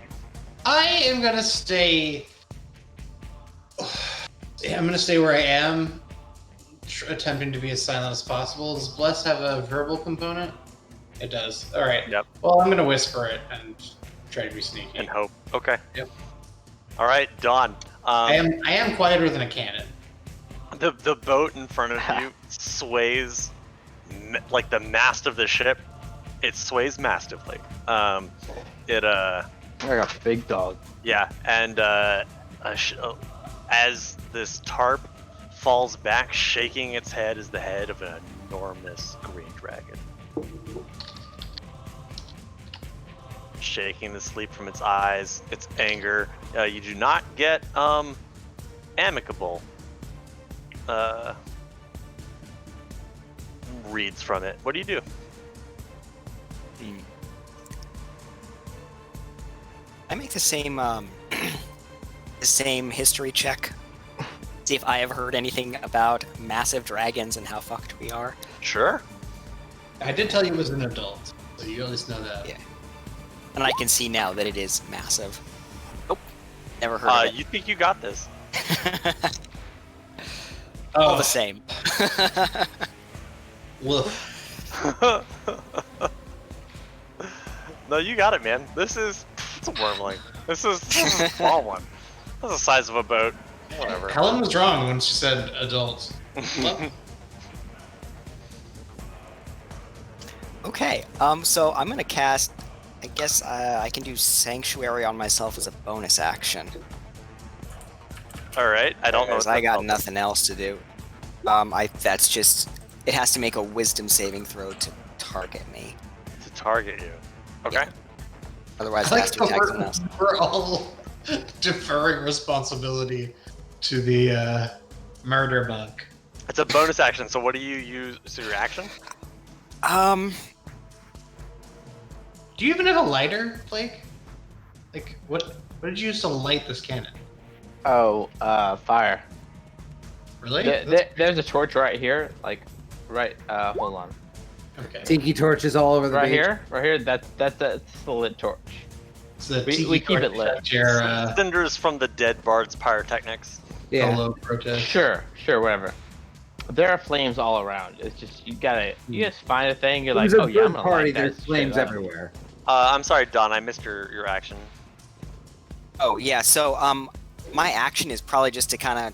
I am gonna stay. Yeah, I'm gonna stay where I am, attempting to be as silent as possible. Does Bless have a verbal component? It does. All right. Yep. Well, I'm gonna whisper it and try to be sneaky. And hope. Okay. Yep. All right, Dawn. I am quieter than a cannon. The boat in front of you sways like the mast of the ship. It sways massively. It I got a big dog. yeah, and as this tarp falls back, shaking its head, is the head of an enormous green dragon. Shaking the sleep from its eyes, its anger. You do not get amicable reads from it. What do you do? I make the same the same history check. See if I ever heard anything about massive dragons and how fucked we are. Sure. I did tell you it was an adult, so you at least know that. Yeah. And I can see now that it is massive. Nope. Never heard of it. You think you got this? All the same. Woof. No, you got it, man. It's a wormling. This is a small one. That's the size of a boat. Whatever. Helen was wrong when she said adult. What? Okay, so I'm gonna cast, I guess I can do Sanctuary on myself as a bonus action. All right. I don't know. Because what I that got spell nothing else to do. That's just, it has to make a wisdom saving throw to target me. does to target you. Okay. Yeah. Otherwise, I it has to like attack how someone else. we're all deferring responsibility to the murder monk. It's a bonus action. So what do you use? So your action? Do you even have a lighter, Blake? Like, what did you use to light this cannon? Oh, fire. Really? There's a torch right here. Like, right. Hold on. Okay. Tiki torches all over the Right beach. here. Right here. That's the lit torch. So the We tiki keep it lit. torch, Your Cinders from the dead bard's pyrotechnics. Yeah. solo protest. Sure, whatever. There are flames all around. It's just you just find a thing. You're It like, was a oh yeah, I'm good gonna party. light that There's flames shit up. everywhere. I'm sorry, Don. I missed your action. Oh yeah, so my action is probably just to kind of,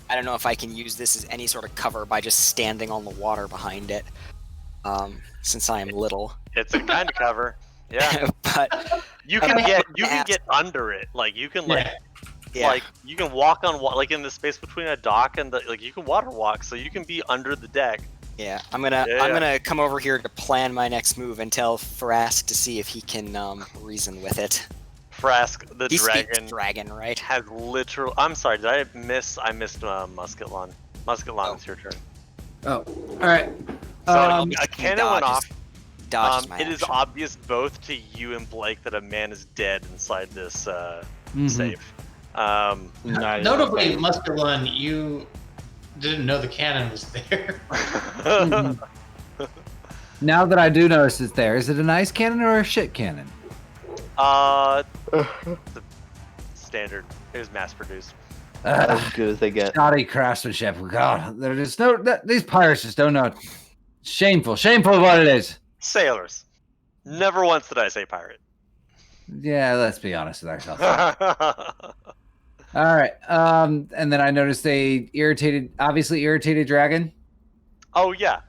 I don't know if I can use this as any sort of cover by just standing on the water behind it, since I am little. It's a kind of cover. Yeah. But You I can asked- get under it. Like you can yeah, like you can walk on like in the space between a dock and the like you can water walk, so you can be under the deck. yeah, I'm gonna come over here to plan my next move and tell Thrask to see if he can reason with it. Frask the He dragon speaks dragon, right? has literal. I'm sorry, did I miss? I missed Musketlon. Musketlon, it's your turn. Oh, all right. So a cannon went off. Dodges my It is action. obvious both to you and Blake that a man is dead inside this Mhm. safe. Notably, Muskelun, you didn't know the cannon was there. Mhm. Now that I do notice it's there, is it a nice cannon or a shit cannon? the standard. It was mass produced. As good as they get. Shoddy craftsmanship. God, they're just these pirates just don't know. Shameful, shameful what it is. Sailors. Never once did I say pirate. Yeah, let's be honest with ourselves. All right. And then I noticed obviously irritated dragon. Oh yeah.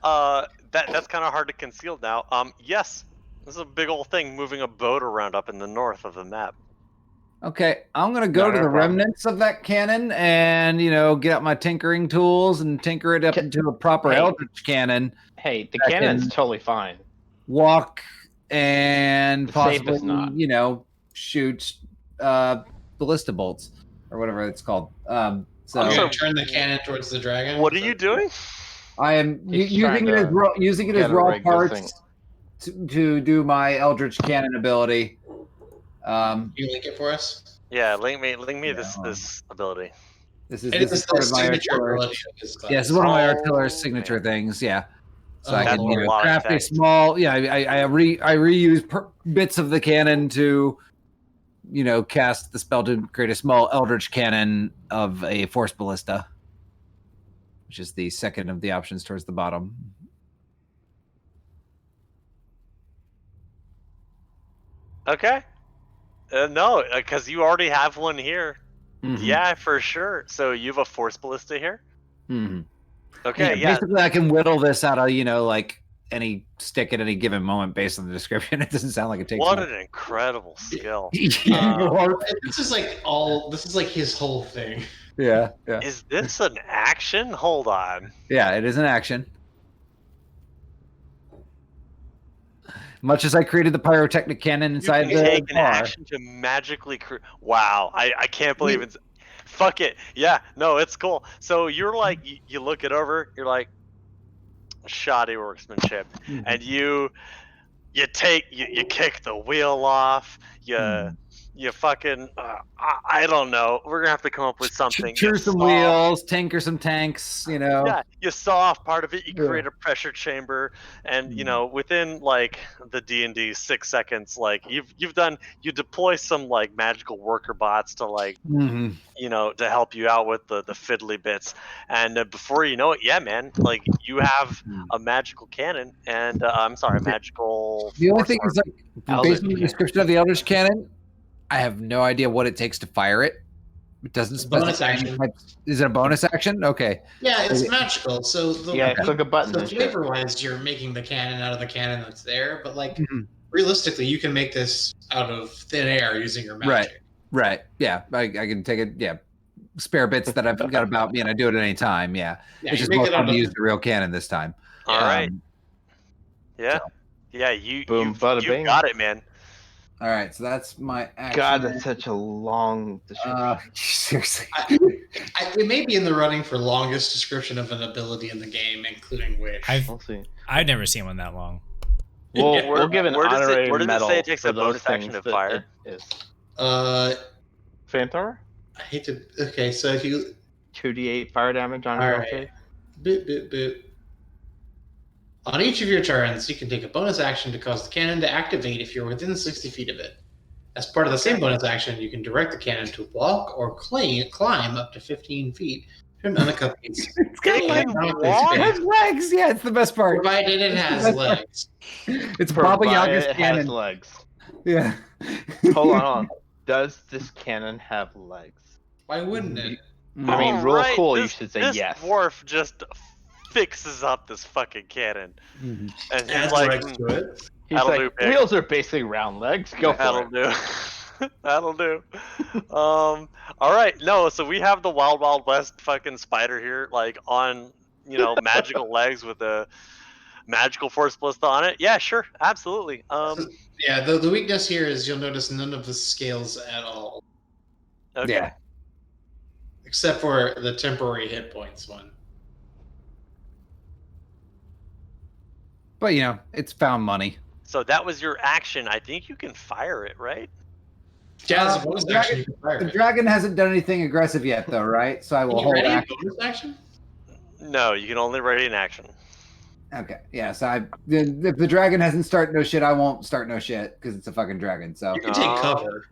That's kind of hard to conceal now. Yes. This is a big old thing moving a boat around up in the north of the map. Okay, I'm gonna go Not to our the problem. remnants of that cannon and get out my tinkering tools and tinker it up into a proper Hey. eldritch cannon. Hey, the Back cannon's in- totally fine. Walk and The safe is possibly, not. shoot ballista bolts or whatever it's called. So You're gonna turn the cannon towards the dragon. What are you doing? I am He's using it trying to using it as get a raw rig this parts to do my eldritch cannon ability. Can you link it for us? Yeah, link me this Yeah. this ability. This is It this is is part the of my signature artillery. ability of his class. Yeah, this is one of my Oh, artillery signature man. things. Yeah, so Oh, I can That's a lot of craft a text. small. Yeah, I reuse bits of the cannon to, cast the spell to create a small eldritch cannon of a force ballista, which is the second of the options towards the bottom. Okay. No, because you already have one here. Mhm. Yeah, for sure. So you have a force ballista here. Mhm. Okay. Yeah. Basically, I can whittle this out of like any stick at any given moment based on the description. It doesn't sound like it takes. What much. an incredible skill. This is like his whole thing. Yeah. Is this an action? Hold on. Yeah, it is an action. Much as I created the pyrotechnic cannon You inside can the take an bar. action to magically create. Wow, I can't believe it's. Fuck it. Yeah, no, it's cool. So you're like, you look it over. You're like, shoddy workmanship, Mhm. and you kick the wheel off. You fucking I don't know. We're gonna have to come up with something. Chew You some saw- wheels, tinker some tanks, Yeah, you saw off part of it. You Yeah. create a pressure chamber, and Mhm. within like the D&D 6 seconds, like you deploy some like magical worker bots to like Mhm. to help you out with the fiddly bits, and before you know it, yeah, man, like you have a magical cannon, and I'm sorry, a magical. The only force thing arm. is, like, Eldritch based on the cannon. description of the Eldritch Cannon, I have no idea what it takes to fire it. It doesn't Bonus specify any action. type- Is it a bonus action? Okay. Yeah, it's magical. So Click a button. So and shit. flavor-wise, you're making the cannon out of the cannon that's there, but like Mhm. realistically, you can make this out of thin air using your magic. Right. Yeah. I can take it. Yeah. Spare bits that I've got about me, and I do it at any time. Yeah. Yeah, It's you just make more it fun out to of use the real cannon this time. All right, Um, yeah, yeah, you bada you bing. got it, man. All right. So that's my action. God, that's such a long description. Seriously. It may be in the running for longest description of an ability in the game, including Wish. We'll see. I've never seen one that long. We'll give an where does it- honorary where does it say medal it takes for a those bonus action things to that fire? it is. Phantor? I hate to. Okay, so if you 2d8 fire damage on All your right. save. boop boop boop. On each of your turns, you can take a bonus action to cause the cannon to activate if you're within 60 feet of it. As part of the same bonus action, you can direct the cannon to walk or climb up to 15 feet to an unaccompanied It's got It legs. can Unaccompanied walk? It space, has legs. Yeah, it's the best part. provided it has That's- legs. It's Baba Provided Yaga's it has cannon. legs. Yeah. Hold on. Does this cannon have legs? Why wouldn't it? I mean, All rule of right, cool, you this, should say this yes. dwarf just fixes up this fucking cannon, and he's Adds like, legs to it. He's that'll like, do, pig. wheels are basically round legs. Go for That'll it. do. That'll do. All right. No, so we have the Wild Wild West fucking spider here, like on magical legs with a magical force ballista on it. Yeah, sure, absolutely. Yeah, the weakness here is you'll notice none of the scales at all, Okay. Yeah. except for the temporary hit points one. But it's found money. So that was your action. I think you can fire it, right? Yeah, Uh, as a bonus the action, you can fire The it. dragon hasn't done anything aggressive yet, though, right? So I will Can you hold ready a action. bonus action? No, you can only ready an action. Okay, yeah. So if the dragon hasn't started no shit, I won't start no shit because it's a fucking dragon. So You can take cover.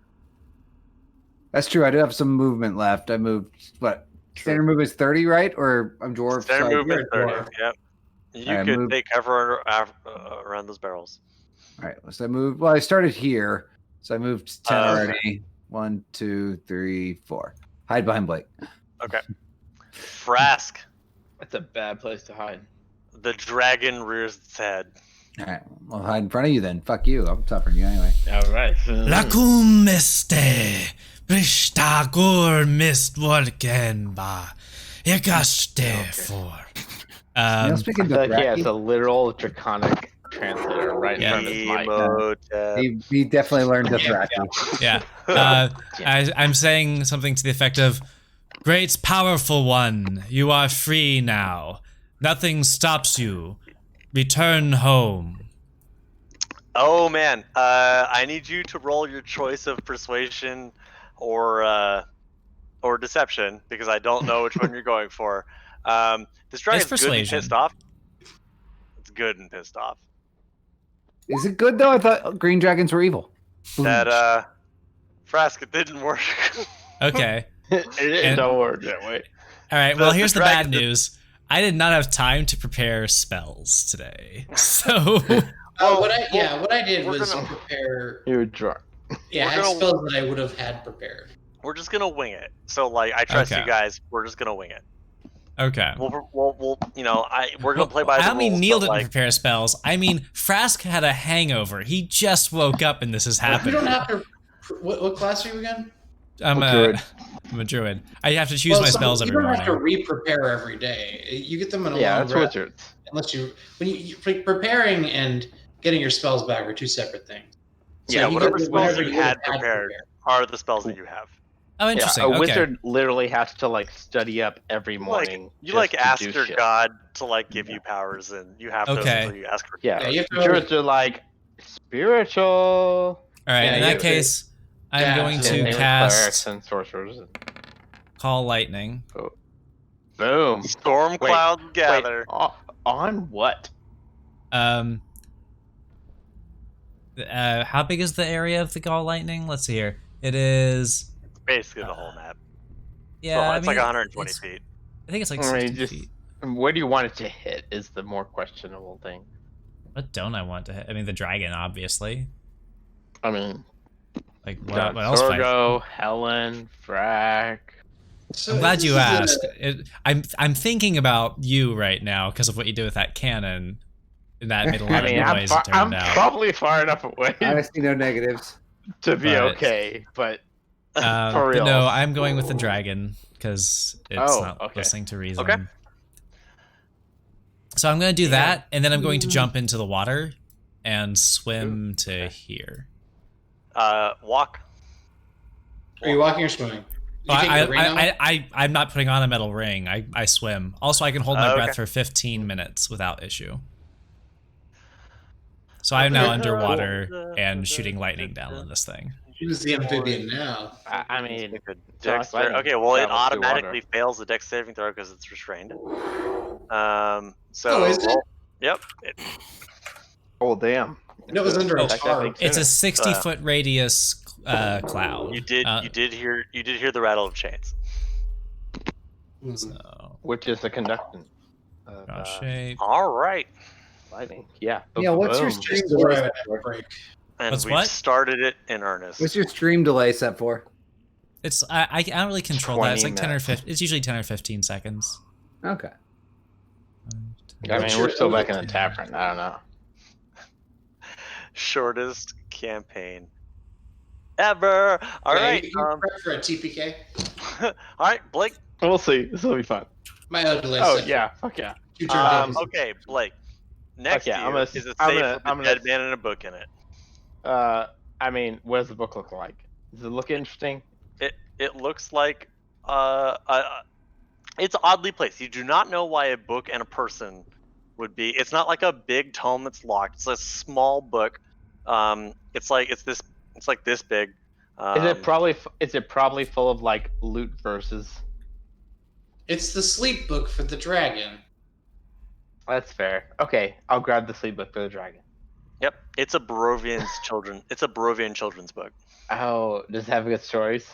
that's true. I do have some movement left. I moved. What standard move is 30, right? Or I'm dwarf. Standard so movement you're a 30. dwarf. Yep. You Alright, could move. take cover around those barrels. All right. So I moved. Well, I started here, so I moved 10 Okay. already. 1, 2, 3, 4. Hide behind Blake. Okay. Frask, That's a bad place to hide. the dragon rears its head. All right. Well, hide in front of you then. Fuck you. I'm tougher than you anyway. All right. Lacum este, bristagur mistworkenba, yagaste for. You speaking I feel like he has Dothraki? a literal draconic translator right in Yeah. front of his mic. Emotep. He definitely learned Dothraki. Yeah. I'm saying something to the effect of, Great powerful one, you are free now. Nothing stops you. Return home. Oh man, I need you to roll your choice of persuasion or deception because I don't know which one you're going for. This dragon's good and persuasion. pissed off. It's good and pissed off. Is it good though? I thought green dragons were evil. That Frask, it didn't work. Okay. It don't work that way. All right. Well, The here's the bad dragon- news. I did not have time to prepare spells today. So What I did we're was gonna- prepare. You're drunk. Yeah, I we're had gonna- spells that I would have had prepared. We're just gonna wing it. So like, I trust Okay. you guys. We're just gonna wing it. okay. We'll we're gonna play by the I don't mean rules, Neil but, didn't like, prepare spells. I mean Frask had a hangover. He just woke up and this is You happening. don't have to. What class are you again? I'm Druid. a druid. I have to choose my spells every You don't morning. have to re-prepare every day. You get them in a Yeah, long that's rest. wizards. Unless preparing and getting your spells back are two separate things. Yeah, you whatever get spells whatever you would had have prepared are the spells that you have. Oh, Yeah, interesting. a Okay. wizard literally has to like study up every morning. You just to ask do your shit. god to like give you powers, and you have those Okay. until you ask for. Yeah, you have to- druids are like spiritual. All right. Yeah, in you- that case, I'm yeah, going so to Same with clerics cast and sorcerers. Call Lightning. Boom. Storm Wait, cloud Wait, gather. on what? How big is the area of the Call Lightning? Let's see here. It is. Basically the whole map. Yeah, So I it's mean, like 120 it's- feet. I think it's like I mean, 60 just- feet. Where do you want it to hit is the more questionable thing. What don't I want to hit? I mean, the dragon, obviously. I mean, Like, got what else? Fight? Sorgo, Helen, Frack. So I'm glad this you is a- asked. I'm thinking about you right now because of what you did with that cannon. That made a lot I mean, of noise. It I'm turned out. probably far enough away I see no negatives. to be But- okay, but for But real. no, I'm going with the dragon because it's Oh, not okay. listening to reason. Okay. So I'm going to do that, and then I'm going to jump into the water and swim to here. Walk. Are you walking or swimming? You Oh, take the ring off? I'm not putting on a metal ring. I swim. Also, I can hold my Okay. breath for 15 minutes without issue. So I'm now underwater and shooting lightning down on this thing. Who's the amphibian now? I mean, Dex lightning okay, well it travels through automatically water. fails the dex saving throw because it's restrained. So Oh, is it? Yep. Oh damn! No, it was under a That guy tarp. thinks It's a sooner. 60-foot radius cloud. You did hear the rattle of chains. So, which is the conductant of draw shape. All right. lightning. Yeah. Yeah, what's your Boom. stream Just where I voice? would have to break. And What's we've what? started it in earnest. What's your stream delay set for? It's I don't really control that. It's 20 like 10 or minutes. 15. It's usually 10 or 15 seconds. Okay. I What's mean, your we're still back in limit? the tavern. I don't know. Shortest campaign ever. All Yeah, right. you prep for a TPK? All right, Blake. We'll see. This will be fun. My own delay Oh set for yeah, fuck yeah. 2 turn days. Okay, Blake. Next Okay, to I'm you gonna- is a I'm safe gonna- with a I'm gonna- dead man and a book in it. I mean, what does the book look like? Does it look interesting? It looks like it's oddly placed. You do not know why a book and a person would be. It's not like a big tome that's locked. It's a small book. It's like this big. Is it probably full of like loot verses? It's the sleep book for the dragon. That's fair. Okay, I'll grab the sleep book for the dragon. Yep, it's a Barovian's children. It's a Barovian children's book. Oh, does it have good stories?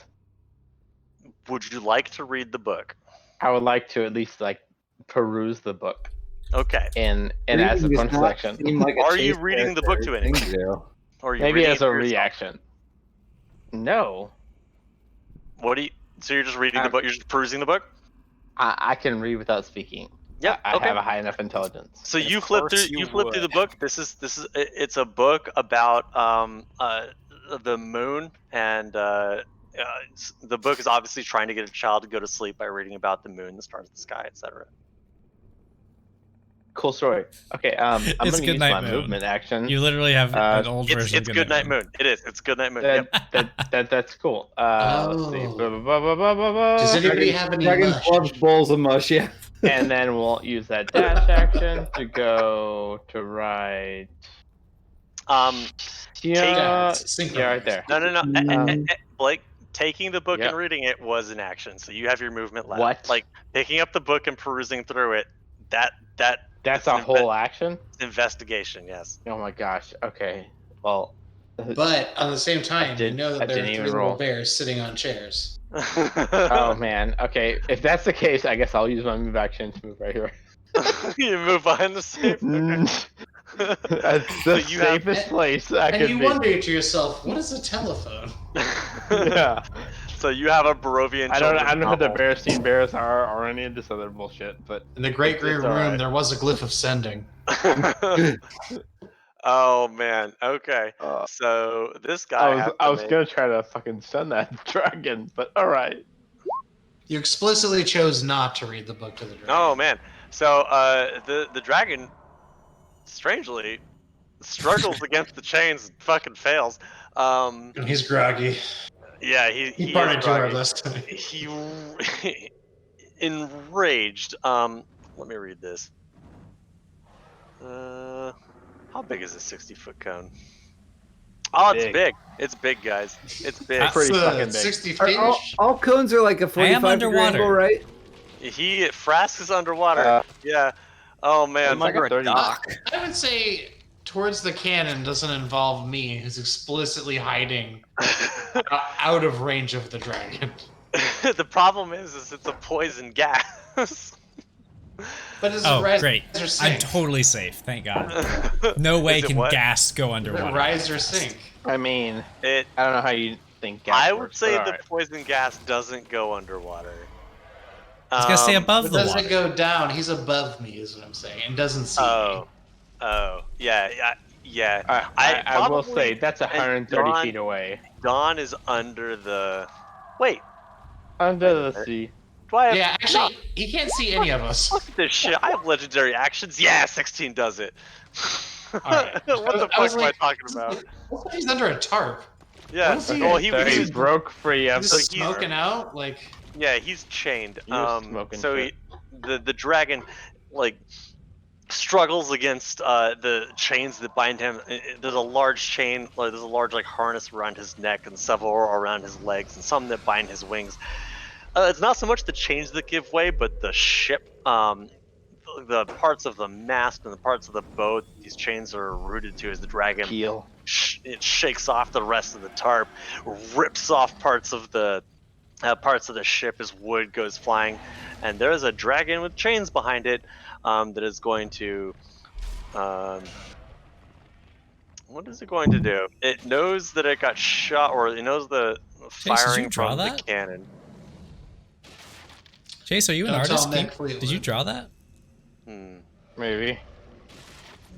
Would you like to read the book? I would like to at least like peruse the book Okay. and as a Reading does fun not selection. seem like a Are you Chase reading the book to character anyone? thing to do. Or are you Maybe reading as it a to yourself? reaction. No, What do you? So you're just reading the book? You're just perusing the book? I can read without speaking. Yep. I Okay. have a high enough intelligence. So you flip through. You flip through the book. It's a book about the moon, and the book is obviously trying to get a child to go to sleep by reading about the moon, the stars, the sky, etc. Cool story. Okay, I'm It's gonna use Goodnight my Moon. movement action. You literally have an old version It's of Goodnight Moon. It is. It's Goodnight Moon. Yep. That's cool. Let's see. Oh. Does anybody have any Dragon mush? loves bowls of mush, yeah. And then we'll use that dash action to go to right. Yeah, Yeah, right there. No. Blake, taking the book Yep. and reading it was an action, so you have your movement left. What? Like picking up the book and perusing through it. That's an a whole action. investigation. Yes. Oh my gosh. Okay. Well. But on the same time, you know I that there are didn't 3 even little roll. bears sitting on chairs. Oh man. Okay. If that's the case, I guess I'll use my move action to move right here. You move behind the safe. That's So the you have- safest place I And could you be. wonder to yourself, what is a telephone? Yeah. So you have a Barovian. I don't children's know who the novel. bears bears are or any of this other bullshit, but In the Great Grey It's Room, alright. there was a glyph of sending. Oh man. Okay. uh, So this guy. I was gonna try to fucking send that dragon, but all right. You explicitly chose not to read the book to the dragon. Oh man. So the dragon, strangely, struggles against the chains and fucking fails. He's groggy. Yeah, He is partied too hard groggy. last time. He enraged. Let me read this. How big is this 60-foot cone? Oh, it's Big. big. It's big, guys. It's big. Pretty It's, fucking big. 60 Are feet. all cones are like a 45 degree underwater. angle, right? Frask is underwater. Yeah. Oh man. I'm under a 30. dock. I would say towards the cannon doesn't involve me, who's explicitly hiding out of range of the dragon. The problem is it's a poison gas. But it's Oh, a rise great. or I'm sink. totally safe. Thank God. No way Is it can what? gas go A underwater. rise or sink. I mean, It. I don't know how you think gas I would works, say but the alright. poison gas doesn't go underwater. It's gonna stay above But the does water. it go down? He's above me, is what I'm saying, and doesn't see me. Yeah. I will probably- say that's 130 Dawn- feet away. Dawn is under the. Wait. Under the sea. Do I have? Yeah, actually, he can't see any of us. Fuck this shit. I have legendary actions. Yeah, 16 does it. Alright. What the I was fuck am I like- talking about? He's under a tarp. Yeah. What is he- Well, he So he was. broke free of He's the just smoking out. Like, Yeah, he's chained. He was smoking So shit. the dragon, like, struggles against the chains that bind him. There's a large chain, like there's a large like harness around his neck and several around his legs, and some that bind his wings. It's not so much the chains that give way, but the ship, the parts of the mast and the parts of the boat these chains are rooted to as the dragon. Keel. It shakes off the rest of the tarp, rips off parts of the ship as wood goes flying, and there is a dragon with chains behind it that is going to. What is it going to do? It knows that it got shot, or it knows the Chase, did you firing draw from the that? cannon. Chase, are you an Don't tell artist? Nick Did you Fleetwood. draw that? Maybe.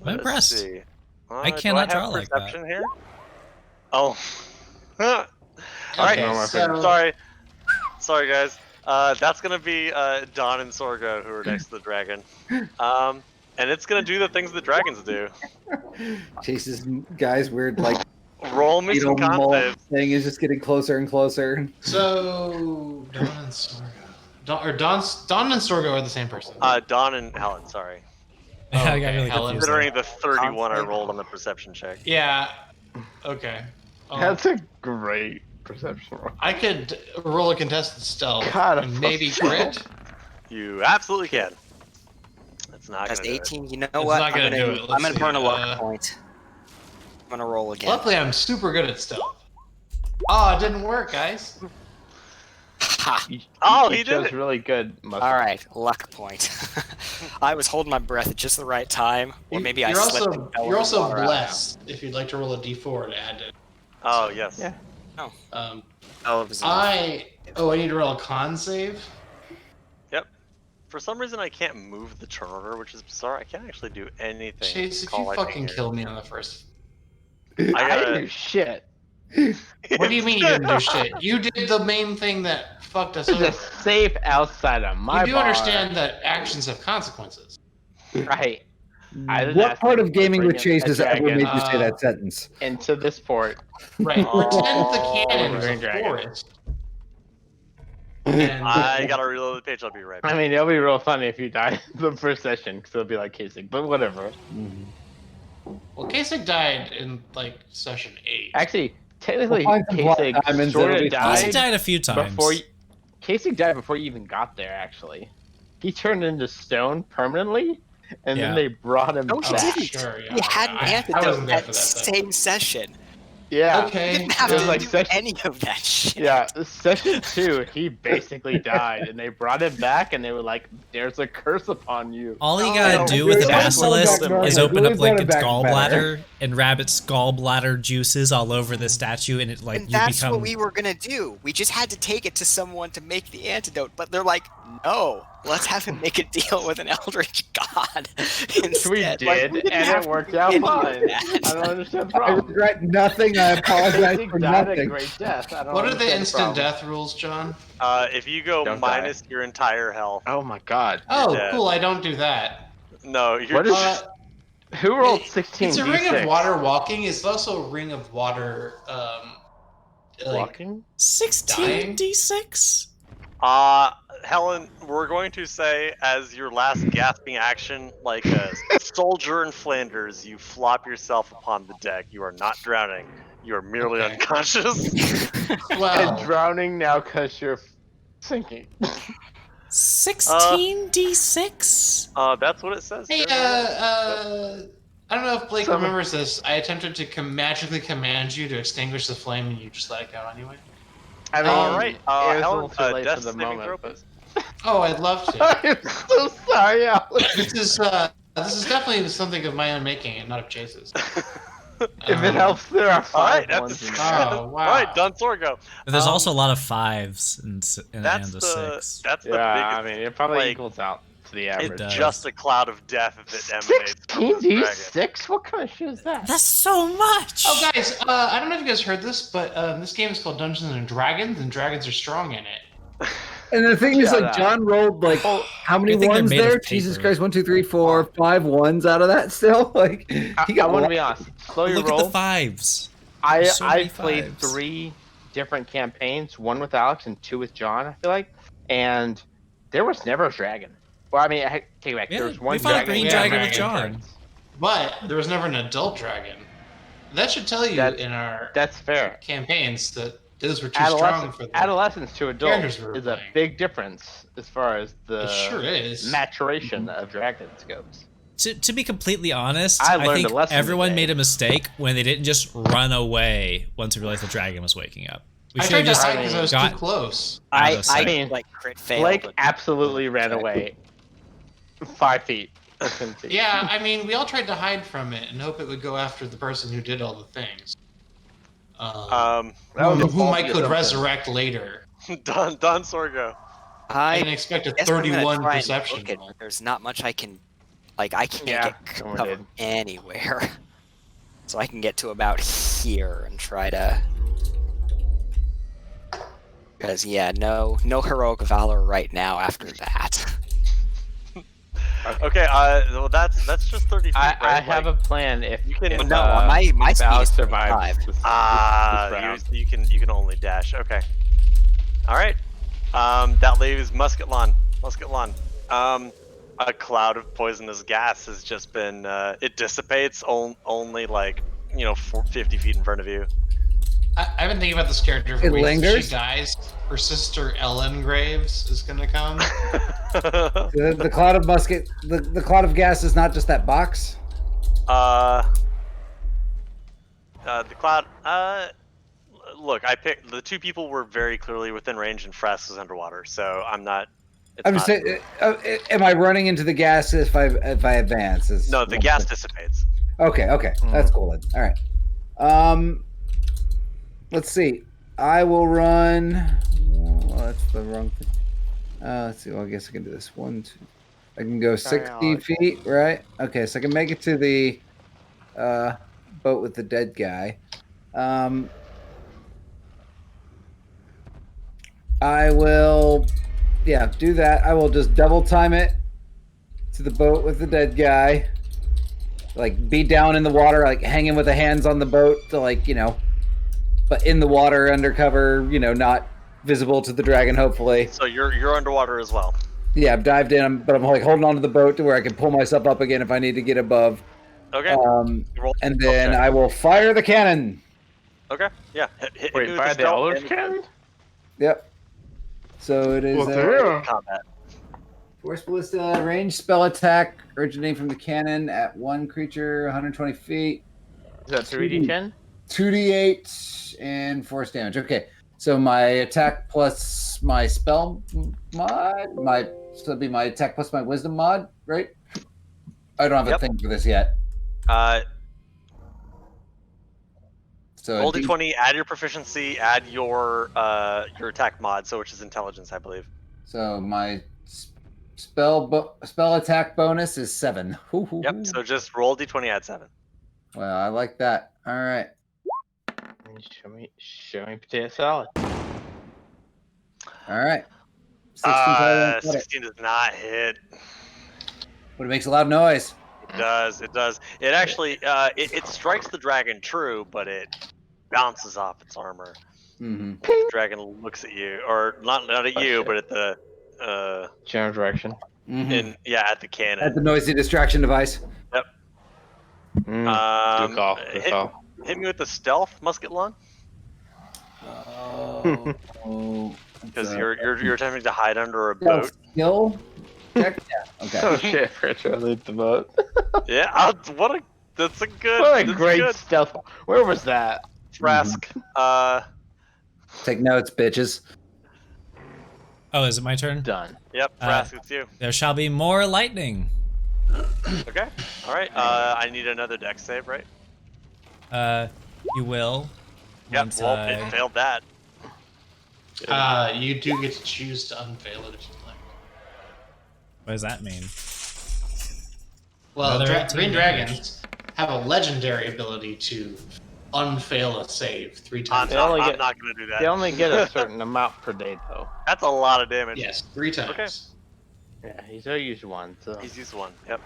I'm impressed. See. I Do cannot have draw like that. perception here? Oh. All right. Okay, so Sorry, guys. That's gonna be Don and Sorgo who are next to the dragon. And it's gonna do the things that dragons do. Chase's guy's weird, like, Roll me some con saves. thing is just getting closer and closer. So Don and Sorgo. Don and Sorgo are the same person. Don and Helen, sorry. I got really Helen. confused. there. Considering the 31 I rolled on the perception check. Yeah. Okay. That's a great perception roll. I could roll a contested stealth God, and maybe crit. You absolutely can. That's not That's gonna do it. 18. You know It's what? not gonna do it. I'm Let's gonna see, burn a luck point. I'm gonna roll again. Luckily, I'm super good at stealth. Oh, it didn't work, guys. Ha! Oh, he he did chose it. really good. All right, luck point. I was holding my breath at just the right time, or maybe I You're slipped. also and fell in you're the also water. blessed if you'd like to roll a d4 to add to. Oh, yes. Yeah. Um, Oh, it was I need to roll a con save. For some reason, I can't move the turn order, which is bizarre. I can't actually do anything. Chase, if call you lightning fucking here. killed me on the first. I I gotta- didn't do shit. What do you mean you didn't do shit? You did the main thing that fucked us There's a over. safe outside of my You do bar. understand that actions have consequences. Right. I didn't What ask part you of to gaming bring with in Chase a has ever dragon made you say that sentence? into this port. Right. Oh, Pretend the cannon is Green a dragon. forest. And I gotta reload the page. I'll be right back. I mean, it'll be real funny if you die the first session, because it'll be like Kasich, but whatever. well, Kasich died in like session 8. Actually, technically, We'll find some blood diamonds, Kasich sort it'll of be fine. He's died died a few times. before Kasich died before you even got there, actually. He turned into stone permanently, and Yeah. then they brought him No, he back. didn't. Sure, yeah. He had an I antidote wasn't there that for that, though. same session. Yeah. He Okay. didn't have It was to like do session- any of that shit. Yeah, session 2, he basically died, and they brought him back, and they were like, "There's a curse upon you." All you Oh, gotta no. do with the Really basilisk brought it back is better. open Really up like brought it its back gallbladder and Rabbit's gallbladder juices all over the statue, and it like And you that's become. what we were gonna do. We just had to take it to someone to make the antidote, but they're like, no, let's have him make a deal with an eldritch god instead. We Like, did, we didn't and have it to worked do out any of fine. that. I don't understand the I problem. regret nothing. I apologize Kasich for died a nothing. great death. I don't What are the understand instant problem. death rules, John? If you go Don't minus your entire health, Oh my god. Oh, dead. cool. I don't do that. no, you're What is- just Who rolled 16 It's a D6? ring of water walking. It's also a ring of water. Like, Walking? 16d6? Helen, we're going to say as your last gasping action, like a soldier in Flanders, you flop yourself upon the deck. You are not drowning. You are merely Okay. unconscious. well, And drowning now because you're sinking. 16d6? That's what it says. hey, here. I don't know if Blake Some- remembers this. I attempted to magically command you to extinguish the flame, and you just let it go anyway. I mean, All right, it was a Helen, little too late death for the saving moment. throw, But... please. Oh, I'd love to. I'm so sorry, Alex. This is definitely something of my own making, and not of Chase's. If it helps, there are All right, 5 that's ones in there. Oh, wow. All right, done. Sorgo. But there's also a lot of 5s and That's a the 6. that's the Yeah, I biggest. mean, it probably like, equals out to the It's average. does. just a cloud of death that emanates from this dragon. 16d6? What kind of shit is that? That's so much! Oh, guys, I don't know if you guys heard this, but this game is called Dungeons and Dragons are strong in it. And the thing is, Shut like, up. John rolled like how many I think they're ones made of there? paper. Jesus Christ, 1, 2, 3, 4, 5 ones out of that still. Like he I got want to one. be honest. Slow your Look roll. at the 5s. I so many I played fives. 3 different campaigns, 1 with Alex and 2 with John. I feel like, and there was never a dragon. Well, I mean, I take it back. Yeah, there was we one fought a dragon. green Yeah, dragon with dragon. John. But there was never an adult dragon. That should tell you That- in our That's fair. campaigns that those were too strong for the... Adolescence to adults characters we were is a playing. big difference as far as the It sure is. maturation of dragons goes. To be completely honest, I I, learned think a lesson everyone today. made a mistake when they didn't just run away once we realized the dragon was waking up. We I should tried have to just hide because I was got too close. out of I sight. mean, like crit fail. Blake but- absolutely ran away 5 feet. Yeah, I mean, we all tried to hide from it and hope it would go after the person who did all the things. That was a Whom I faulty could assumption. resurrect later. Don Sorgo. I I didn't expect a guess I'm gonna 31 try and perception book it, roll. but there's not much I can, like, I can't Yeah, get someone cover did. anywhere. So I can get to about here and try to. Because yeah, no heroic valor right now after that. Okay, well that's just 30 feet, right? I have Like, a plan if you can- if, No, my if speed Alex is survives 25. this round. you can only dash. Okay. All right. That leaves Musket Lawn. A cloud of poisonous gas has just been. It dissipates only like 50 feet in front of you. I've been thinking about this character for It weeks. If lingers? she dies, her sister Ellen Graves is gonna come. The cloud of musket, the cloud of gas is not just that box. The cloud. Look, I picked the two people were very clearly within range, and Frask is underwater, so I'm not. It's I'm just not, saying, am I running into the gas if I advance? no, the gas dissipates. Okay, that's cool then. All right. Let's see. I will run. Well, that's the wrong thing. Let's see. Well, I guess I can do this. 1, 2. I can go 60 Alex. feet, right? Okay, so I can make it to the boat with the dead guy. I will, do that. I will just double time it to the boat with the dead guy. Like, be down in the water, like hanging with the hands on the boat to, like, but in the water, undercover, not visible to the dragon, hopefully. So you're underwater as well. Yeah, I've dived in, but I'm like holding onto the boat to where I can pull myself up again if I need to get above. Okay. And then I will fire the cannon. Okay. Yeah. Hit Wait, me with fire the stealth Eldritch and cannon? Yep. So it is combat. Force Ballista, range spell attack originating from the cannon at one creature, 120 feet. Is that 3d10? 2d8 and force damage. Okay. So my attack plus my spell mod, so it'd be my attack plus my wisdom mod, right? I don't have a thing for this yet. So Roll d20, add your proficiency, add your attack mod, which is intelligence, I believe. So my spell attack bonus is 7. Yep. So just roll d20, add 7. Well, I like that. All right. Show me potato salad. All right. 16, 16 does not hit. but it makes a loud noise. It does. It actually it strikes the dragon true, but it bounces off its armor. Mm-hmm. The dragon looks at you, or not at you, but at the General direction. Mm-hmm. at the cannon. At the noisy distraction device. Yep. Good call. Good call. Hit me with the stealth musket lawn, because you're attempting to hide under a boat. Skill check? Yeah. Okay. Oh shit, Richard, leave the boat. Yeah, that's a good. What a that's great good. stealth. Where was that? Frask. Take notes, bitches. Oh, is it my turn? Done. Yep, Frask, it's you. There shall be more lightning. Okay. All right. I need another dex save, right? You will. Yep. once Well, I- it failed that. You do get to choose to unfail it if you'd like. What does that mean? Well, Another 18 green damage. dragons have a legendary ability to unfail a save 3 I'm times. They only not get- going to do that. They only get a certain amount per day, though. That's a lot of damage. Yes, 3 times. Okay. Yeah, he's only used one. So. He's used one. Yep.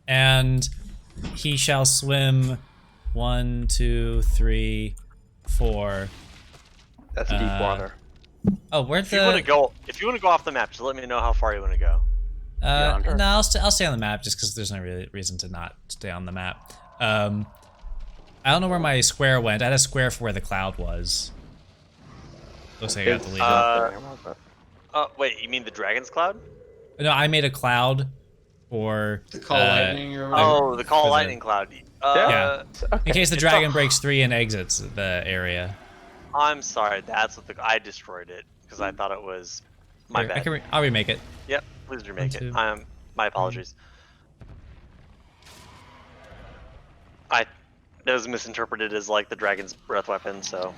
And he shall swim 1, 2, 3, 4. That's deep water. Oh, where'd If you want to go off the map, just let me know how far you want to go. Yonder. No, I'll stay on the map just because there's no really reason to not stay on the map. I don't know where my square went. I had a square for where the cloud was. Looks like I got deleted. Wait, you mean the dragon's cloud? No, I made a cloud for The call lightning or whatever. Oh, the call For the- lightning cloud. Yeah. in case the It's dragon a- breaks 3 and exits the area. I'm sorry. That's what I destroyed it because I thought it was my Here, bad. I'll remake it. Yep. Please remake One, it. two. My apologies. It was misinterpreted as like the dragon's breath weapon, so.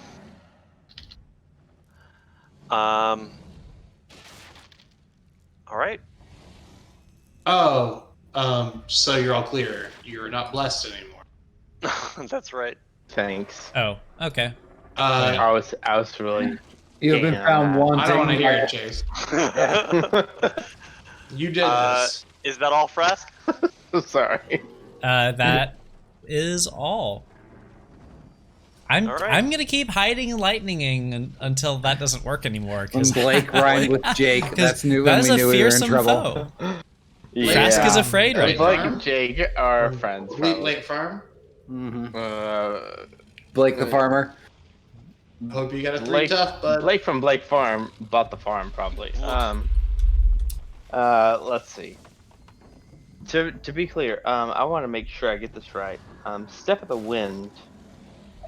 All right. Oh, so you're all clear. You're not blessed anymore. That's right. Thanks. Oh, okay. I was really. You have been found wanting. I don't want to hear it, Chase. You did this. Is that all, Frask? Sorry. That is all. I'm All right. I'm gonna keep hiding and lightninging until that doesn't work anymore. When 'cause- Blake rhymed with Jake, 'cause that's new. That When is we a knew we were in fearsome trouble. foe. Frask is afraid right Blake now. and Jake are friends. Lake Probably. Farm? Blake the farmer. Hope you got a 3 Blake, tough, bud. Blake from Blake Farm bought the farm probably. Let's see. To be clear, I want to make sure I get this right. Step of the Wind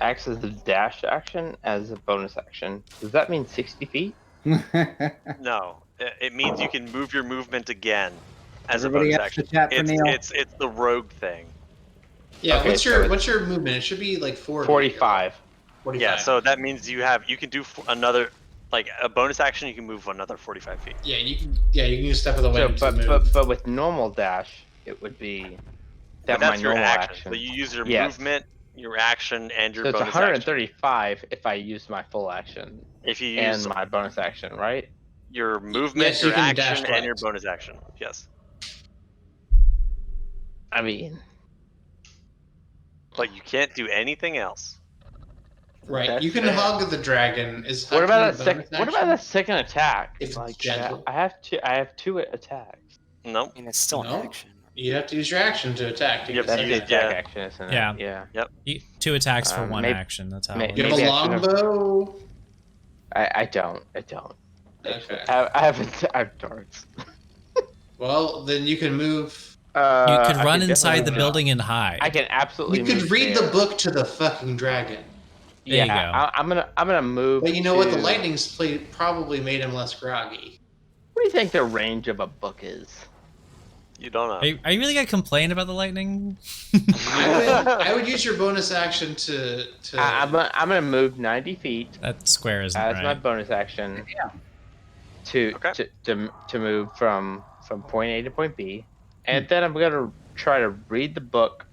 acts as a dash action as a bonus action. Does that mean 60 feet? No, it means you can move your movement again as Everybody a bonus has to action. chat for Neil. It's the rogue thing. Yeah, Okay, what's your movement? It should be like 40. 45. 45. Yeah, so that means you can do another, like a bonus action. You can move another 45 feet. Yeah, you can use Step of the So, Wind to move. but with normal dash, it would be But my that's your normal action. action. So you use your Yes. movement, your action, and your So it's bonus action. 135 if I use my full action If you and use my bonus action, right? your movement, Yes, you your can dash action, and your twice. bonus action. Yes. I mean, But you can't do anything else. Right. That's You can fair. hug the dragon. Is what hugging about a that second? bonus What about action? that second attack? If it's Like, gentle. I have two attacks. Nope. I mean, it's still No. an action. You have to use your action to attack. To Yep, get That's the the you- second attack yeah. action, isn't it? Yeah. Yeah. Two attacks for one maybe- action. That's how. may- it You have works. a Maybe I should have- longbow. I don't. Okay. I have darts. Well, then you can move. You I could run can inside the definitely- building and hide. I can absolutely. You could move read there. the book to the fucking dragon. There you Yeah, go. I'm gonna move. But you know what? The to- lightning's probably made him less groggy. What do you think the range of a book is? You don't know. Are you really gonna complain about the lightning? I would use your bonus action to. I'm gonna move 90 feet That square isn't as my right. bonus action. Yeah. To move from point A to point B, and then I'm gonna try to read the book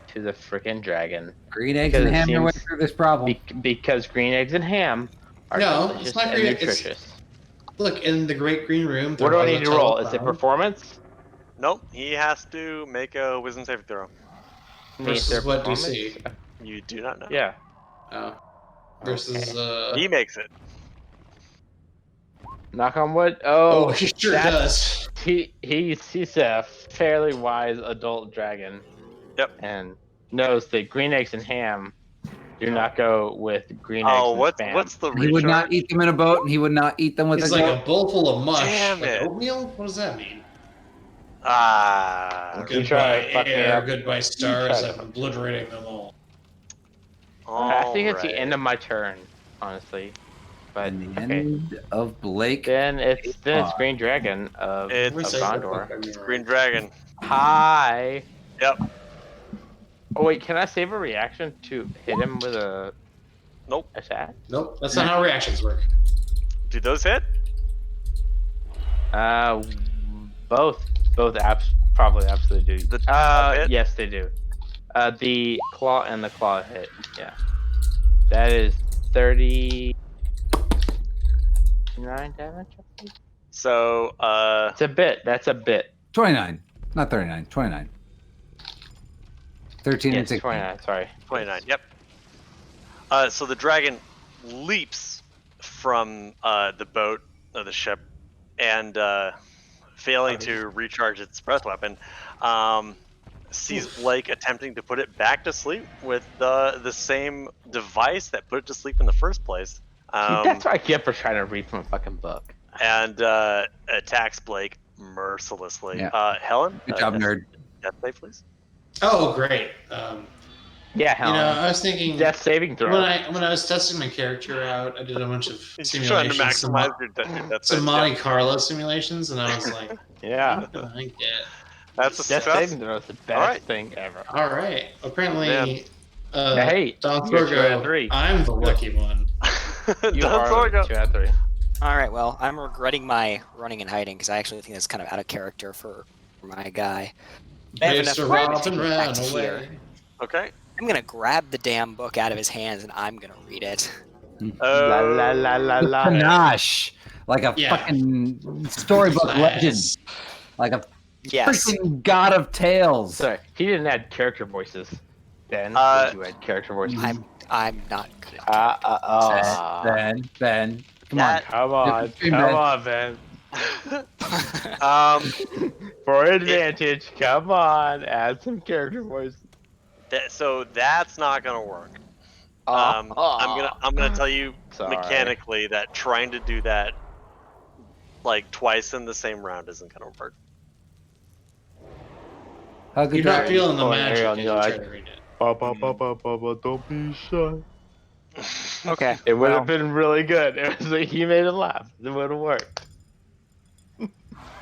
to the freaking dragon Green eggs Because and it ham your way seems- through this problem. because green eggs and ham are No, it's delicious not and green- it's- nutritious. Look in the great green room. What do there I was need a to roll? Is it telephone performance? Nope. He has to make a wisdom saving throw. Versus Their what performance? DC? You do not know. Yeah. Oh. Versus He makes it. Knock on wood. oh, Oh, he sure that's- does. he's a fairly wise adult dragon. Yep. And knows that green eggs and ham do not go with green eggs Oh, and spam. what's the He would not recharge? eat them in a boat, and he would not eat them with It's a like goat. a bowl full of mush. Damn like it. oatmeal? What does that mean? Ah. You try to Goodbye fuck me air, up. goodbye stars. try to I'm obliterating them all. I think it's the Alright. end of my turn, honestly. But And the okay. end of Blake. Then it's Green Dragon of It's Gondor. Green Dragon. Hi. Yep. Oh wait, can I save a reaction to hit him with a Nope. attack? Nope, that's not how reactions work. Do those hit? Both apps probably absolutely do. The claw hit? Yes, they do. The claw and the claw hit. Yeah, that is 39 damage. I think. So, It's a bit. That's a bit. 29. Not 39. 29. 13 and Yes, 16. 29. Sorry. 29. Yep. So the dragon leaps from the boat or the ship, and failing to recharge its breath weapon, sees Blake attempting to put it back to sleep with the same device that put it to sleep in the first place. That's what I get for trying to read from a fucking book. And attacks Blake mercilessly. Yeah. Helen, Good job, nerd. death save, please. Oh, great. Yeah, You know, Helen. I was thinking Death saving throw. when I was testing my character out, I did a bunch of You're trying to simulations, maximize your death some dice, Monte Carlo simulations, and I was like, Yeah. what can I get? That's a Death success. saving throw is the best Alright. thing ever. All right. Apparently, Hey, Don you're 2 out of Sorgo, 3. I'm the lucky one. You Don are Sorgo. 2 out of 3. All right, well, I'm regretting my running and hiding because I actually think that's kind of out of character for my guy. I have enough Mr. room to Robin take it back ran to here. away. Okay. I'm gonna grab the damn book out of his hands and I'm gonna read it. La la la la With la. panache, like a Yeah. fucking storybook legend, Class. like a Yes. freaking god of tales. Sorry, he didn't add character voices. Ben, Uh, you had character voices. I'm not good at Ben, come That- Come on, Hey, come Ben. on, Ben. For Um, advantage, come on, add some character voices. So that's not gonna work. I'm gonna tell you Sorry. mechanically that trying to do that like twice in the same round isn't gonna work. Hug You're not feeling the Oh, magic Ariel, as you you're try like- to read it. Don't be shy. Okay. It would well, have been really good. It was like he made him laugh. It would have worked. all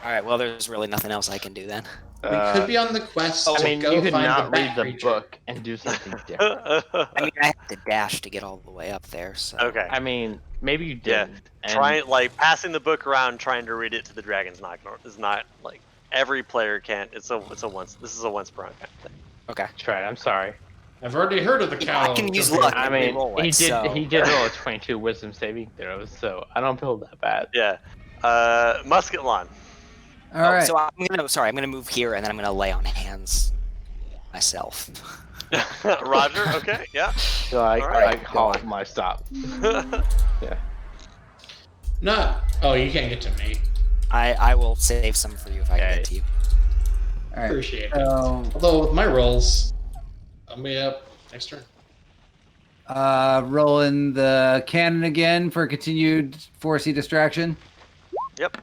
right. Well, there's really nothing else I can do then. We could be on the quest I to mean, go you could find not the read bat the creature. book and do something different. I mean, I have to dash to get all the way up there. So. Okay. I mean, maybe you Yeah. didn't. and- Trying like passing the book around, trying to read it to the dragon's is not like every player can't. This is a once per round kind of thing. Okay. Try it. I'm sorry. I've already heard of the cow. I can use cooking. luck. I Let me mean, roll he it, did. so- He did roll a 22 wisdom saving throws, so I don't feel that bad. Yeah. Musket lawn. All right. So I'm gonna move here and then I'm gonna lay on hands myself. Roger. Okay. Yeah. So I Alright. call my stop. No. Oh, you can't get to me. I will save some for you if I can Okay. get to you. All right. Appreciate it. So, Although with my rolls, I'll be up next turn. rolling the cannon again for continued 4C distraction. Yep.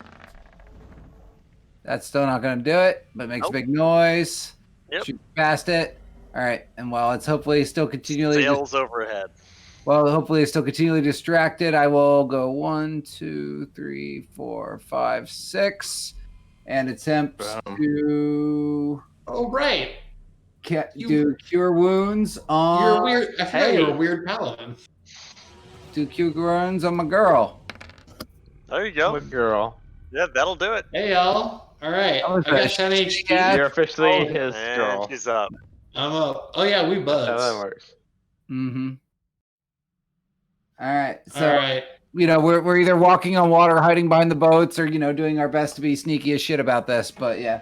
That's still not going to do it, but makes a Nope. big noise. Yep. Shoot past it. All right, and while it's hopefully still continually Sails overhead. hopefully it's still continually distracted, I will go 1, 2, 3, 4, 5, 6, and attempt Boom. to Oh right, do cure wounds on. you're a weird. I forgot you're a Hey. weird paladin. Do cure wounds on my girl. There you go. Good girl. Yeah, that'll do it. Hey y'all. All right, That I was got a 10 HP. Yeah. You're officially his And girl. she's up. I'm up. Oh yeah, we How buds. that works. Mm-hmm. All right, so All right. we're either walking on water, hiding behind the boats, or doing our best to be sneaky as shit about this. But yeah.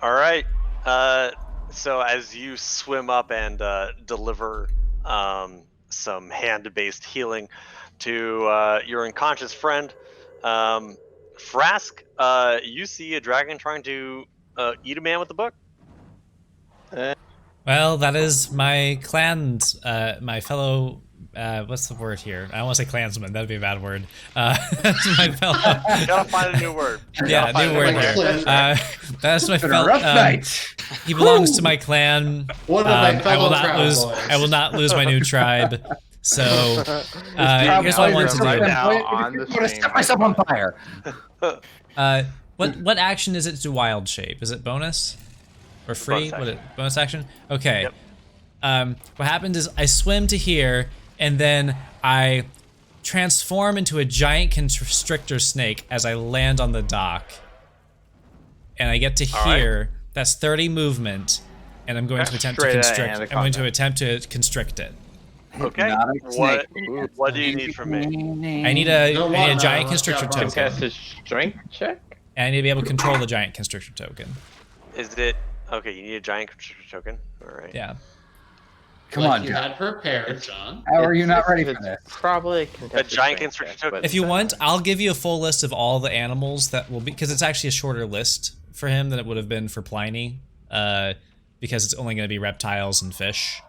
All right. So as you swim up and deliver some hand-based healing to your unconscious friend, Frask, you see a dragon trying to eat a man with a book. Well, that is my clan, my fellow. What's the word here? I don't want to say clansman. That'd be a bad word. That's my fellow. Gotta find a new word. Yeah, Gotta find new a word word. there. That's my It's been a fellow. rough night. He belongs to my clan. One of my I fellow will not travel lose. boys. I will not lose my new tribe. So here's what I Probably want to right do. now on the I'm gonna stream. set myself on fire. What action is it to wild shape? Is it bonus or free? Bonus Bonus action? Okay. Yep. What happens is I swim to here and then I transform into a giant constrictor snake as I land on the dock. And I get to All right. here. That's 30 movement, and I'm going to That's attempt to straight out constrict. I'm Anaconda. going to attempt to constrict it. Okay. Hypnotic What snake. What do you need from me? I need a No, I need why a not? giant Let's constrictor jump token. on Cast his strength check. And I need to be able to control the giant constrictor token. Is it okay? You need a giant token. All right. Yeah. Come Like on, you John. had prepared, John. How are you not ready for It's this? Probably A contested giant strength constrictor check, token. but- If you want, I'll give you a full list of all the animals that will be, because it's actually a shorter list for him than it would have been for Pliny, because it's only going to be reptiles and fish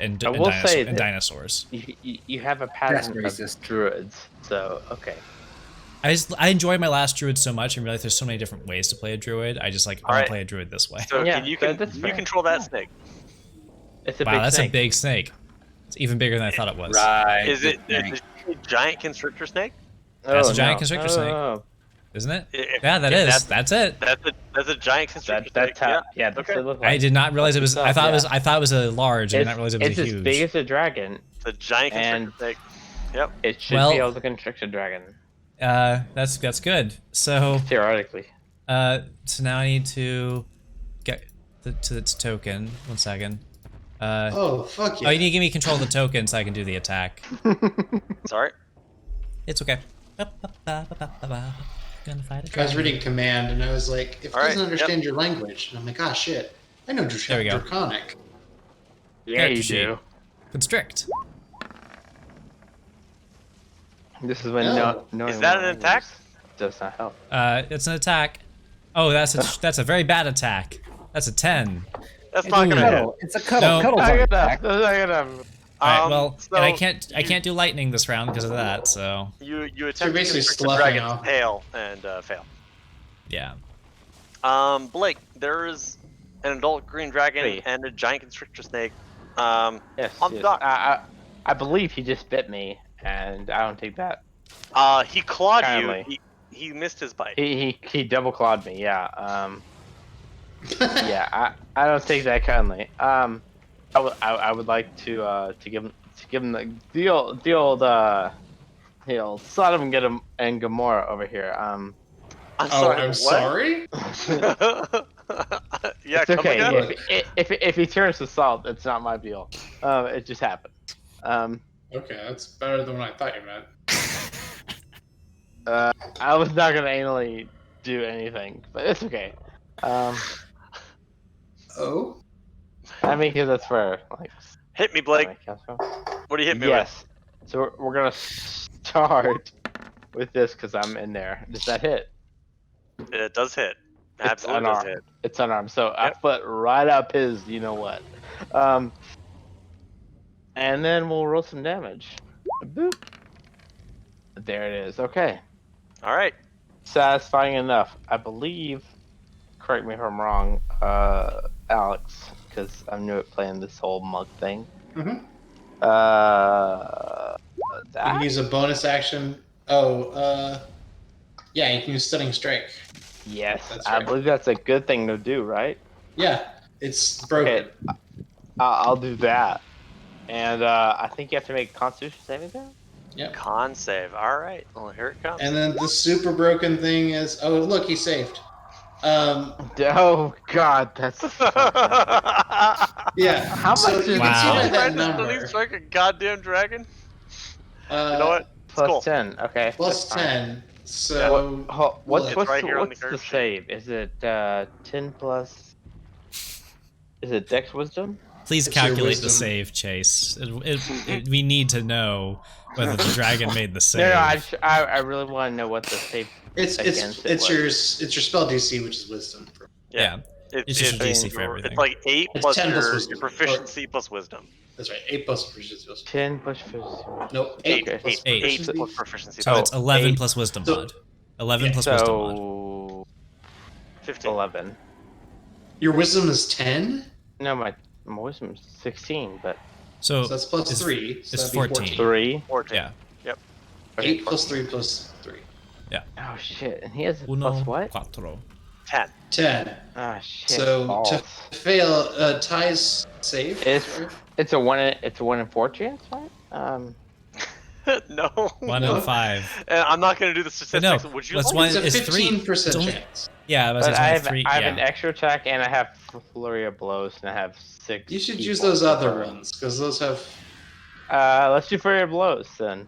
and, I will say that- dinosaurs. you have a pattern That's of racist. druids, so okay. I enjoy my last druid so much and realize there's so many different ways to play a druid. I just like I want Alright. to play a druid this way. So Yeah, you that's fair. control that snake. It's a Wow, big that's snake. a big snake. It's even bigger than I thought it was. Right. Is it a giant constrictor snake? That's a Oh, giant no. constrictor No, snake. no, no. Isn't it? If- Yeah, that if is. That's it. That's a giant constrictor snake. That's how. Yeah. That's Okay. what it looks like. I did not realize it was. I thought it was. Yeah. I thought it was a large. I did not realize it was It's a as huge. big as a dragon. It's a giant And- constrictor snake. It should Well- be able to constrict a dragon, That's good. So theoretically. so now I need to get to its token. 1 second. Oh, fuck yeah. Oh, you need to give me control of the token so I can do the attack. Sorry. It's okay. Gonna fight a I was dragon. reading Command, and I was like, if it All right, doesn't understand your language, and I'm like, ah, shit. I know There we go. Draconic. Yeah, Character you sheet. do. Constrict. This is when No. knowing Is that one an attack? does not help. It's an attack. Oh, that's a very bad attack. That's a 10. That's not gonna hit. Cuddle. It's a cuddle. No. Cuddle Not bug good enough. attack. That's not good enough. All right. Um, Well, so and I can't do lightning this round because of that. So You you're attempt to basically constrict the sloughing dragon's off. tail and fail. yeah. Blake, there is an adult green dragon Hey. and a giant constrictor snake. Yes. On the yes. dock. I believe he just bit me, and I don't take that. He clawed Kindly. you. He missed his bite. He double clawed me. Yeah. Yeah. I don't take that kindly. I would like to give him the old Sodom and Gomorrah over here. I'm Oh, sorry. I'm what? sorry? Yeah, It's come okay. again. If he turns to salt, it's not my deal. It just happened. Okay, that's better than what I thought you meant. I was not gonna anally do anything, but it's okay. Oh? I mean, because that's for like. Hit me, Blake. What do you hit me Yes. So we're gonna start with this because I'm in there. Does that hit? with? It does hit. It's Absolutely does unarmed. hit. It's unarmed. So I Yep. put right up his. You know what? And then we'll roll some damage. Boop. There it is. Okay. All right. Satisfying enough, I believe. Correct me if I'm wrong, Alex, because I'm new at playing this whole mug thing. Mm-hmm. You That? can use a bonus action. Oh, yeah, you can use Stunning Strike. Yes, That's I right. believe that's a good thing to do, right? Yeah, it's broken. Okay, I'll do that. And I think you have to make a Constitution saving throw. Yep. Con save. All right. Well, here it comes. And then the super broken thing is, oh, look, he saved. Oh God, that's. Yeah. How so much you is- can see Wow. by that Trying to number. stunning strike a goddamn dragon. You know Uh, what? It's Plus cool. 10. Okay. plus that's fine. 10. So What's It's what's right the, here on what's the the card sheet. save? Is it 10 plus? Is it Dex Wisdom? Please It's your calculate the wisdom. save, Chase. We need to know whether the dragon made the save. No, I really want to know what the save. it's Against it your was. spell DC, which is Wisdom. Yeah. It's just a DC for everything. It's like 8 It's plus 10 plus your wisdom. proficiency plus wisdom. That's right. 8 plus proficiency. 10 plus 15. Nope. Eight. 8 plus Eight. 8 proficiency. plus proficiency. So Oh, it's 11 eight. plus wisdom So- mod. 11 yeah, plus wisdom mod. So 15. 11. Your Wisdom is 10? No, my wisdom is 16, but So So that's plus it's- 3. So it's that'd be 14. 3. 14. yeah. 8 plus 3 plus 3. Oh shit! And he has a Uno, plus what? cuatro. 10. 10. Ah shit! So balls. to fail, Ty's save. It's a 1 in 4 chance, right? No. 1 No. in 5. And I'm not going to do the statistics. No, Would you let's like? one- It's a it's 15% It's only- chance. Yeah, I was But I have, three. I have yeah. an extra attack and I have flurry of blows and I have 6. You should use people those to other burn. ones, because those have... Let's do flurry of blows then.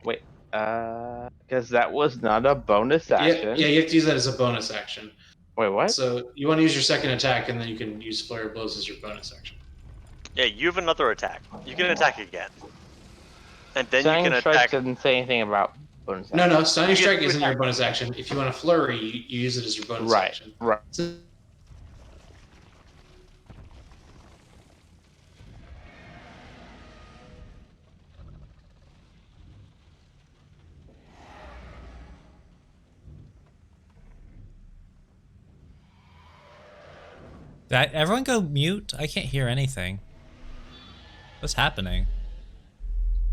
Wait. Because that was not a bonus action. Yeah, you have to use that as a bonus action. Wait, what? So you want to use your second attack, and then you can use Flare of Blows as your bonus action. Yeah, you have another attack. You can attack again. And then Stunning you can Strike attack. doesn't say anything about bonus action. No, Stunning You get Strike two isn't your attacks. bonus action. If you want to Flurry, you use it as your bonus Right, action. right. So- Everyone go mute. I can't hear anything. What's happening?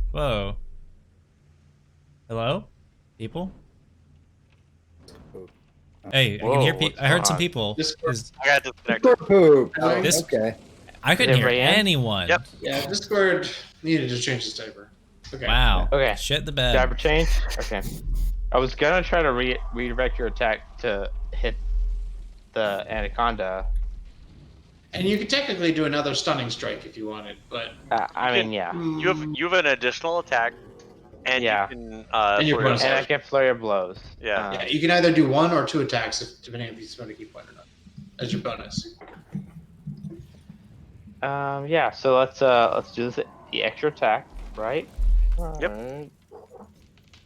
Whoa. Hello? People? Hey, I can hear Whoa, people. I heard some what's people. Discord. I got disconnected. Poop. Oh, This- okay. I couldn't hear Everybody in? anyone. Yep. Yeah, Discord needed to change its diaper. Okay. Wow. Okay. Shit the bed. Diaper change? Okay. I was gonna try to redirect your attack to hit the anaconda. And you could technically do another stunning strike if you wanted, but I mean, yeah. You have an additional attack, and Yeah. you can And your flurry of bonus And I blows. get flurry of blows. Yeah. yeah, you can either do 1 or 2 attacks, depending if you spend a key point or not, as your bonus. Yeah. So let's do this. The extra attack, right? Yep.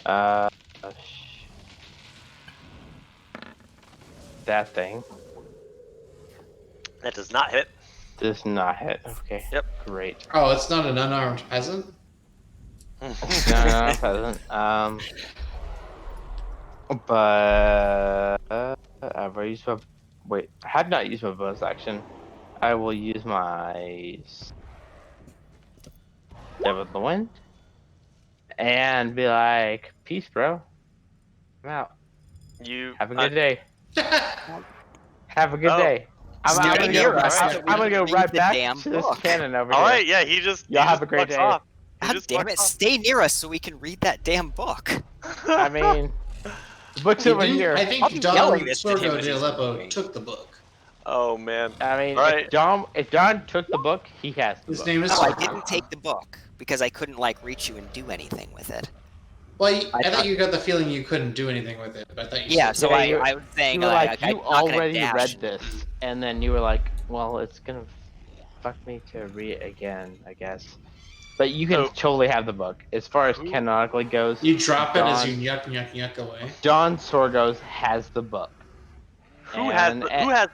Alright. That thing That does not hit. does not hit. Okay. Yep. Great. Oh, it's not an unarmed peasant? No, it doesn't. But I've already used my. Wait, I had not used my bonus action. I will use my Devil of the Wind and be like, "Peace, bro. I'm out. You Have a good day. Have a good Oh. day." I'm Stay gonna near go. us so I'm we gonna go can right read the back damn to this book. cannon over all here. right? Yeah, he just. Y'all he have just a great fucks day. off. He God just damn fucks it! off. Stay near us so we can read that damn book. I mean, the book's I over think- here. I I'll think be Don yelling this at him Sorgo as de he's Aleppo moving. took the book. Oh man. I mean, All right. if Don took the book, he has the His book. name is No, I Sorgo. didn't take the book because I couldn't like reach you and do anything with it. Well, I I thought thought- you got the feeling you couldn't do anything with it, but I thought you Yeah, said so Yeah, I, you- I was saying You were like, I'm you not gonna already dash. read this, and then you were like, well, it's gonna fuck me to read it again, I guess. But you can So- totally have the book. As far as Who- canonically goes, You drop it as Don- you yuck away. Don Sorgos has the book. Who has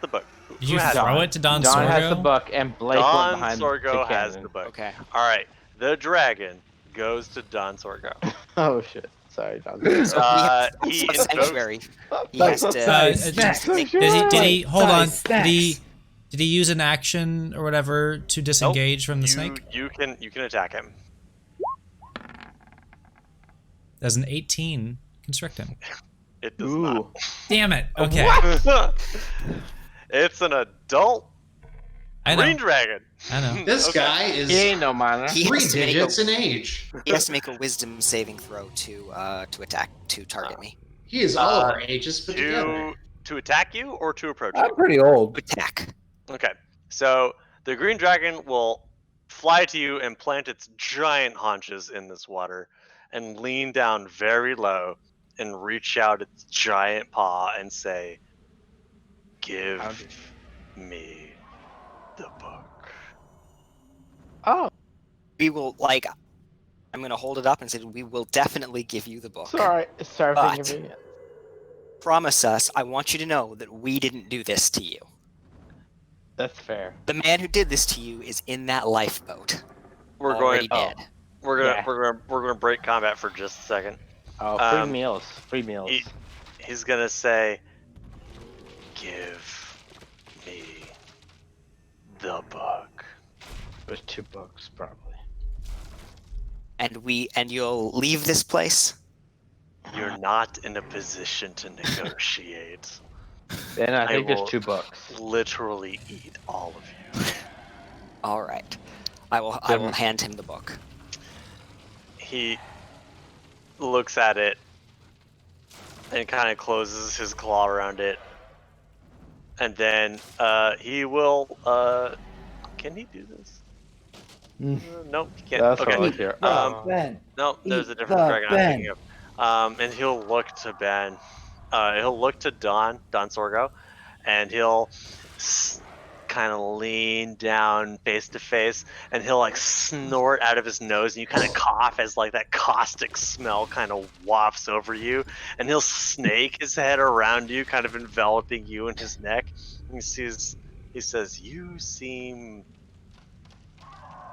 the book? Did Who you has throw Don. it to Don Don has the Sorgo? book, and Blake Don went behind Sorgo the has cannon. the book. Okay. All right. The dragon goes to Don Sorgo. Oh shit! Sorry, Don. So we have he some invokes- sanctuary. He has to. Snacks. take- Did he hold on? Snacks. Did he use an action or whatever to disengage from the snake? You can attack him. That's an 18. Constrict him. It does Ooh. Damn it. Okay. not. It's an adult I know. green dragon. I know. This Okay. guy He is ain't no minor. He 3 has to make digits a, in age. he has to make a wisdom saving throw to target me. He is all of our ages put together. To attack you or to approach I'm you? pretty old. Attack. Okay. So the green dragon will fly to you and plant its giant haunches in this water and lean down very low and reach out its giant paw and say, "Give me the book." Oh, We will like. I'm gonna hold it up and say we will definitely give you the book. sorry for But- giving it. Promise us. I want you to know that we didn't do this to you. That's fair. The man who did this to you is in that lifeboat. We're already going. dead. We're gonna Yeah. we're gonna break combat for just a second. Oh, free Um, meals. Free meals. He's gonna say, "Give me the book." There's 2 books, probably. And you'll leave this place. You're not in a position to negotiate. Then I think will- there's 2 books. Literally eat all of you. All right. I will hand him the book. He looks at it and kind of closes his claw around it, and then he will. Can he do this? Nope, he can't. That's okay. what I hear. Ben. No, there's a Eat different the dragon I'm Ben. thinking of. And he'll look to Ben. He'll look to Don Sorgo, and he'll kind of lean down face to face, and he'll like snort out of his nose, and you kind of cough as like that caustic smell kind of wafts over you, and he'll snake his head around you, kind of enveloping you in his neck. And he says, "You seem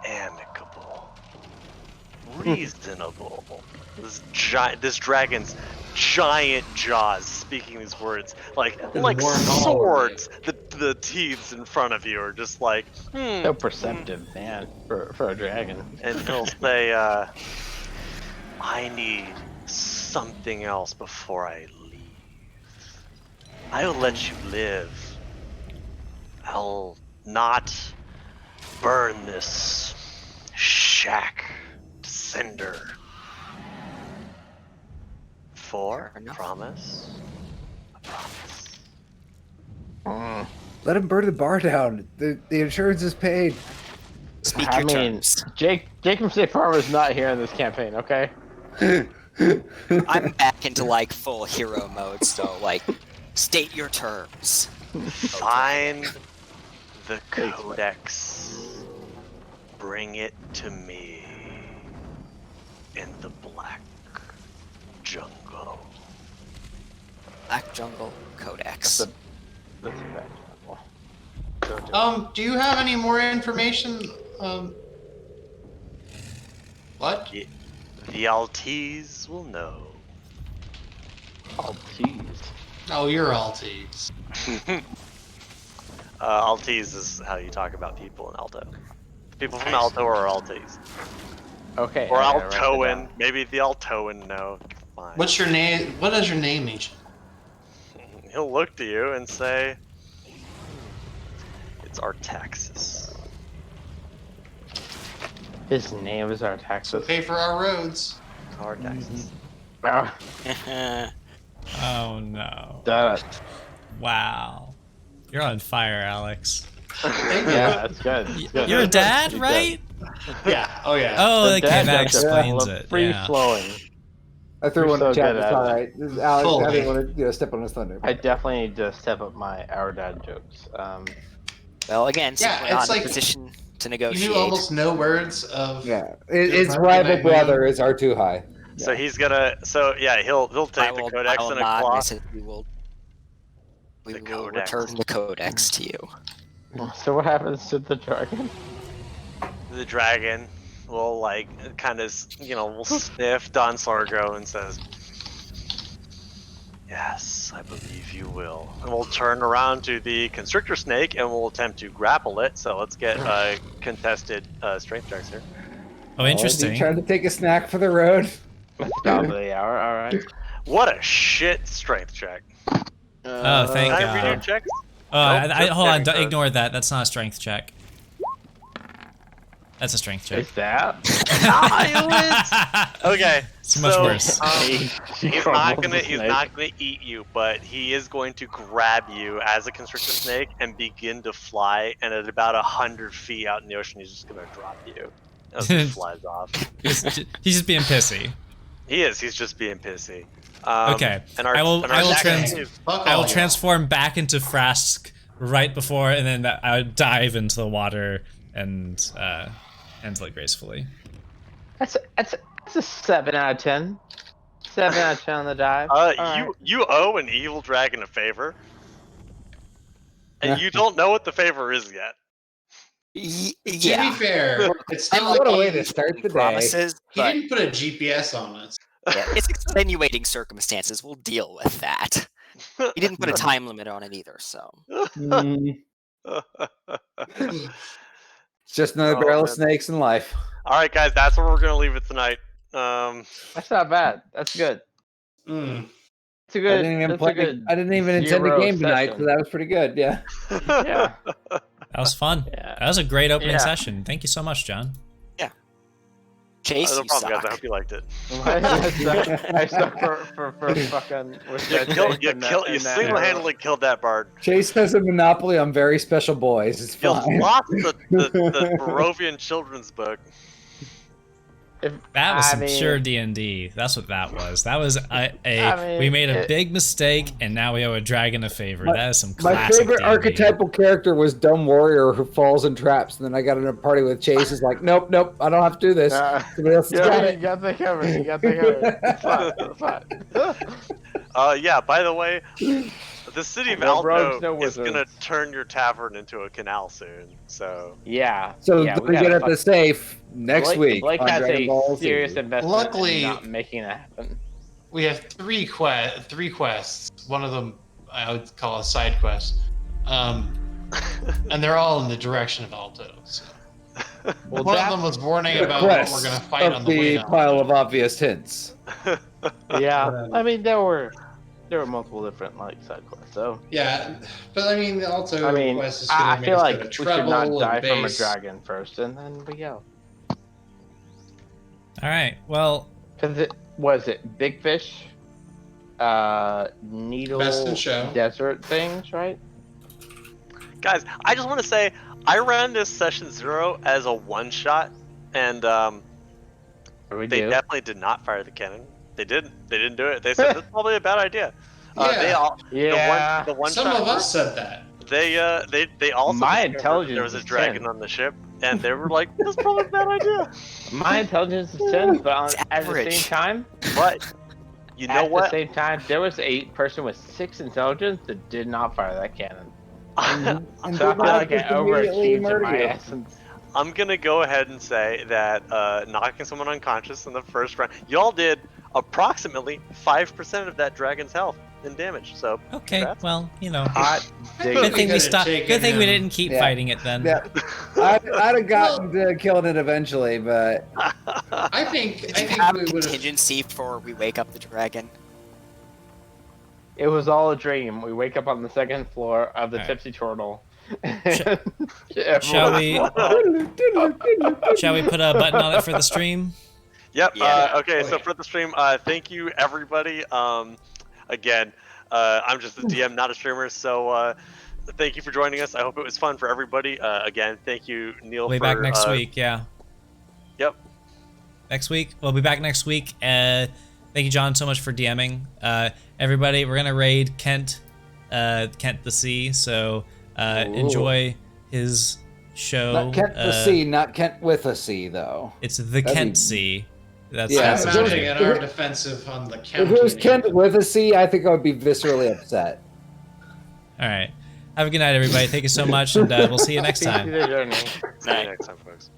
amicable, reasonable." This dragon's giant jaws speaking these words like Warm all over swords. The the teeth in front of you are just like, So perceptive, man, for a dragon. and he'll say, I need something else before I leave. I will let you live. I'll not burn this shack to cinder. For Fair enough. promise. A promise. Let him burn the bar down. The insurance is paid. Speak I your mean, terms. Jake from State Farm is not here in this campaign, okay? I'm back into like full hero mode, so like, state your terms. Find the codex. Bring it to me. In the black jungle. Black Jungle Codex. That's a bad example. Do you have any more information? What? The Altes will know. Oh, jeez. Oh, you're Altes. Altes is how you talk about people in Alto. People from Alto are Altes. Okay. Or I gotta write that Altoan. down. Maybe the Altoan know. Fine. What's your name? What is your name, Agent? He'll look to you and say, it's Artaxis. His name is Artaxis. Pay for our roads. Artaxis. Oh, Oh no. that. Wow. You're on fire, Alex. Thank Yeah, that's good. That's good. You're a dad, That's good. right? Yeah. Oh yeah. Oh, The okay, dad that jokes are explains it. Free Yeah. flowing. I threw You're one in the so chat. good It's at all it. right. This is Alex, I Fully. didn't want to step on his thunder. I definitely need to step up my our dad jokes. Well, again, since Yeah, we're it's not in like- a position to You negotiate. knew almost no words of. Yeah, Your its brother rival might brother win. is R2 High. So he's gonna. So yeah, he'll take the codex I will in a nod and I claw. said we will The return codex. the codex to you. so what happens to the dragon? The dragon will like kind of will sniff Don Sargo and says, "Yes, I believe you will." And we'll turn around to the constrictor snake and we'll attempt to grapple it. So let's get contested strength checks here. Oh, You interesting. trying to take a snack for the road? Top of the hour. All right. What a shit strength check! Oh, thank Can I redo God. checks? Oh, Nope, hold on. just saving Ignore that. That's not a strength check. That's a strength check. Is that? Okay, It's much worse. He's not gonna eat you, but he is going to grab you as a constrictor snake and begin to fly. And at about 100 feet out in the ocean, he's just gonna drop you as he flies off. He's just being pissy. He is. He's just being pissy. Okay, And I will Fuck I all will y'all. transform back into Frask right before, and then I would dive into the water and handle it gracefully. That's a 7 out of 10. 7 out of 10 on the dive. You owe an evil dragon a favor, and you don't know what the favor is yet. To Yeah. be fair, it's not What a like way he, to start the day. Promises, he but didn't put a GPS on us. yeah, it's extenuating circumstances. We'll deal with that. He didn't put a time limit on it either, so. Mm, it's just another Oh, barrel of man. snakes in life. All right, guys, that's where we're gonna leave it tonight. That's not bad. That's good. Mm. It's a good. I didn't even intend to zero game tonight, session. so that was pretty good. Yeah. Yeah. That was fun. Yeah. That was a great opening Yeah. session. Thank you so much, John. Chase, no you problem, guys. I suck. hope you liked it. I suck for fucking. With You that you and that- you and that single-handedly killed that bard. Chase has a monopoly on very special boys. It's You fine. lost the Barovian children's book. That was I some mean- pure D&D. That's what that was. That was I mean, we made a big mistake, and now we owe a dragon a favor. That is some My classic favorite D&D. archetypal character was Dumb Warrior who falls in traps, and then I got in a party with Chase. Is like, nope, I don't have to do this. Somebody else has got Yeah, it. you got the cover. You got the cover. It's fine. It's fine. Yeah, by the way, the city of No rogues, Alto no is gonna wizards. turn your tavern into a canal soon. So Yeah. So yeah, we get at the safe next week. Blake on has Dragon a Ball Z. serious investment Luckily- in not making that happen. We have three quests. One of them I would call a side quest. And they're all in the direction of Alto. So. Well, One of that's- them was warning about what we're going to fight on the way the to pile Alto. of obvious hints. Yeah, I mean there were multiple different like side quests. So Yeah, but I mean, the Alto I mean, quest is going to I make feel us like go to we should treble not and die from a bass. dragon first, and then we go. All right. Well, Because it big fish, needle Best in show. desert things, right? Guys, I just want to say I ran this session 0 as a one-shot, and We they do. definitely did not fire the cannon. They didn't. They didn't do it. They said that's probably a bad idea. They Yeah. all Yeah. the one Some shot of us said that. they also My discovered intelligence there was a is dragon 10. on the ship, and they were like, "That's probably a bad idea." My intelligence is 10, but It's at the average. same time, But you know at the what? same time, there was a person with 6 intelligence that did not fire that cannon. And So I did feel not like I just immediately overachieved in murder my you. essence. I'm gonna go ahead and say that knocking someone unconscious in the first round, y'all did approximately 5% of that dragon's health in damage. So okay. congrats. Well, you know, Hot I dig. think good thing we could've stopped. taken Good thing we him. didn't keep Yeah. fighting it then. Yeah, I'd have gotten to killing it eventually, but I think Did you we have a would have. contingency for we wake up the dragon? It was all a dream. We wake up on the 2nd floor of the Alright. Tipsy Turtle. Shall we? Shall we put a button on it for the stream? Yep. Yeah. Okay. So Okay. for the stream, thank you everybody. Again, I'm just a DM, not a streamer. So thank you for joining us. I hope it was fun for everybody. Again, thank you, Neil. We'll be for, back next week. Yeah. Yep. Next week. We'll be back next week. Thank you, John, so much for DMing. Everybody, we're gonna raid Kent the Sea. So enjoy his show. not Kent the Sea, not Kent with a C, though. It's the That'd Kent be- Sea. That's Yeah, that's I'm so his mounting name. an our defensive on the If county. it was Kent with a C, I think I would be viscerally upset. All right. Have a good night, everybody. Thank you so much, and we'll see you next Speak to time. the journey. See you next time, folks.